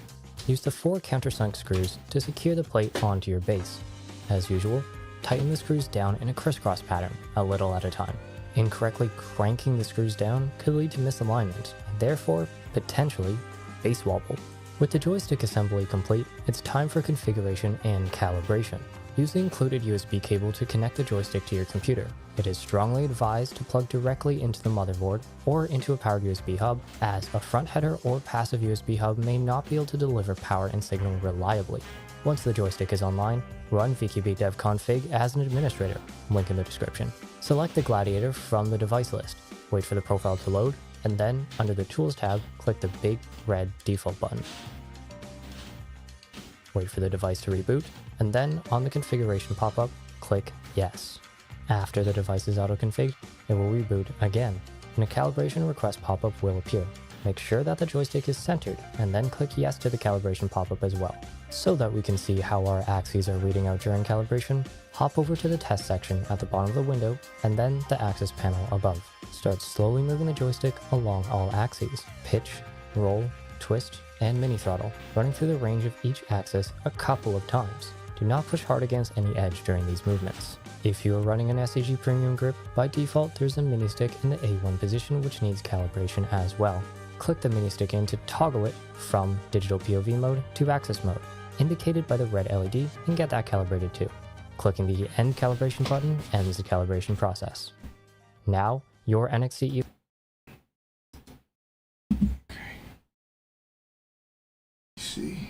Use the 4 countersunk screws to secure the plate onto your base. As usual, tighten the screws down in a crisscross pattern, a little at a time. Incorrectly cranking the screws down could lead to misalignment, and therefore, potentially, base wobble. With the joystick assembly complete, it's time for configuration and calibration. Use the included USB cable to connect the joystick to your computer. It is strongly advised to plug directly into the motherboard or into a powered USB hub, as a front header or passive USB hub may not be able to deliver power and signal reliably. Once the joystick is online, run VKB dev config as an administrator, link in the description. Select the Gladiator from the device list, wait for the profile to load, and then, under the Tools tab, click the big red default button. Wait for the device to reboot, and then, on the configuration pop-up, click Yes. After the device is auto-configured, it will reboot again, and a calibration request pop-up will appear. Make sure that the joystick is centered, and then click Yes to the calibration pop-up as well. So that we can see how our axes are reading out during calibration, hop over to the test section at the bottom of the window, and then the axis panel above. Start slowly moving the joystick along all axes: pitch, roll, twist, and mini throttle, running through the range of each axis a couple of times. Do not push hard against any edge during these movements. If you are running an SAG Premium grip, by default there's a mini stick in the A1 position which needs calibration as well. Click the mini stick in to toggle it from digital POV mode to axis mode, indicated by the red LED, and get that calibrated too. Clicking the End Calibration button ends the calibration process. Now, your NXT See.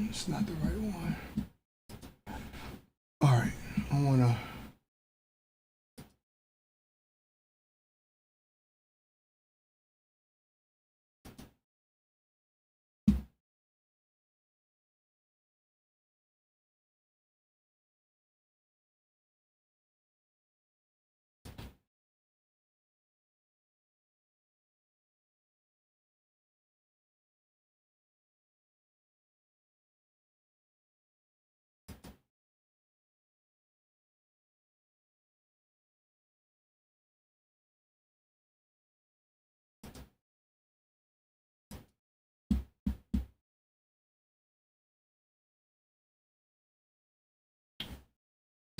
It's not the right one. All right, I wanna.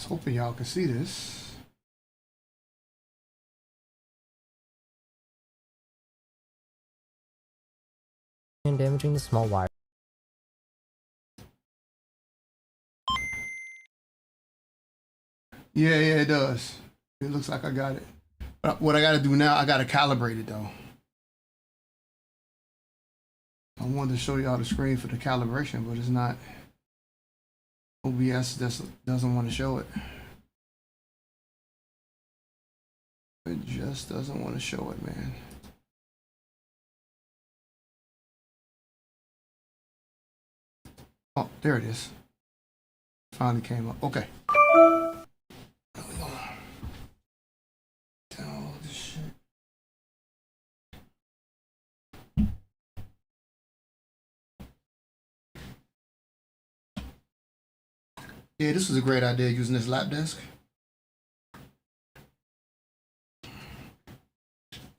Hoping y'all can see this. and damaging the small wire. Yeah, it does. It looks like I got it. But what I got to do now, I got to calibrate it though. I wanted to show y'all the screen for the calibration, but it's not. OBS doesn't want to show it. It just doesn't want to show it, man. Oh, there it is. Finally came up. Okay. Yeah, this was a great idea using this lap desk.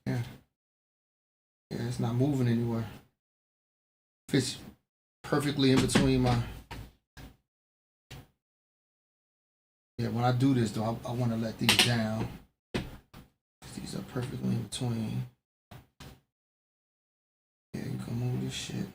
Yeah. Yeah, it's not moving anywhere. Fits perfectly in between my... Yeah, when I do this though, I want to let these down. These are perfectly in between. Yeah, you can move this shit.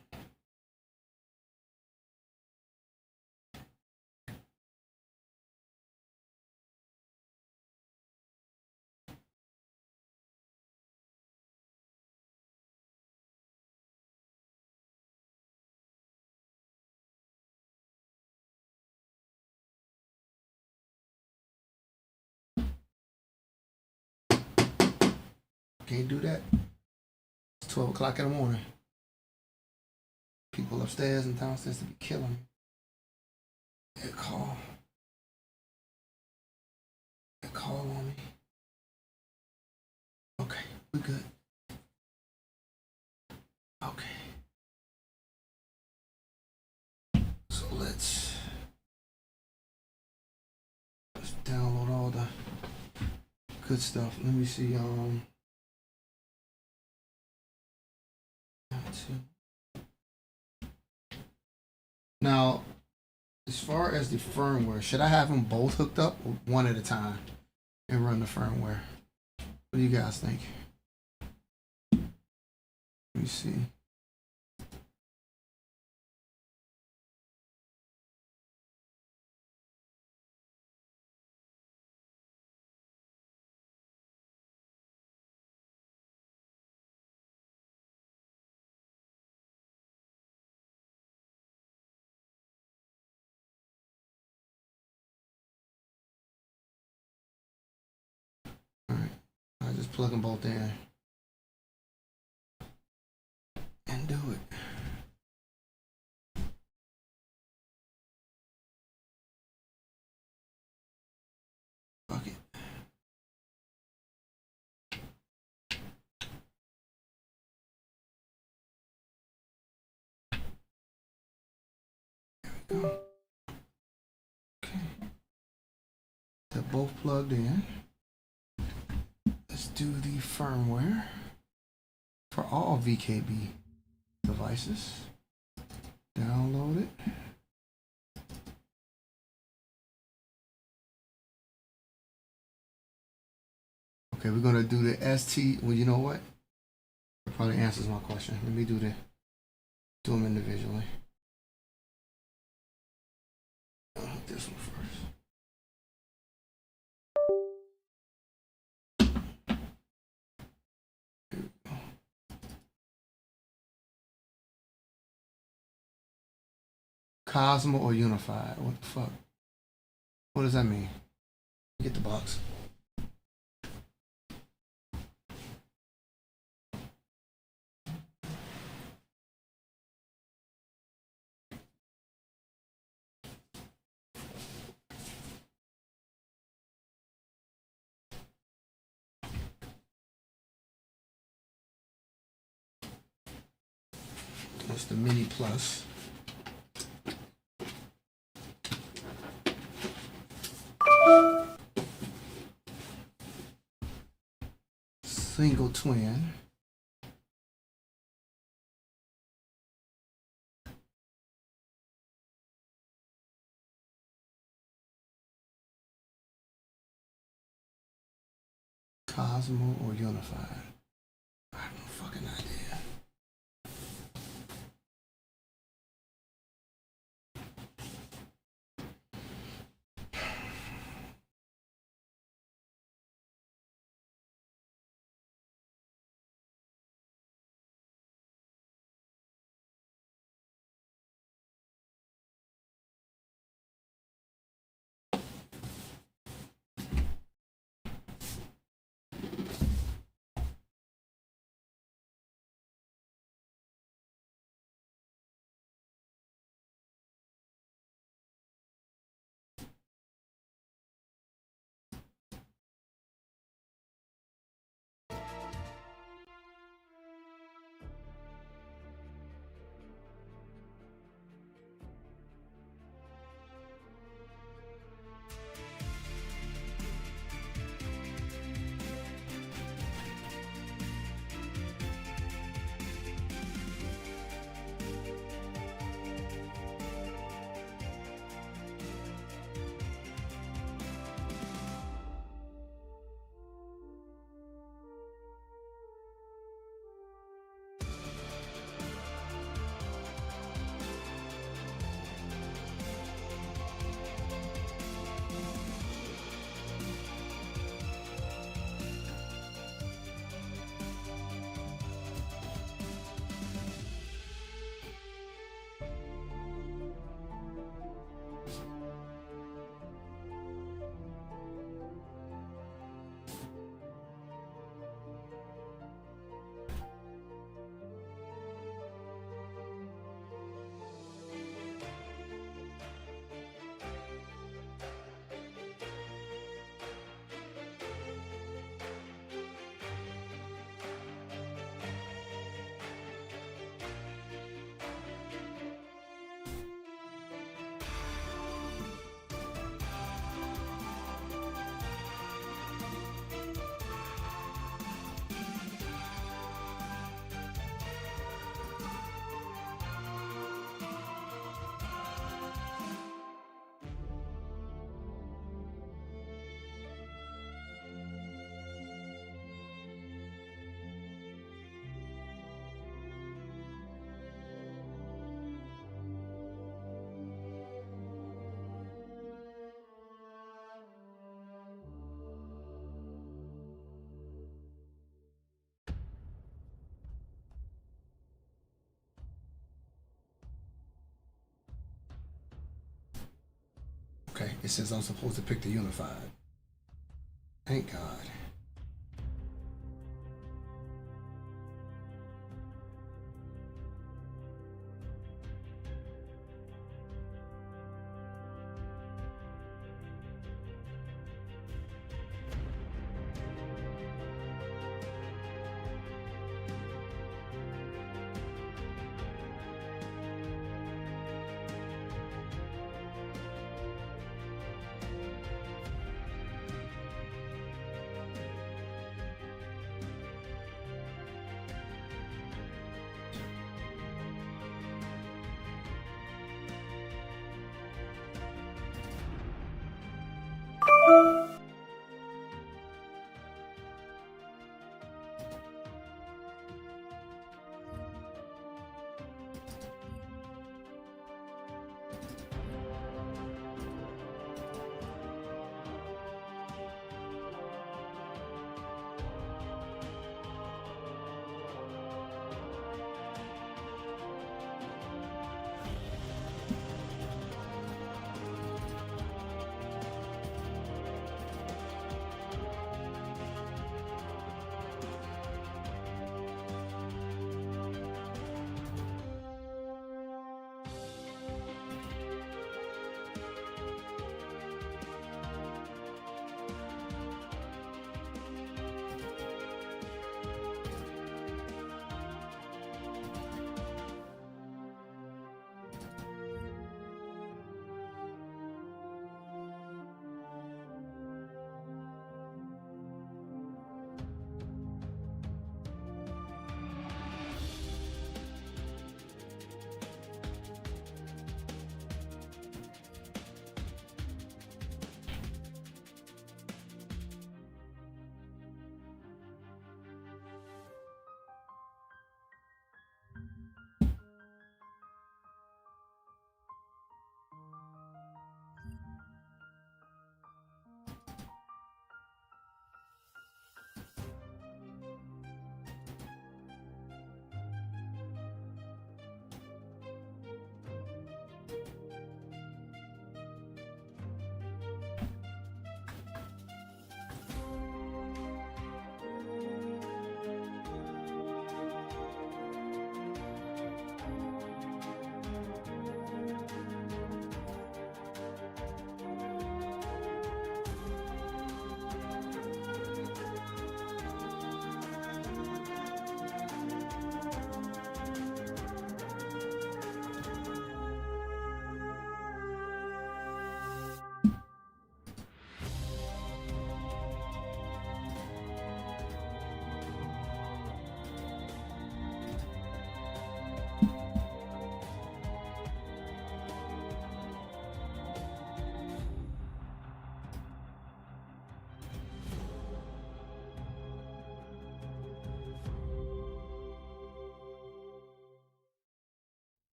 Can't do that. It's 12 o'clock in the morning. People upstairs and downstairs to be killing me. They call. They call on me. Okay, we good. Okay. So let's download all the good stuff. Let me see. Now, as far as the firmware, should I have them both hooked up or one at a time and run the firmware? What do you guys think? Let me see. All right, I just plug them both in and do it. Fuck it. There we go. Okay. They're both plugged in. Let's do the firmware for all VKB devices. Download it. Okay, we're gonna do the ST. Well, you know what? That probably answers my question. Let me do them individually. I'll hook this one first. Here we go. Cosmo or Unified? What the fuck? What does that mean? Get the box. That's the Mini Plus. Single twin. Cosmo or Unified? I have no fucking idea. It says I'm supposed to pick the unified. Thank God.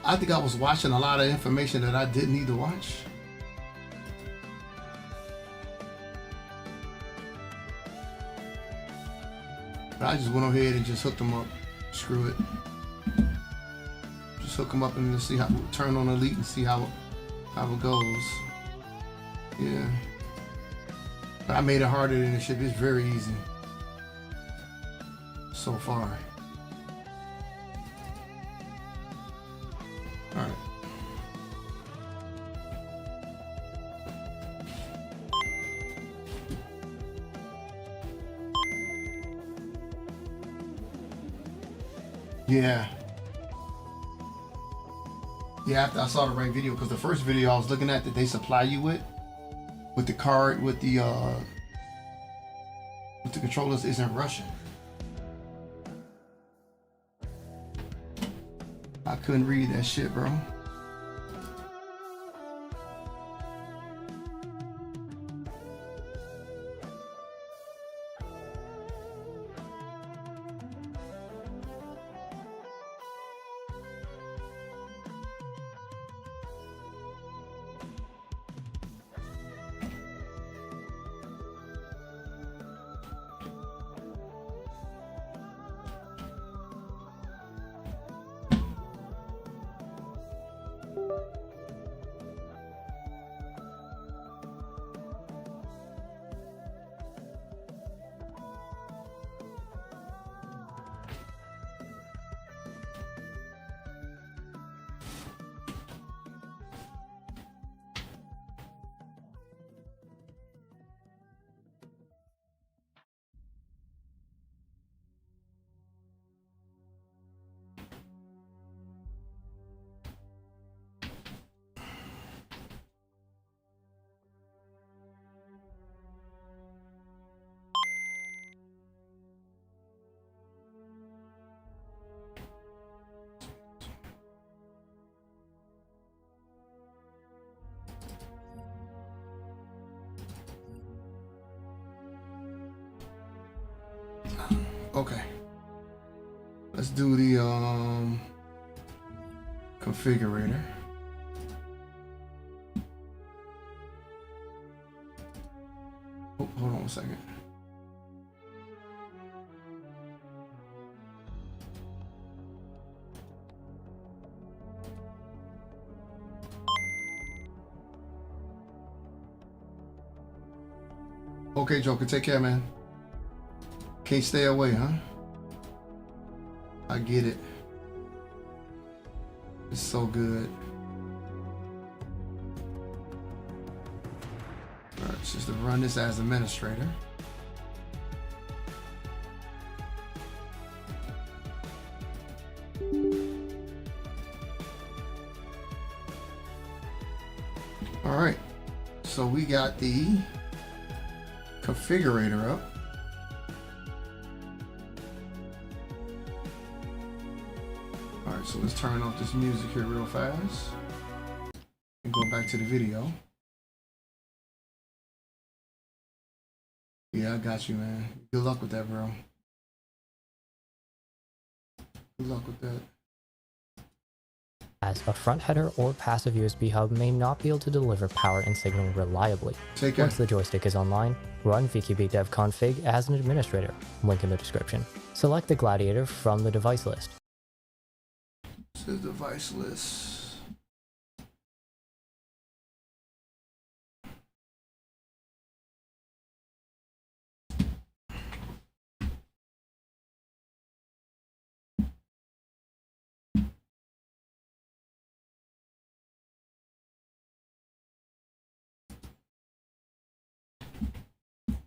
I think I was watching a lot of information that I didn't need to watch. But I just went ahead and just hooked them up. Screw it. Just hook them up and see how, turn on Elite and see how it goes. Yeah. But I made it harder than it should be. It's very easy so far. All right. Yeah. Yeah, after I saw the right video, because the first video I was looking at that they supply you with the card, with the controllers isn't Russian. I couldn't read that shit, bro. Okay. Let's do the configurator. Oh, hold on a second. Okay, Joker, take care, man. Can't stay away, huh? I get it. It's so good. All right, just to run this as administrator. All right, so we got the configurator up. All right, so let's turn off this music here real fast and go back to the video. Yeah, I got you, man. Good luck with that, bro. Good luck with that. As a front header or passive USB hub may not be able to deliver power and signal reliably. Take care. Once the joystick is online, run VKB dev config as an administrator, link in the description. Select the Gladiator from the device list. This is device list.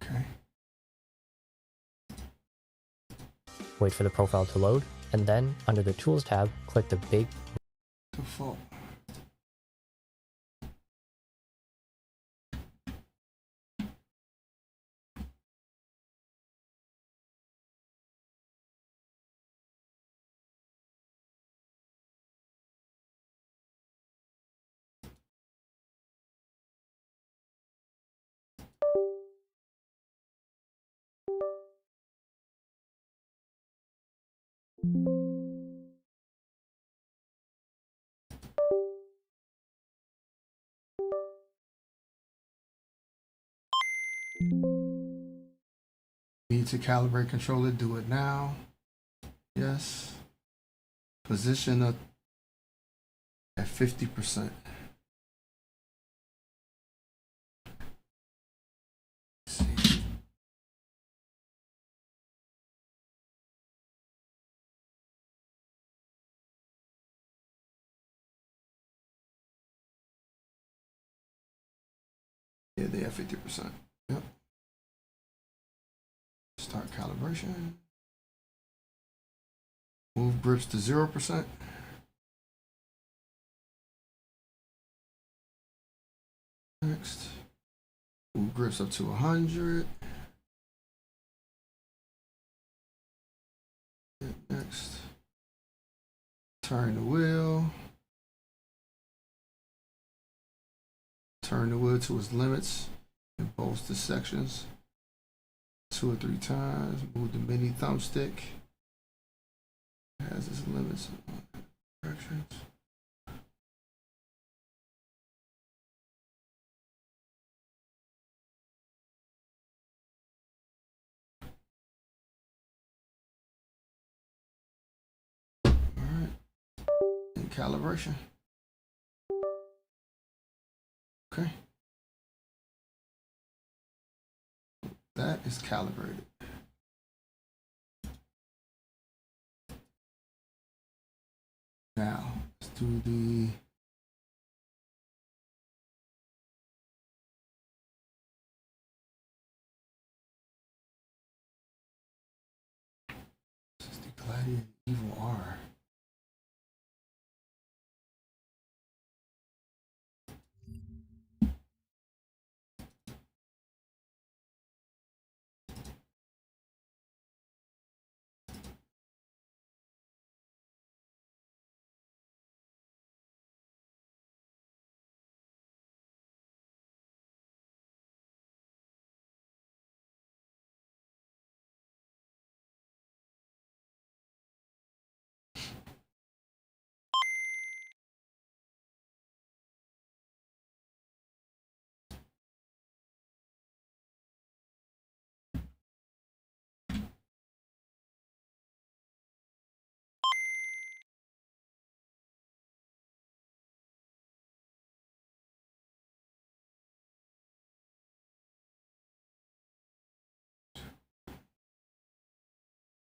Okay. Wait for the profile to load, and then under the Tools tab, click the big Default. Need to calibrate controller, do it now. Yes. Position at 50%. See. Yeah, they have 50%. Yep. Start calibration. Move grips to 0%. Next. Move grips up to 100. Next. Turn the wheel. Turn the wheel to its limits in both the sections 2 or 3 times. Move the mini thumbstick. It has its limits in directions. Alright. And calibration. Okay. That is calibrated. Now, let's do the Gladiator Evil R.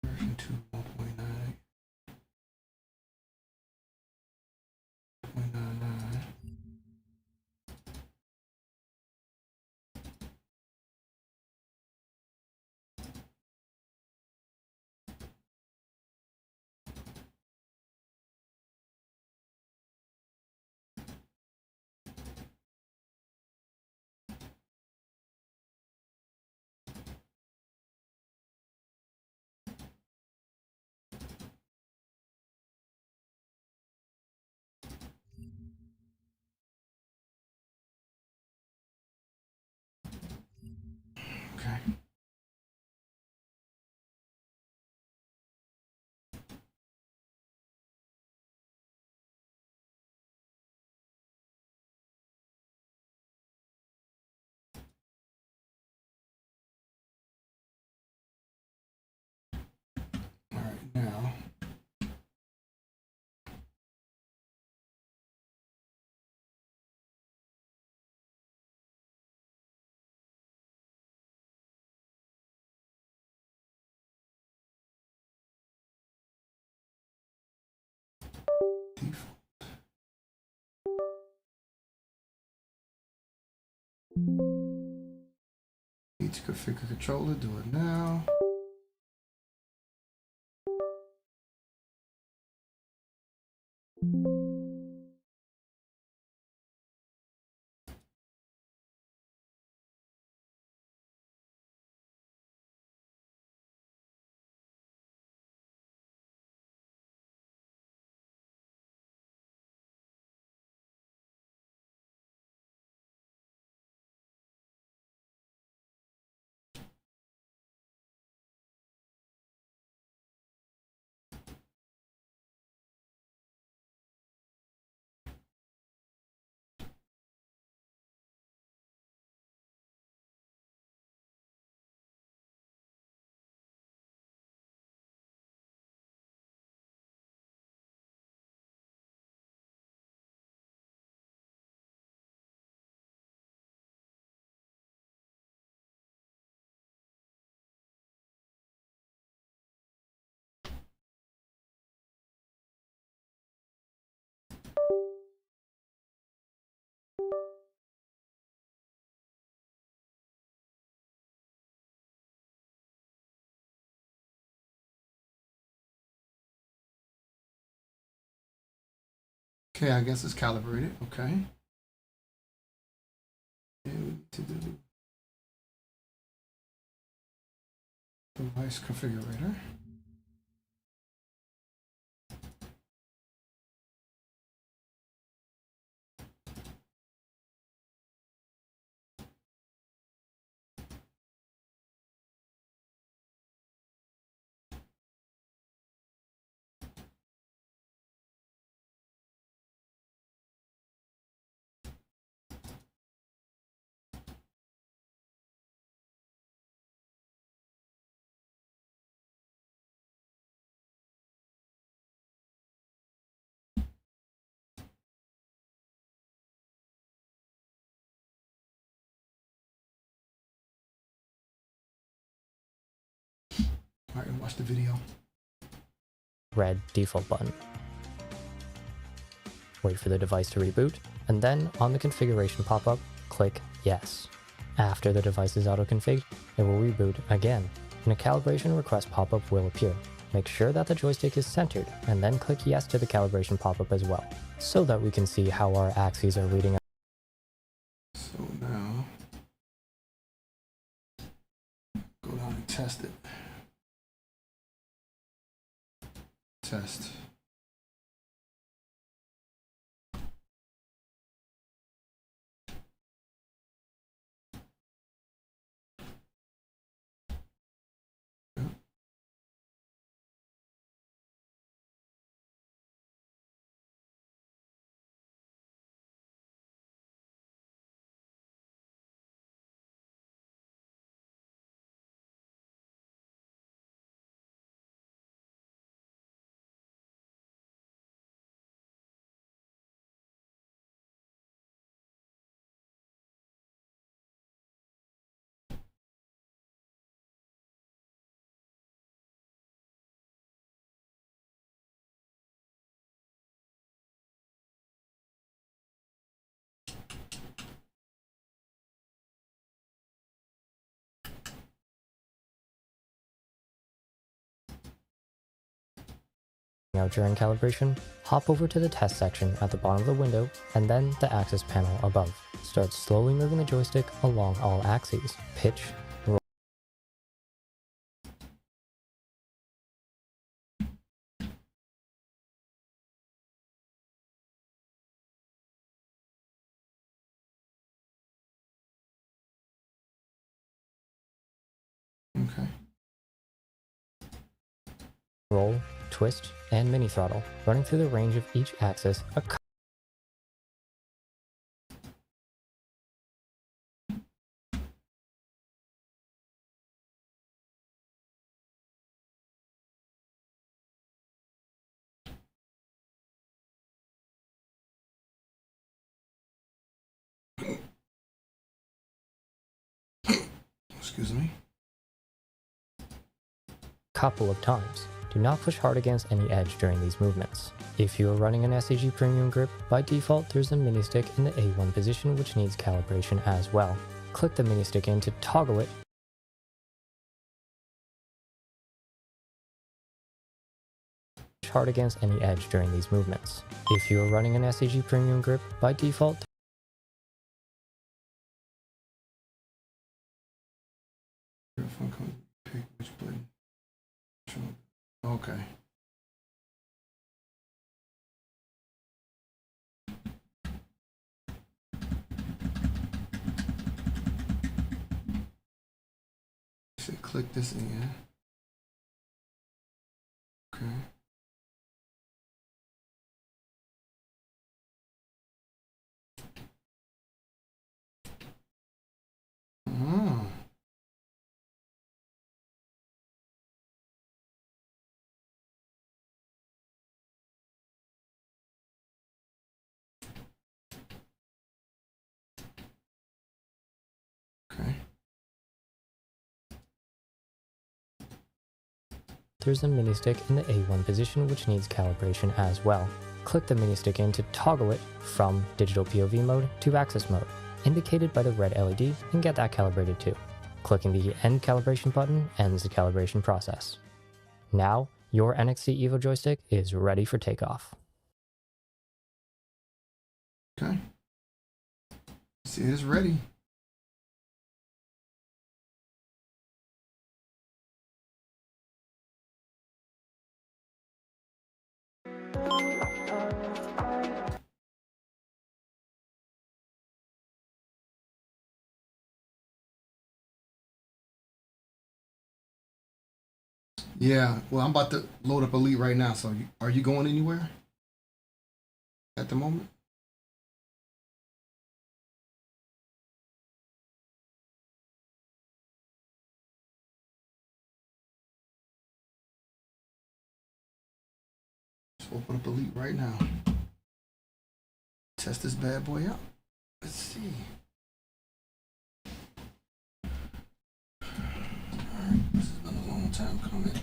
Version 2, 1.9. 0.99. Okay. All right, now default. Need to configure controller, do it now. Okay, I guess it's calibrated. Okay. And we need to do device configurator. All right, watch the video. Red default button. Wait for the device to reboot, and then on the configuration pop-up, click Yes. After the device is auto-configured, it will reboot again, and a calibration request pop-up will appear. Make sure that the joystick is centered, and then click Yes to the calibration pop-up as well, so that we can see how our axes are reading. So now, go down and test it. Test. Now during calibration, hop over to the test section at the bottom of the window, and then the axis panel above. Start slowly moving the joystick along all axes. Pitch, roll. Okay. Roll, twist, and mini throttle, running through the range of each axis. Excuse me. Couple of times. Do not push hard against any edge during these movements. If you are running an SAG Premium grip, by default there's a mini stick in the A1 position which needs calibration as well. Click the mini stick in to toggle it. Push hard against any edge during these movements. If you are running an SAG Premium grip, by default Pick which button. Okay. So click this in. Okay. Oh. Okay. there's a mini stick in the A1 position which needs calibration as well. Click the mini stick in to toggle it from digital POV mode to axis mode, indicated by the red LED, and get that calibrated too. Clicking the End Calibration button ends the calibration process. Now, your NXT EVO joystick is ready for takeoff. Okay. See, it's ready. Yeah, well, I'm about to load up Elite right now. So, are you going anywhere at the moment? Let's open up Elite right now. Test this bad boy out. Let's see. Alright, this has been a long time coming.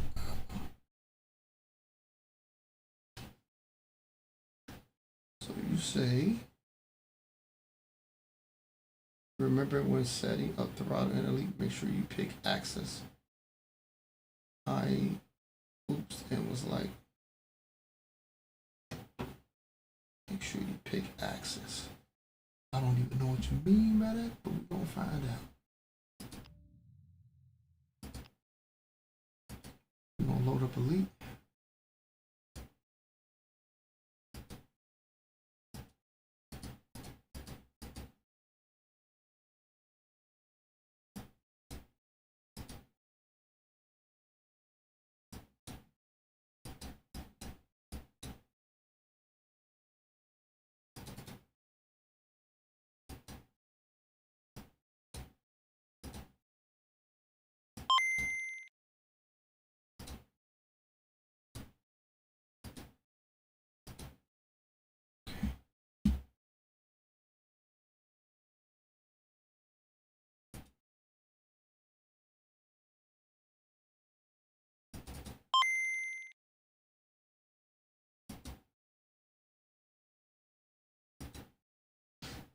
So you say, remember when setting up throttle in Elite, make sure you pick access. I oops and was like, make sure you pick access. I don't even know what you mean by that, but we're gonna find out. We're gonna load up Elite.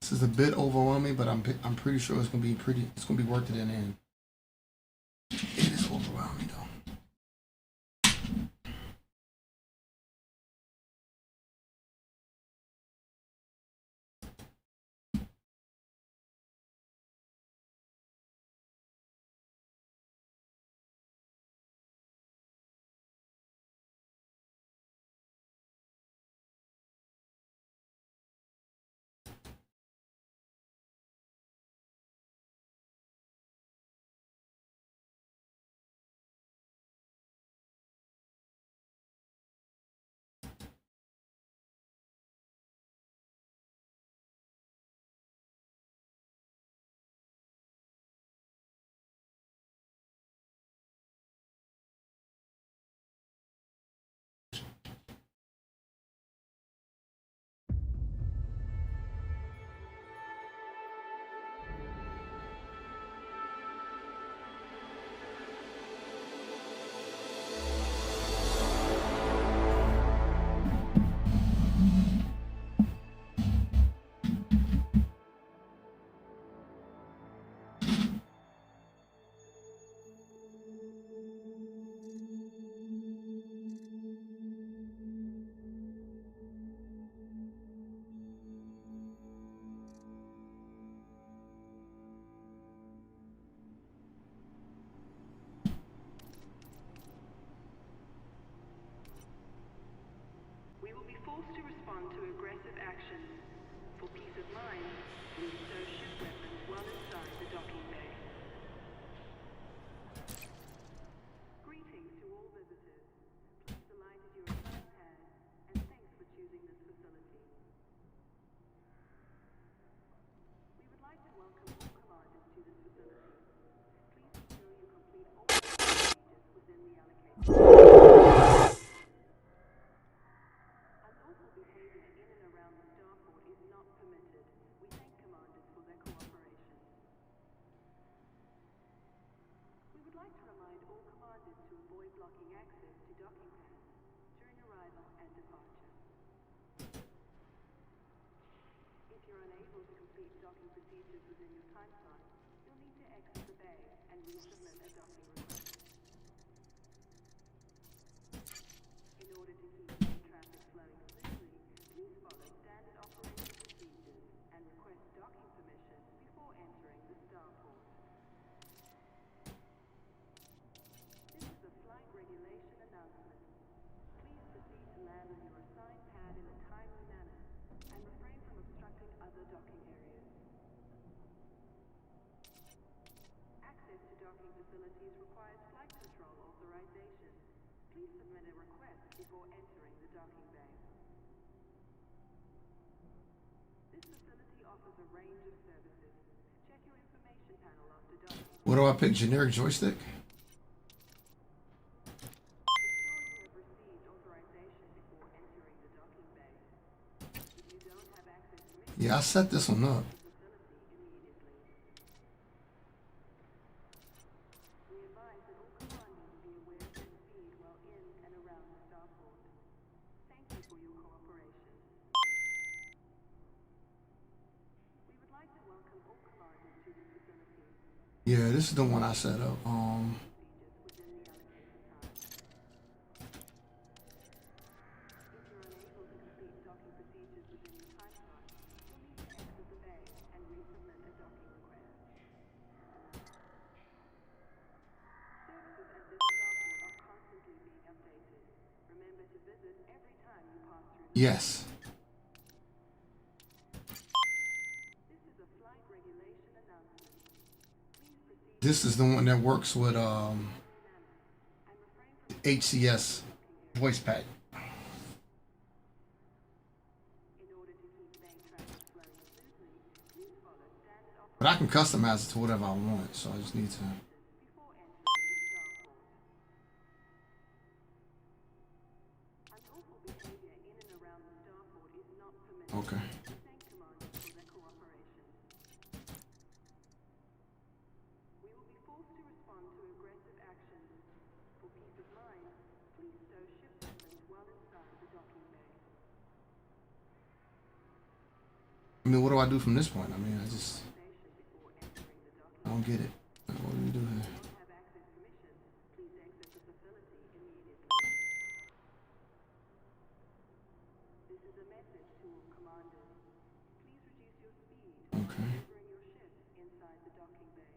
This is a bit overwhelming, but I'm pretty sure it's gonna be worth it in the end. It is overwhelming though. We will be forced to respond to aggressive actions. For peace of mind, we stow ship weapons well inside the docking bay. Greetings to all visitors. Please delighted you are first hand, and thanks for choosing this facility. We would like to welcome all commanders to this facility. Please ensure you complete all procedures within the allocated. Unlawful behavior in and around the starport is not permitted. We thank commanders for their cooperation. We would like to remind all commanders to avoid blocking access to docking pads during arrival and departure. If you're unable to complete docking procedures within your time slot, you'll need to exit the bay and resubmit a docking request. In order to keep traffic flowing smoothly, please follow standard operating procedures. authorization, please submit a request before entering the docking bay. This facility offers a range of services. Check your information panel after docking. What do I pick? Generic joystick? Ensure you have received authorization before entering the docking bay. If you don't have access permission, Yeah, I set this one up. the facility immediately. We advise that all commanders be aware of their speed while in and around the starport. Thank you for your cooperation. We would like to welcome all commanders to this facility. Yeah, this is the one I set up. Procedures within the allocated time. If you're unable to complete docking procedures within your time slot, you'll need to exit the bay and resubmit a docking request. Services at this starport are constantly being updated. Remember to visit every time you pass through. Yes. This is a flight regulation announcement. Please proceed This is the one that works with and refrain from HCS voice pack. in order to keep bank traffic flowing smoothly. Please follow standard But I can customize it to whatever I want, so I just need to. before entering the starport. Unlawful behavior in and around the starport is not permitted. Okay. We thank commanders for their cooperation. We will be forced to respond to aggressive actions. For peace of mind, please stow ship weapons while inside the docking bay. I mean, what do I do from this point? I mean, I just. Station before entering the docking I don't get it. What do we do here? don't have access permission, please exit the facility immediately. This is a message to all commanders. Please reduce your speed while Okay. maneuvering your ship inside the docking bay.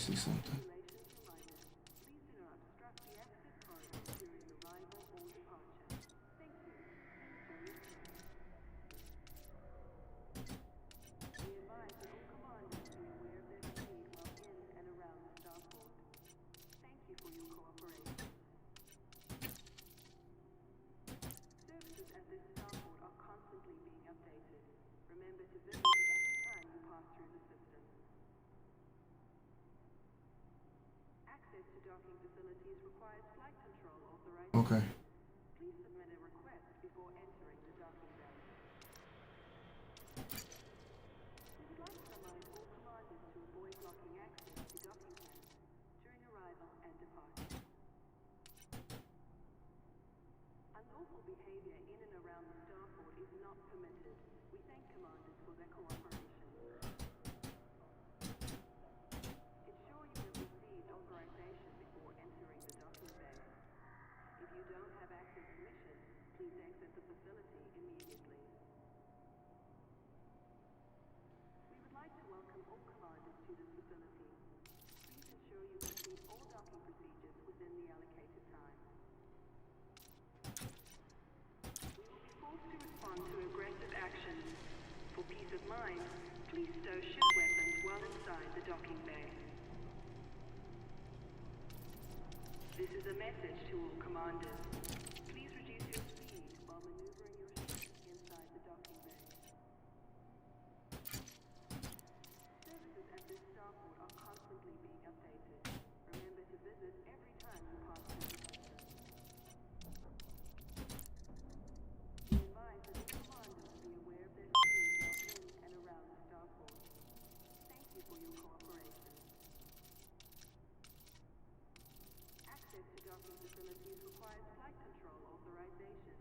See something. Regulations reminder. Please do not obstruct the exit corridor during arrival or departure. Thank you. Enjoy your stay. We advise that all commanders be aware of their speed while in and around the starport. Thank you for your cooperation. Services at this starport are constantly being updated. Remember to visit every time you pass through the system. Access to docking facilities requires flight control authorization. Okay. Please submit a request before entering the docking bay. We would like to remind all commanders to avoid blocking access to docking pens during arrival and departure. Unlawful behavior in and around the starport is not permitted. We thank commanders for their cooperation. Ensure you have received authorization before entering the docking bay. If you don't have access permission, please exit the facility immediately. We would like to welcome all commanders to this facility. Please ensure you complete all docking procedures within the allocated time. We will be forced to respond to aggressive actions. For peace of mind, please stow ship weapons while inside the docking bay. This is a message to all commanders. Please reduce your speed while maneuvering your ship inside the docking bay. Services at this starport are constantly being updated. Remember to visit every time you pass through the system. We advise that all commanders be aware of their speed while in and around the starport. Thank you for your cooperation. Access to docking facilities requires flight control authorization.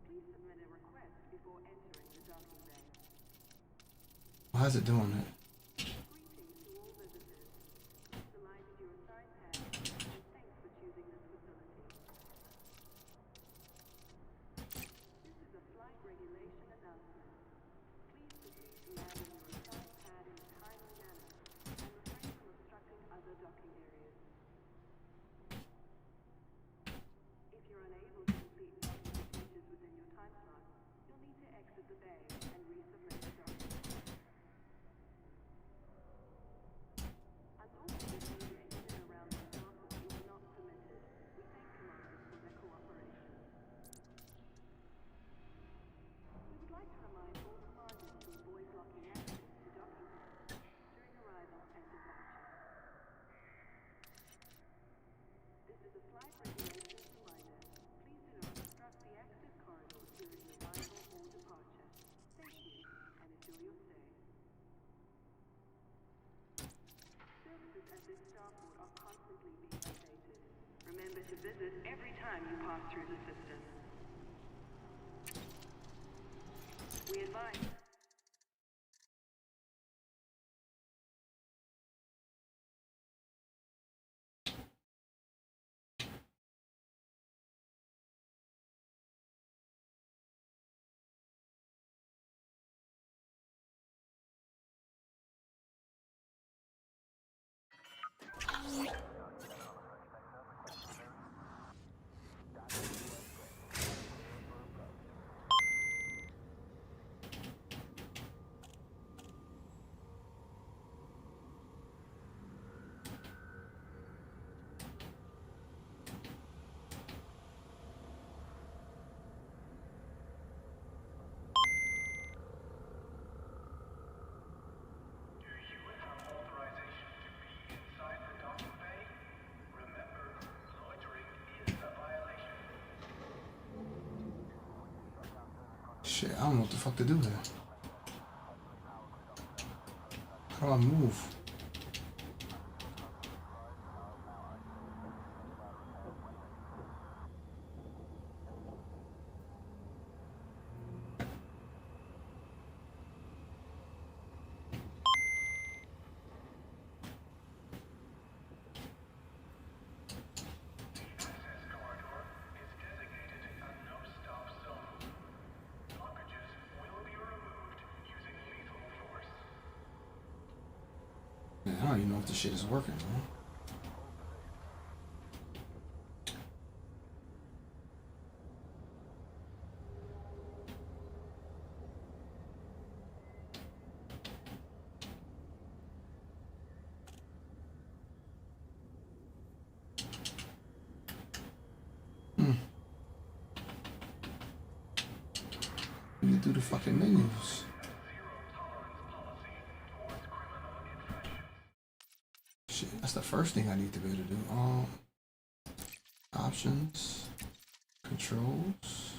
Please submit a request before entering the docking bay. Why is it doing that? Greetings to all visitors. Please align with your assigned path, and thanks for choosing this facility. This is a flight regulation announcement. Please proceed to land on your assigned pad in a timely manner and refrain from obstructing other docking areas. If you're unable to complete docking procedures within your time slot, you'll need to exit the bay and resubmit the docking. to visit every time you pass through the system. We advise. Shit, I don't know what the fuck to do here. How do I move? Man, I don't even know if this shit is working, man. You do the fucking menus. Shit, that's the first thing I need to be able to do. Options, controls,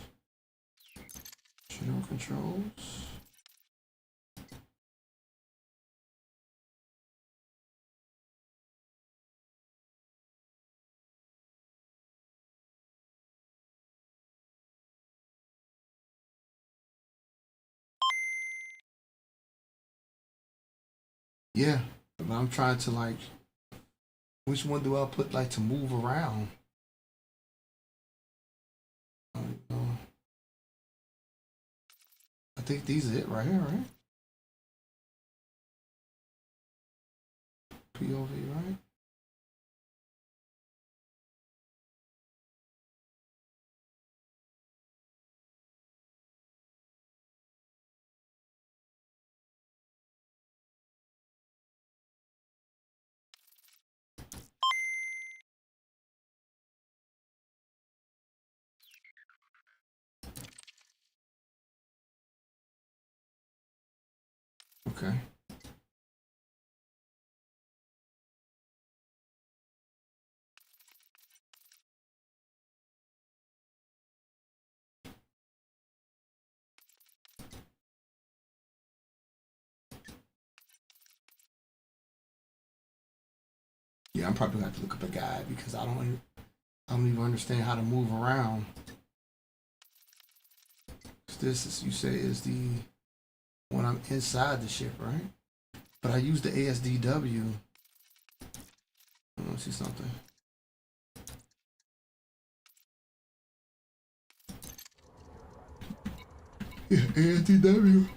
general controls. Yeah, but I'm trying to like, which one do I put like to move around? I don't know. I think these are it right here, right? POV, right? Okay. Yeah, I'm probably gonna have to look up a guide because I don't even understand how to move around. This is, you say, is the when I'm inside the ship, right? But I use the ASDW. I want to see something. Yeah, ASDW.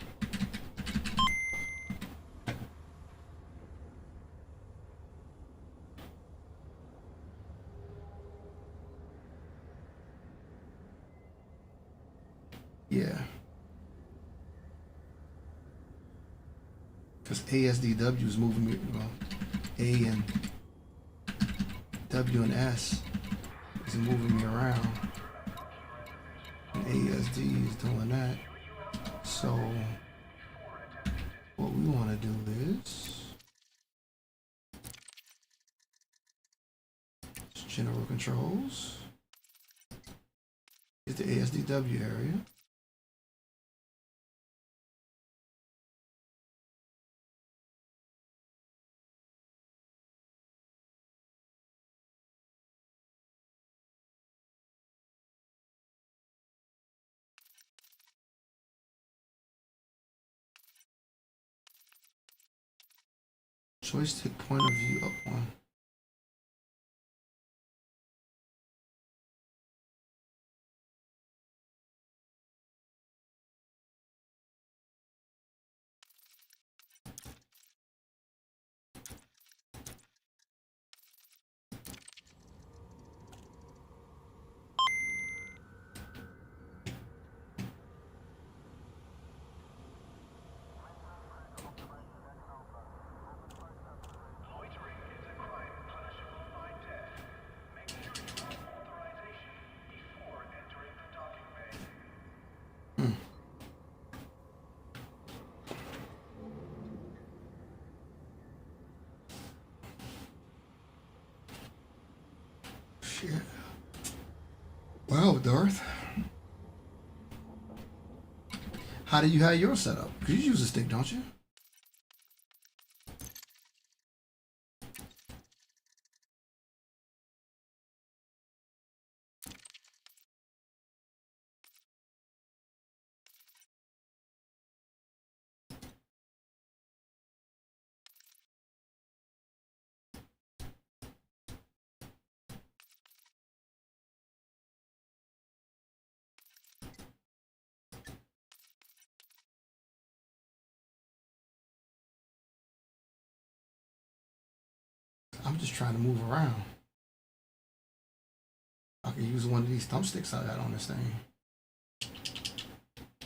Yeah. Because ASDW is moving me, well, A and W and S is moving me around. And ASD is doing that. So what we want to do is general controls. Is the ASDW area. Joystick point of view up one. Shit. Well, Darth, how do you have yours set up? Because you use a stick, don't you? I'm just trying to move around. I can use one of these thumbsticks I got on this thing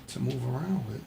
to move around with.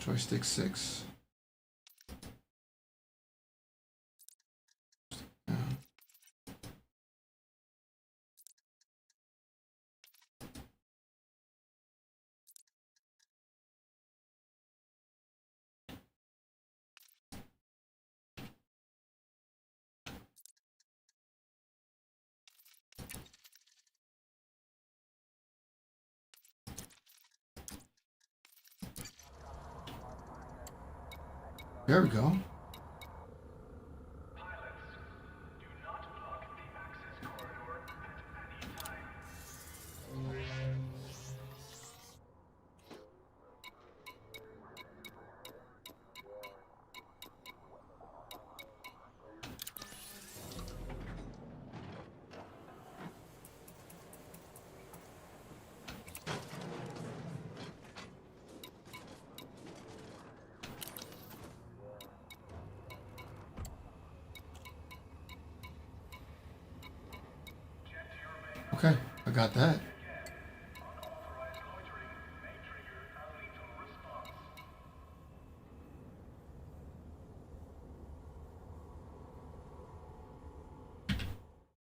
Joystick 6. Yeah. There we go. Okay, I got that.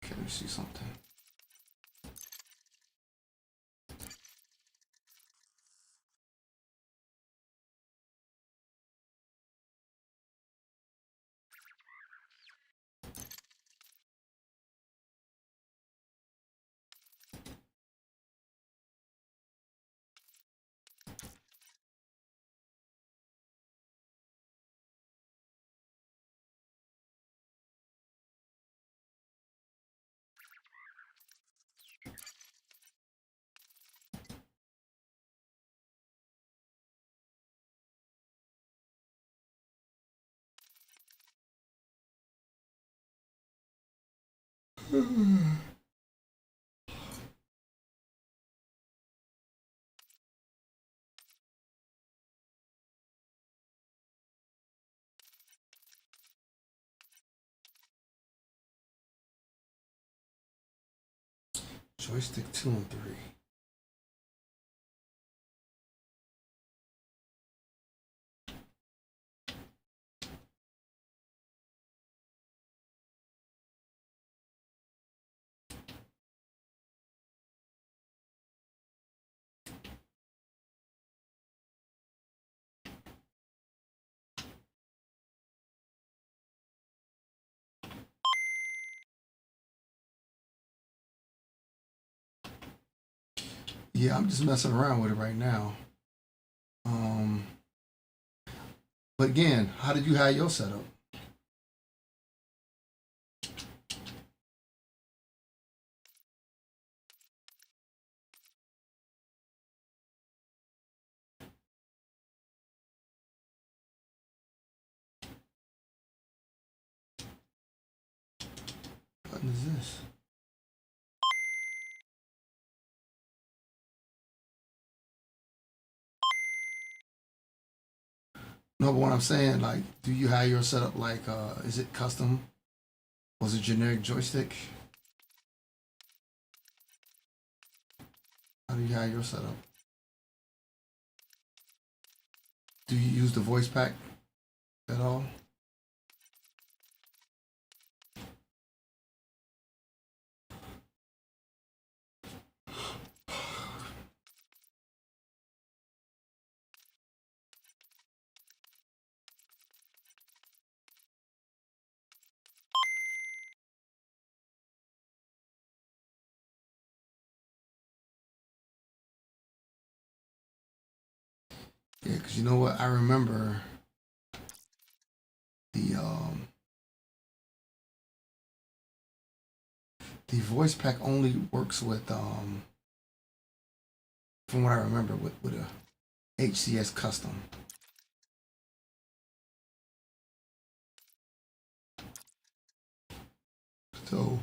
Okay, let me see something. Joystick 2 and 3. Yeah, I'm just messing around with it right now. But again, how did you have your setup? What button is this? No, but what I'm saying, like, do you have your setup like, is it custom? Was it generic joystick? How do you have your setup? Do you use the voice pack at all? Yeah, because you know what? I remember the voice pack only works with from what I remember with a HCS custom. So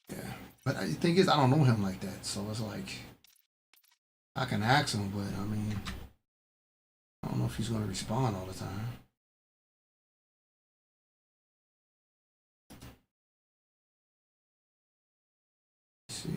yeah, but the thing is, I don't know him like that, so it's like I can ask him, but I mean, I don't know if he's going to respond all the time. Let's see.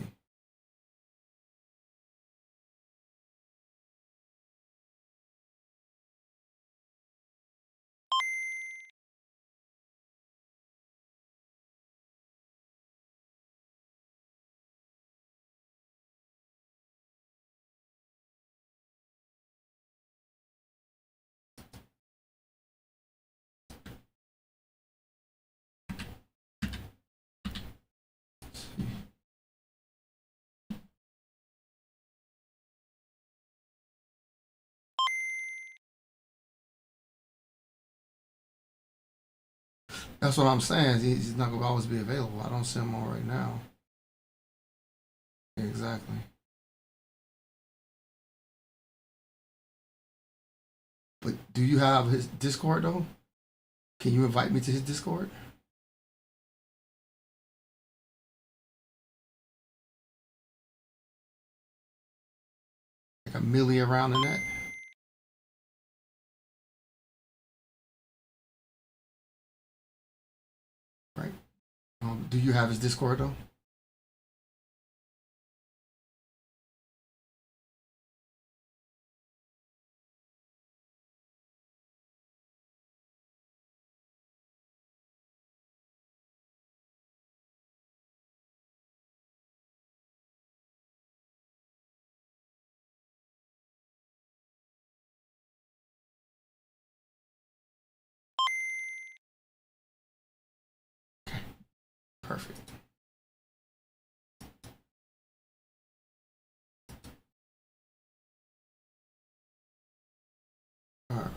That's what I'm saying. He's not going to always be available. I don't see him on right now. Exactly. But do you have his Discord though? Can you invite me to his Discord? Like a millie around in that? Right. Do you have his Discord though? Perfect. All right.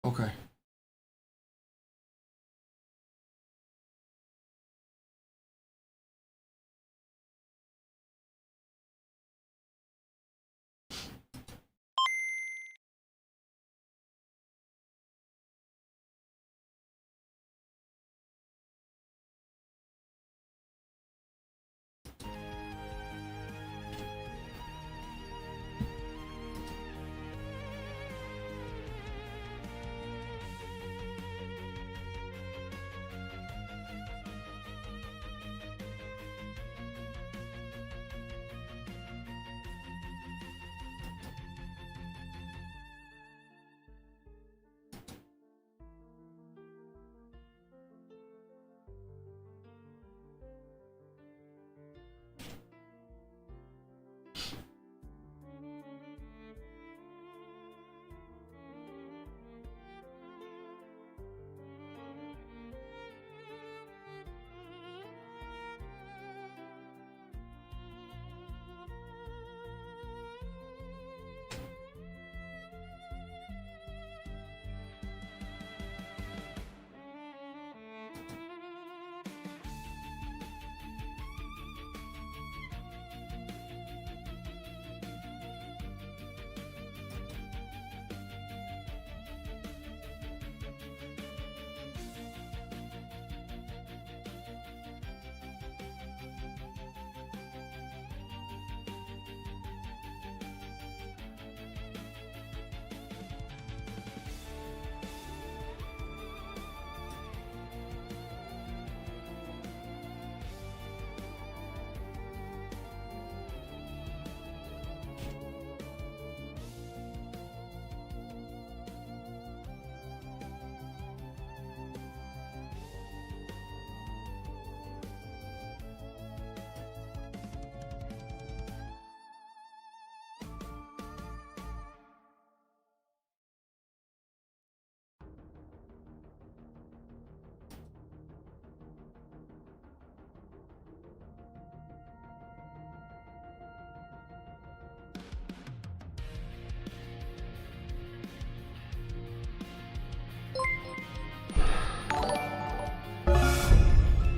Okay.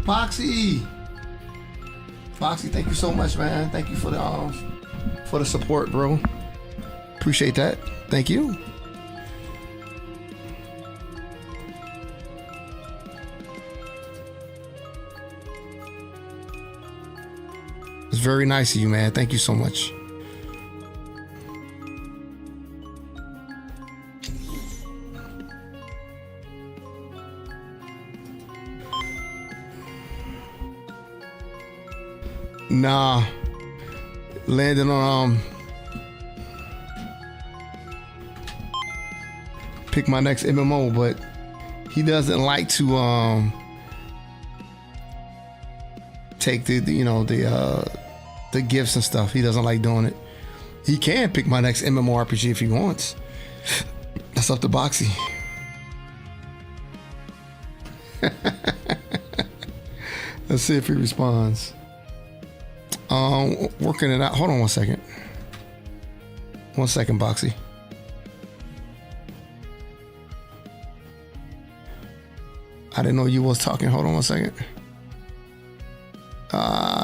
Foxy, thank you so much, man. Thank you for the support, bro. Appreciate that. Thank you. It's very nice of you, man. Thank you so much. Nah, landing on pick my next MMO, but he doesn't like to take the gifts and stuff. He doesn't like doing it. He can pick my next MMORPG if he wants. That's up to Boxy. Let's see if he responds. Working it out. Hold on 1 second. 1 second, Boxy. I didn't know you was talking. Hold on 1 second.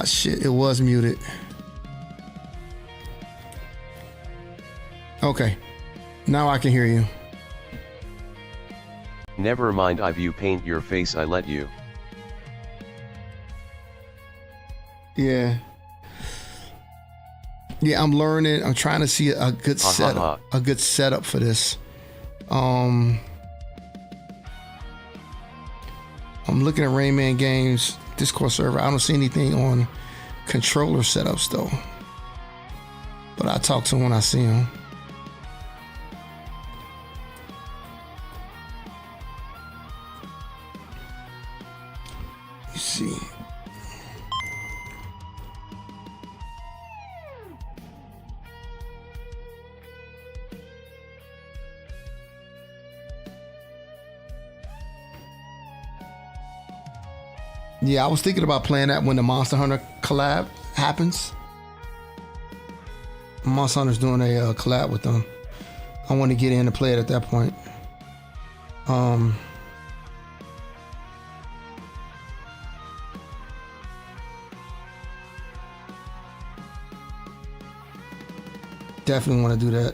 Shit, it was muted. Okay. Now I can hear you. Never mind, you paint your face, I let you. Yeah. Yeah, I'm learning. I'm trying to see a good setup. A good setup for this. I'm looking at Rayman Games Discord server. I don't see anything on controller setups though. But I'll talk to him when I see him. You see. Yeah, I was thinking about playing that when the Monster Hunter collab happens. Monster Hunter's doing a collab with them. I want to get in and play it at that point. Definitely want to do that.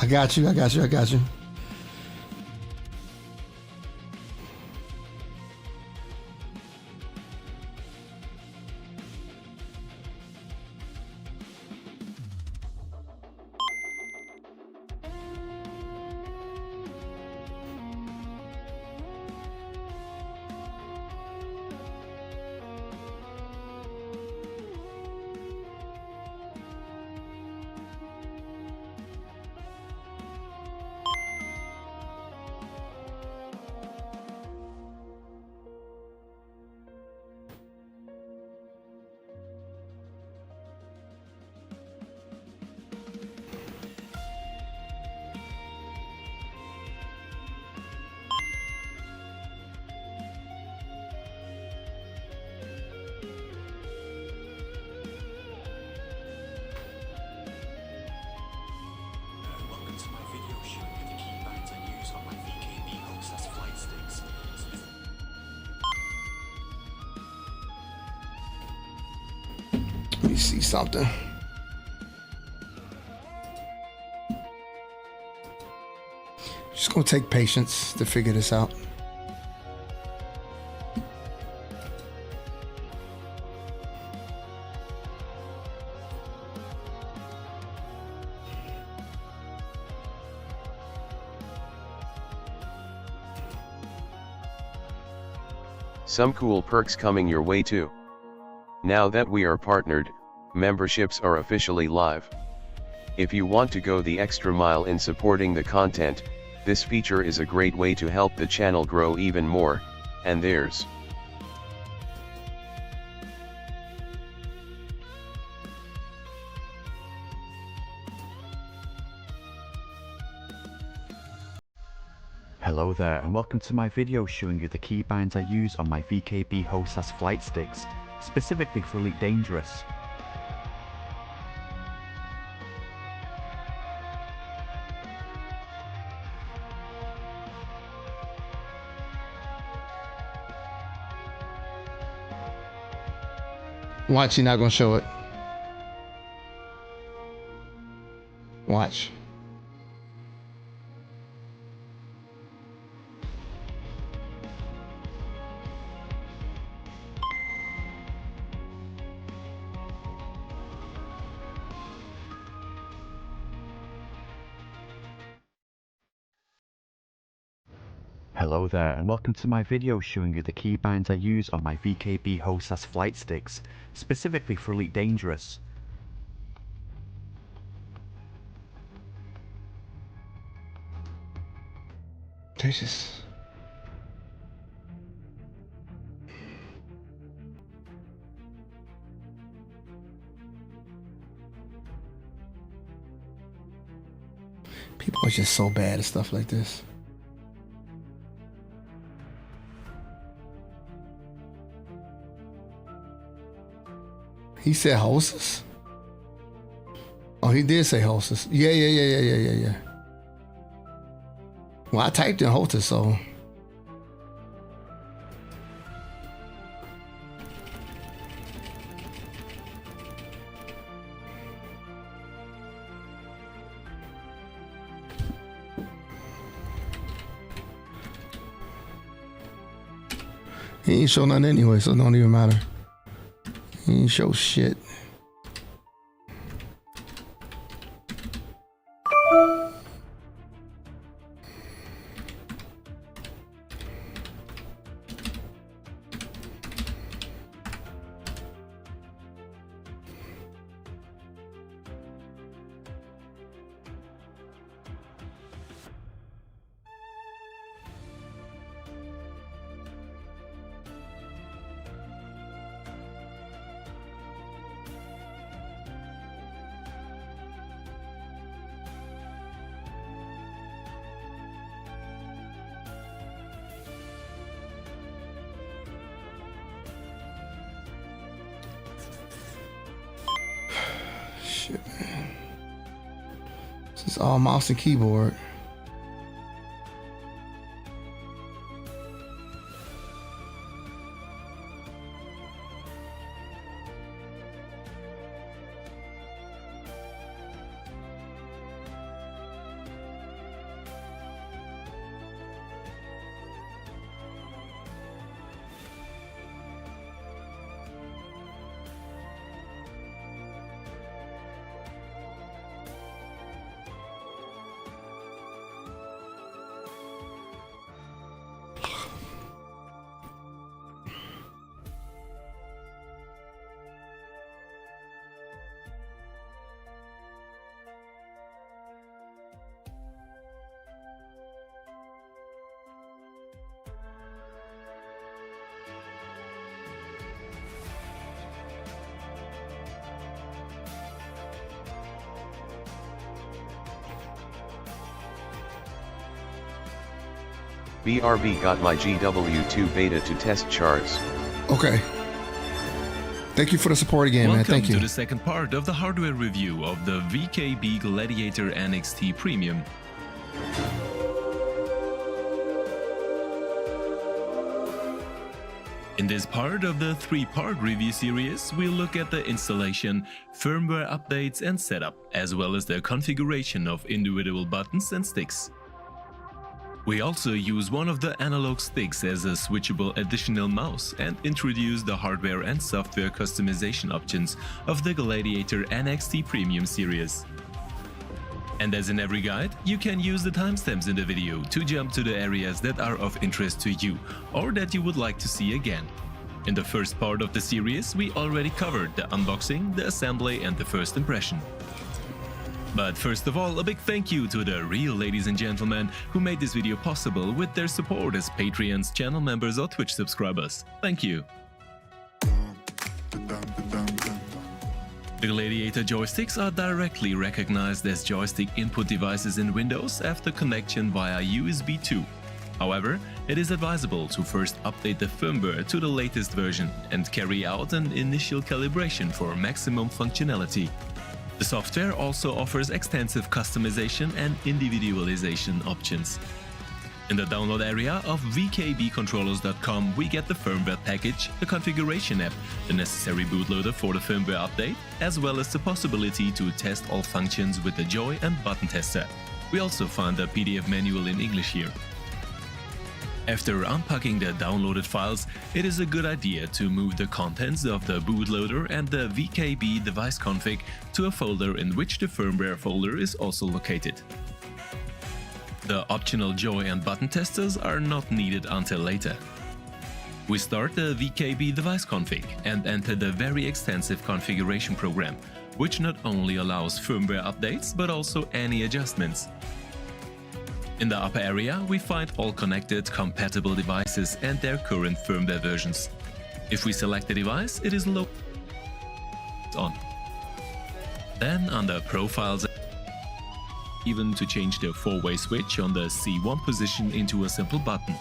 I got you. Welcome to my video shoot with the keypads I use on my VKB Flight Sticks. Let me see something. Just gonna take patience to figure this out. Some cool perks coming your way too. Now that we are partnered, memberships are officially live. If you want to go the extra mile in supporting the content, this feature is a great way to help the channel grow even more, and theirs. Hello there and welcome to my video showing you the keybinds I use on my VKB Flight Sticks, specifically for Elite Dangerous. Watch, you're not gonna show it. Watch. Hello there and welcome to my video showing you the keybinds I use on my VKB Flight Sticks, specifically for Elite Dangerous. Jesus. People are just so bad at stuff like this. He said hostess? Oh, he did say hostess. Yeah. Well, I typed in hostess, so. He ain't show nothing anyway, so it don't even matter. He ain't show shit. Shit, man. This is all mouse and keyboard. BRB got my GW2 beta to test charts. Okay. Thank you for the support again, man. Thank you. Welcome to the second part of the hardware review of the VKB Gladiator NXT Premium. In this part of the three-part review series, we'll look at the installation, firmware updates and setup, as well as the configuration of individual buttons and sticks. We also use one of the analog sticks as a switchable additional mouse and introduce the hardware and software customization options of the Gladiator NXT Premium series. And as in every guide, you can use the timestamps in the video to jump to the areas that are of interest to you or that you would like to see again. In the first part of the series, we already covered the unboxing, the assembly and the first impression. But first of all, a big thank you to the real ladies and gentlemen who made this video possible with their support as Patreons, channel members or Twitch subscribers. Thank you. The Gladiator joysticks are directly recognized as joystick input devices in Windows after connection via USB 2. However, it is advisable to first update the firmware to the latest version and carry out an initial calibration for maximum functionality. The software also offers extensive customization and individualization options. In the download area of vkbcontrollers.com, we get the firmware package, the configuration app, the necessary bootloader for the firmware update, as well as the possibility to test all functions with the Joy and button tester. We also find the PDF manual in English here. After unpacking the downloaded files, it is a good idea to move the contents of the bootloader and the VKB device config to a folder in which the firmware folder is also located. The optional Joy and button testers are not needed until later. We start the VKB device config and enter the very extensive configuration program, which not only allows firmware updates but also any adjustments. In the upper area, we find all connected, compatible devices and their current firmware versions. If we select the device, it is on. Then under Profiles, even to change the 4-way switch on the C1 position into a simple button.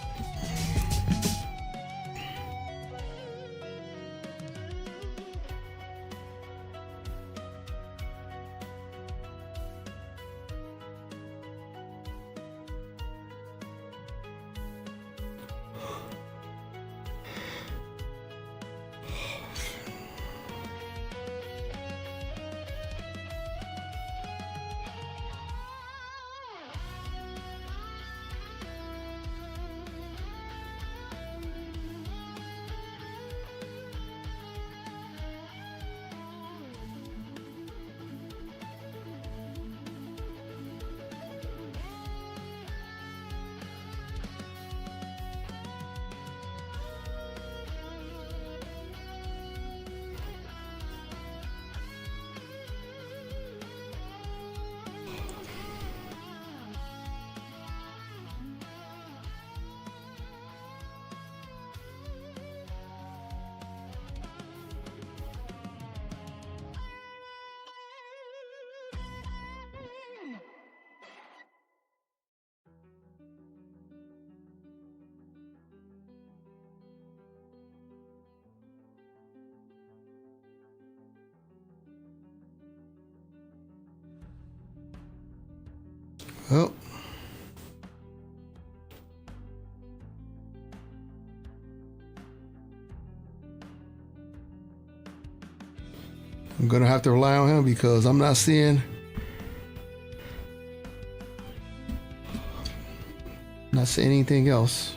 Well, I'm gonna have to rely on him because I'm not seeing anything else.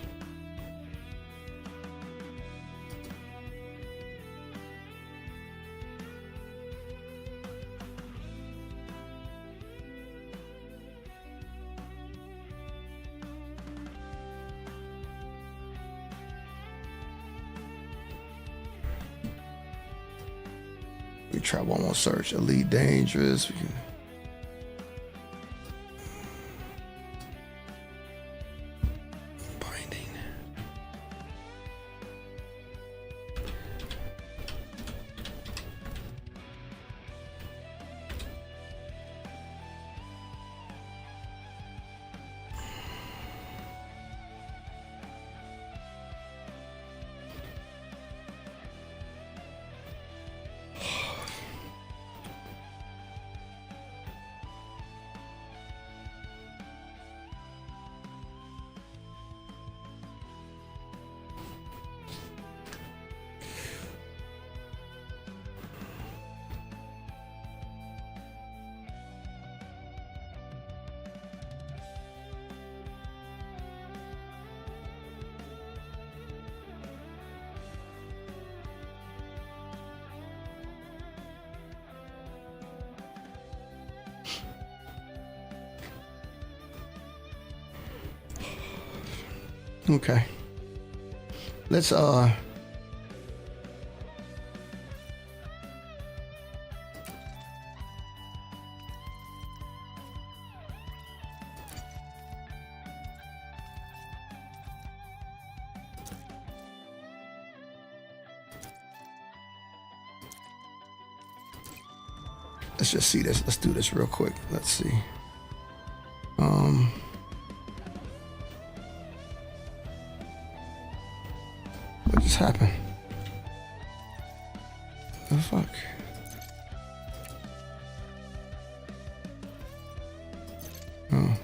We try one more search. Elite Dangerous. We can... Binding. Okay. Let's just see this. Let's do this real quick. Let's see. happened? What the fuck? Oh.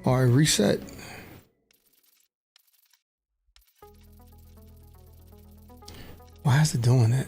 All right, reset. Why is it doing it?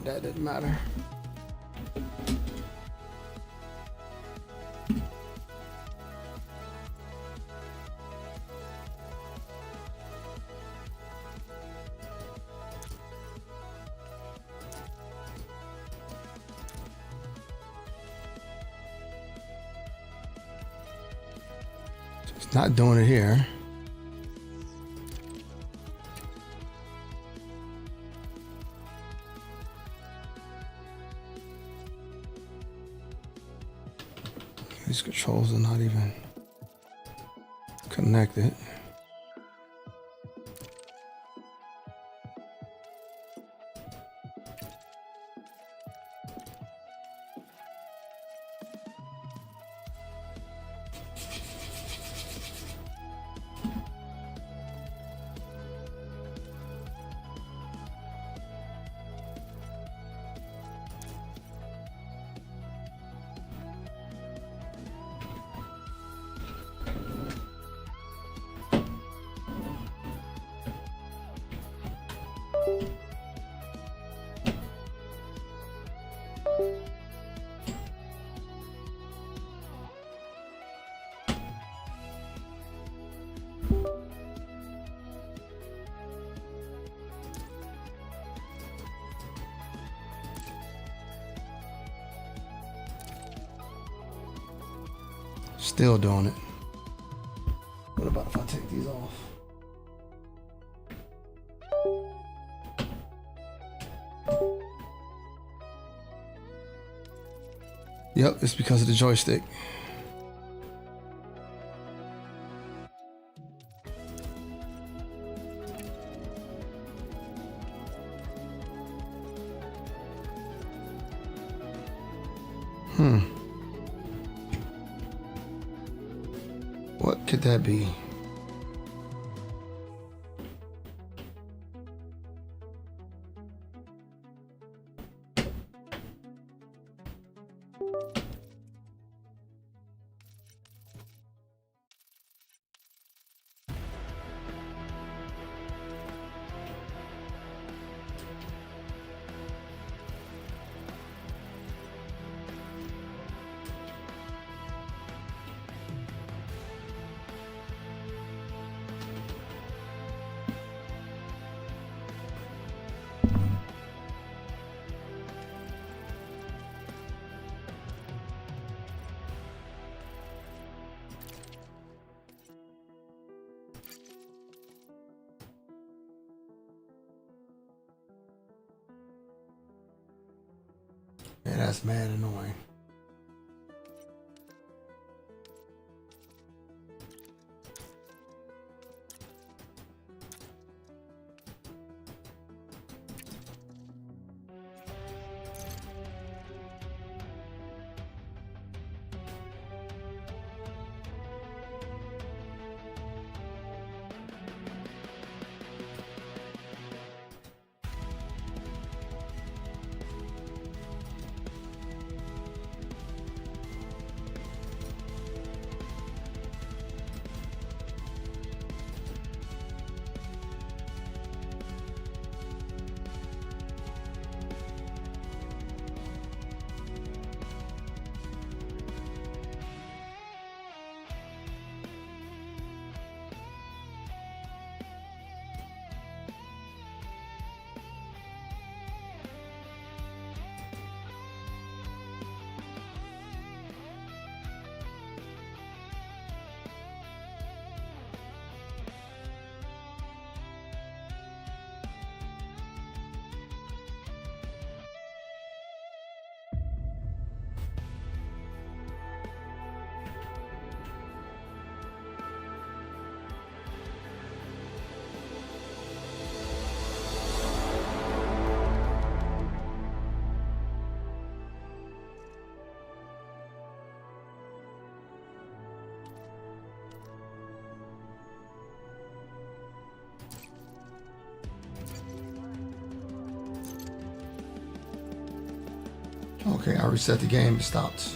That didn't matter. It's not doing it here. These controls are not even connected. Still doing it. What about if I take these off? Yep, it's because of the joystick. What could that be? Yeah, that's mad annoying. Okay, I reset the game. It stopped.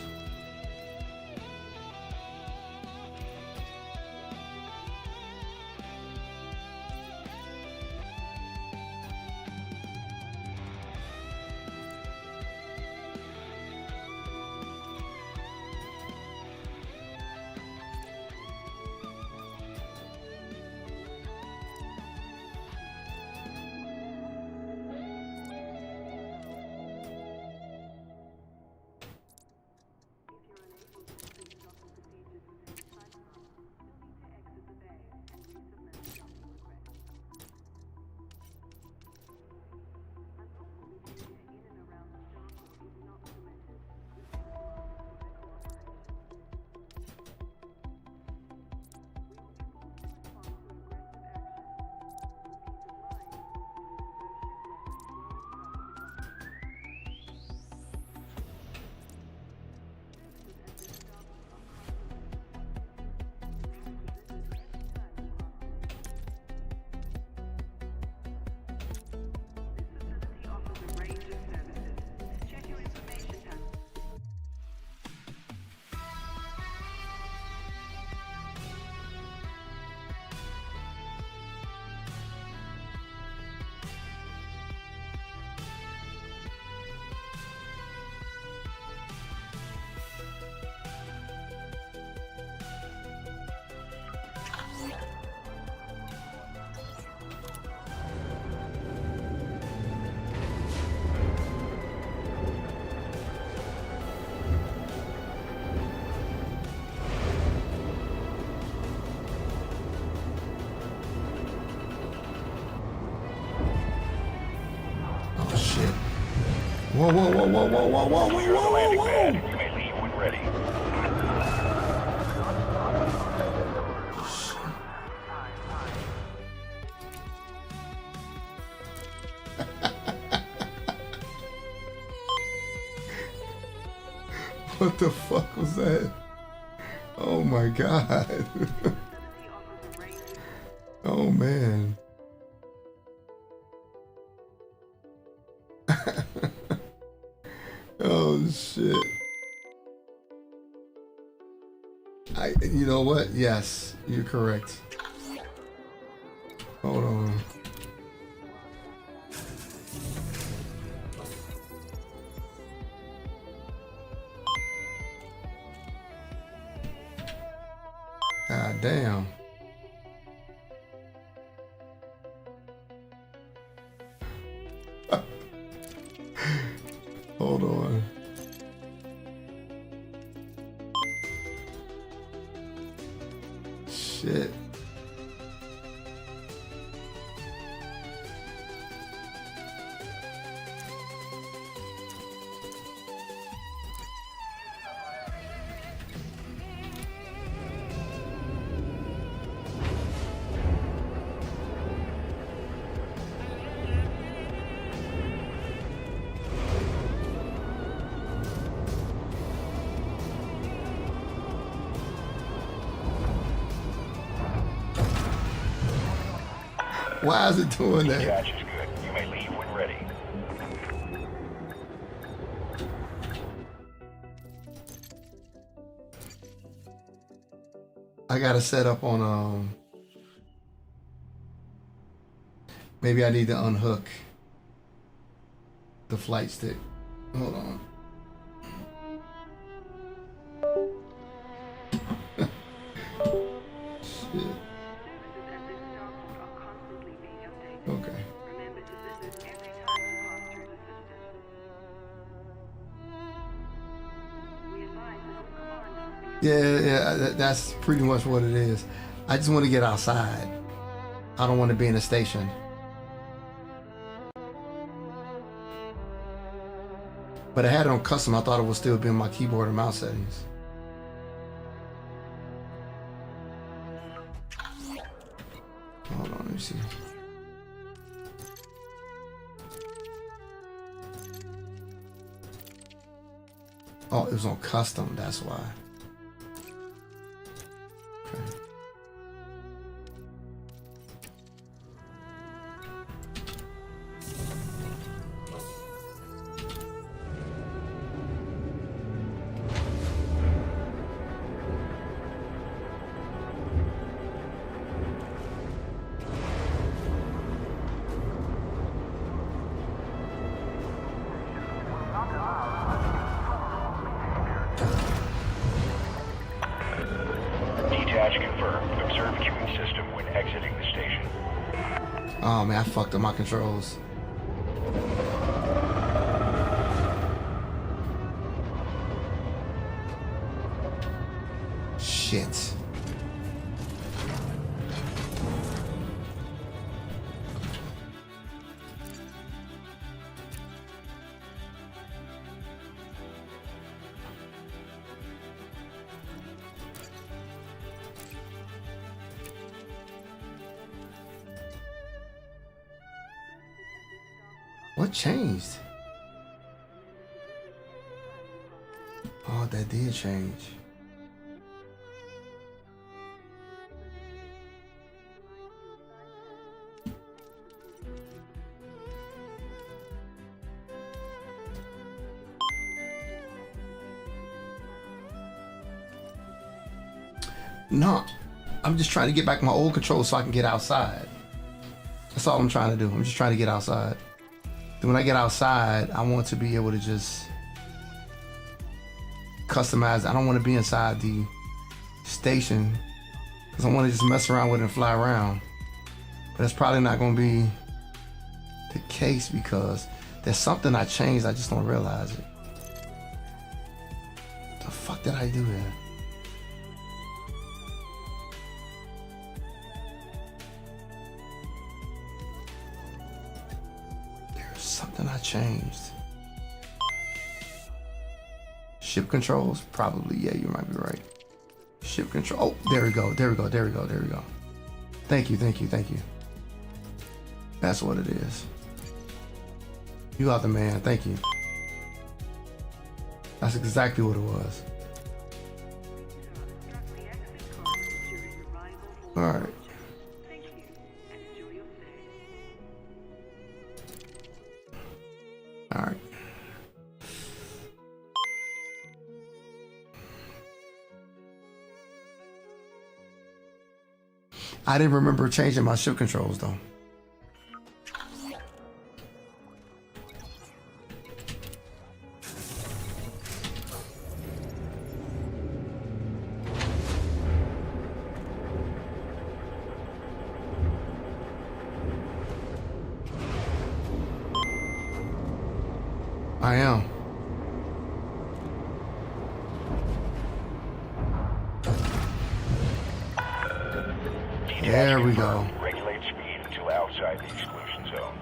Oh shit. Whoa, whoa, whoa, whoa, whoa, whoa, whoa, whoa, whoa, whoa, whoa. You may leave when ready. What the fuck was that? Oh my god. Oh man. Oh shit. You know what? Yes, you're correct. Hold on. God damn. Hold on. Shit. Why is it doing that? Catch is good. You may leave when ready. I gotta set up on maybe I need to unhook the flight stick. Hold on. Shit. Okay. Yeah, that's pretty much what it is. I just want to get outside. I don't want to be in a station. But I had it on custom. I thought it would still be in my keyboard and mouse settings. Hold on, let me see. Oh, it was on custom, that's why. Okay. Oh man, I fucked up my controls. Shit. What changed? Oh, that did change. No, I'm just trying to get back my old controls so I can get outside. That's all I'm trying to do. I'm just trying to get outside. Then when I get outside, I want to be able to just customize. I don't want to be inside the station because I want to just mess around with it and fly around. But that's probably not going to be the case because there's something I changed. I just don't realize it. The fuck did I do there? Something I changed. Ship controls? Probably, yeah, you might be right. Ship control. Oh, there we go. There we go. There we go. There we go. Thank you. Thank you. Thank you. That's what it is. You are the man. Thank you. That's exactly what it was. All right. All right. I didn't remember changing my ship controls though. I am. There we go. Regulate speed until outside the exclusion zone.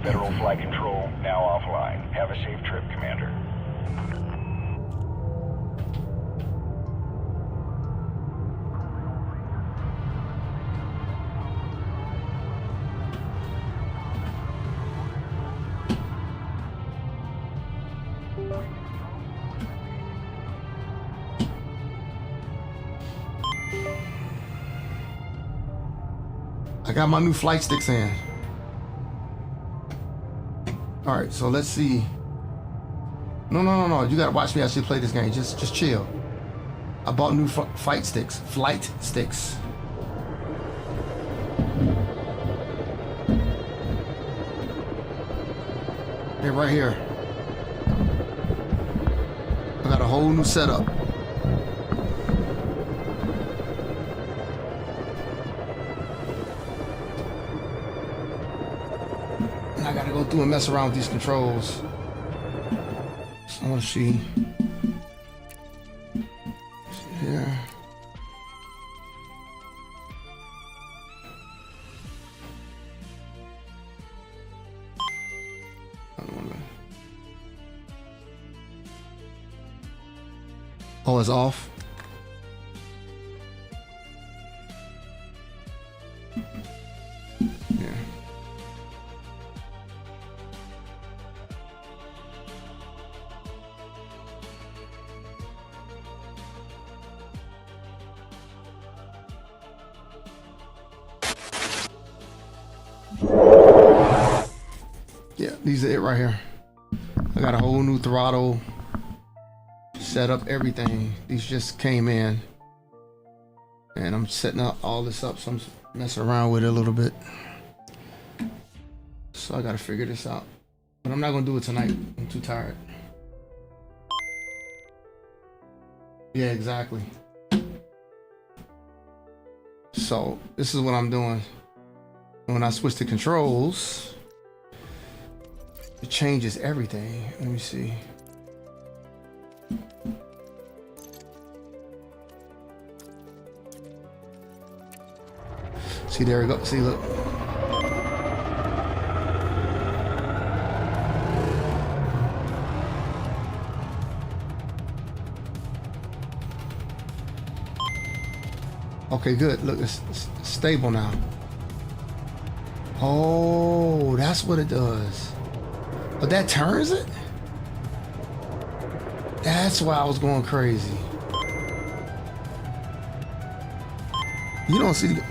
Federal flight control now offline. Have a safe trip, Commander. I got my new flight sticks in. All right, so let's see. No. You gotta watch me actually play this game. Just chill. I bought new flight sticks. They're right here. I got a whole new setup. And I gotta go through and mess around with these controls. So I wanna see. Here. Oh, it's off. Yeah, these are it right here. I got a whole new throttle, set up everything. These just came in. And I'm setting up all this up, so I'm messing around with it a little bit. So I gotta figure this out. But I'm not gonna do it tonight. I'm too tired. Yeah, exactly. So this is what I'm doing. When I switch to controls, it changes everything. Let me see. See, there we go. See, look. Okay, good. Look, it's stable now. Oh, that's what it does. But that turns it? That's why I was going crazy. You don't see the...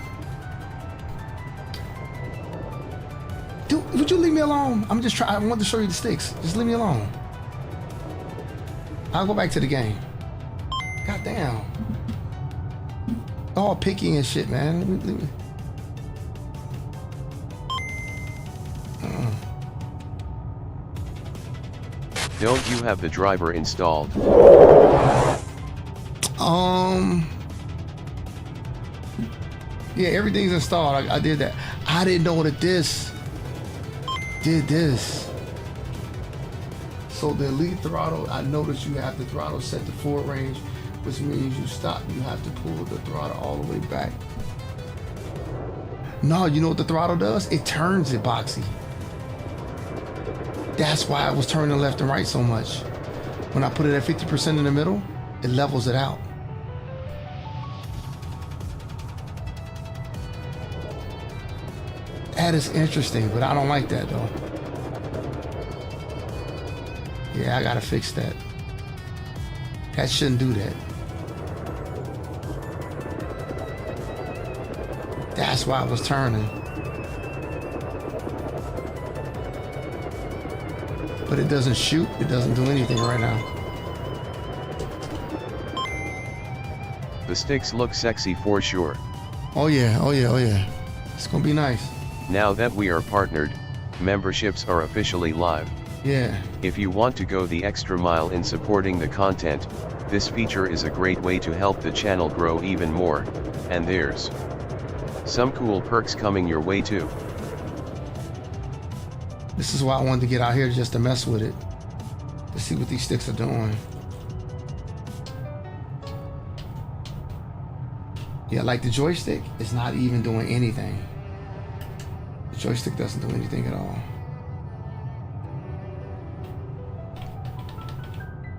Dude, would you leave me alone? I'm just trying. I want to show you the sticks. Just leave me alone. I'll go back to the game. God damn. All picky and shit, man. Leave me. Don't you have the driver installed? Yeah, everything's installed. I did that. I didn't know that this did this. So the elite throttle, I noticed you have the throttle set to forward range, which means you stop, you have to pull the throttle all the way back. No, you know what the throttle does? It turns it, Boxy. That's why I was turning left and right so much. When I put it at 50% in the middle, it levels it out. That is interesting, but I don't like that though. Yeah, I gotta fix that. That shouldn't do that. That's why I was turning. But it doesn't shoot, it doesn't do anything right now. The sticks look sexy for sure. Oh yeah, oh yeah, oh yeah. It's gonna be nice. Now that we are partnered, memberships are officially live. Yeah. If you want to go the extra mile in supporting the content, this feature is a great way to help the channel grow even more, and there's some cool perks coming your way too. This is why I wanted to get out here just to mess with it, to see what these sticks are doing. Yeah, like the joystick is not even doing anything. The joystick doesn't do anything at all.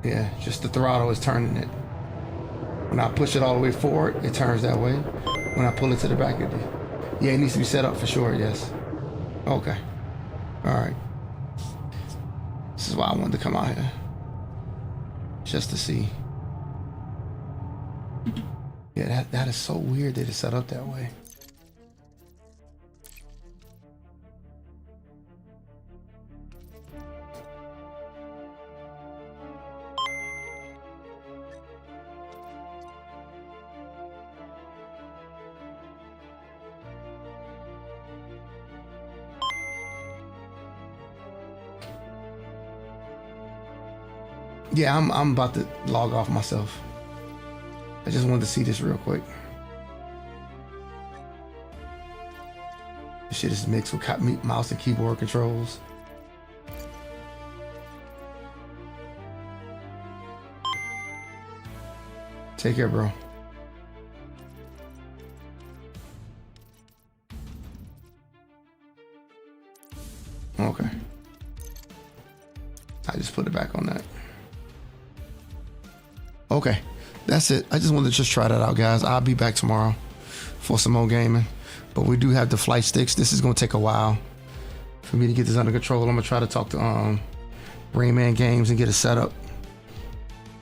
Yeah, just the throttle is turning it. When I push it all the way forward, it turns that way. When I pull it to the back, yeah, it needs to be set up for sure, yes. Okay. All right. This is why I wanted to come out here. Just to see. Yeah, that is so weird that it's set up that way. Yeah, I'm about to log off myself. I just wanted to see this real quick. This shit is mixed with mouse and keyboard controls. Take care, bro. Okay. I just put it back on that. Okay, that's it. I just wanted to just try that out, guys. I'll be back tomorrow for some more gaming. But we do have the flight sticks. This is gonna take a while for me to get this under control. I'm gonna try to talk to Rayman Games and get it set up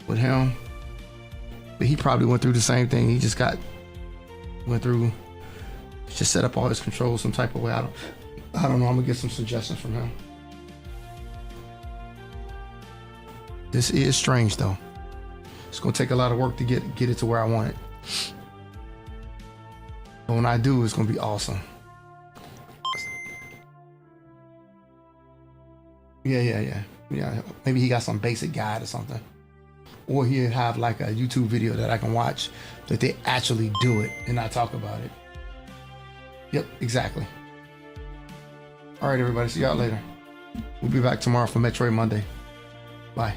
with him. But he probably went through the same thing. He just just set up all his controls some type of way. I don't know. I'm gonna get some suggestions from him. This is strange though. It's gonna take a lot of work to get it to where I want it. But when I do, it's gonna be awesome. Yeah. Maybe he got some basic guide or something. Or he'll have like a YouTube video that I can watch that they actually do it and not talk about it. Yep, exactly. All right, everybody. See y'all later. We'll be back tomorrow for Metroid Monday. Bye.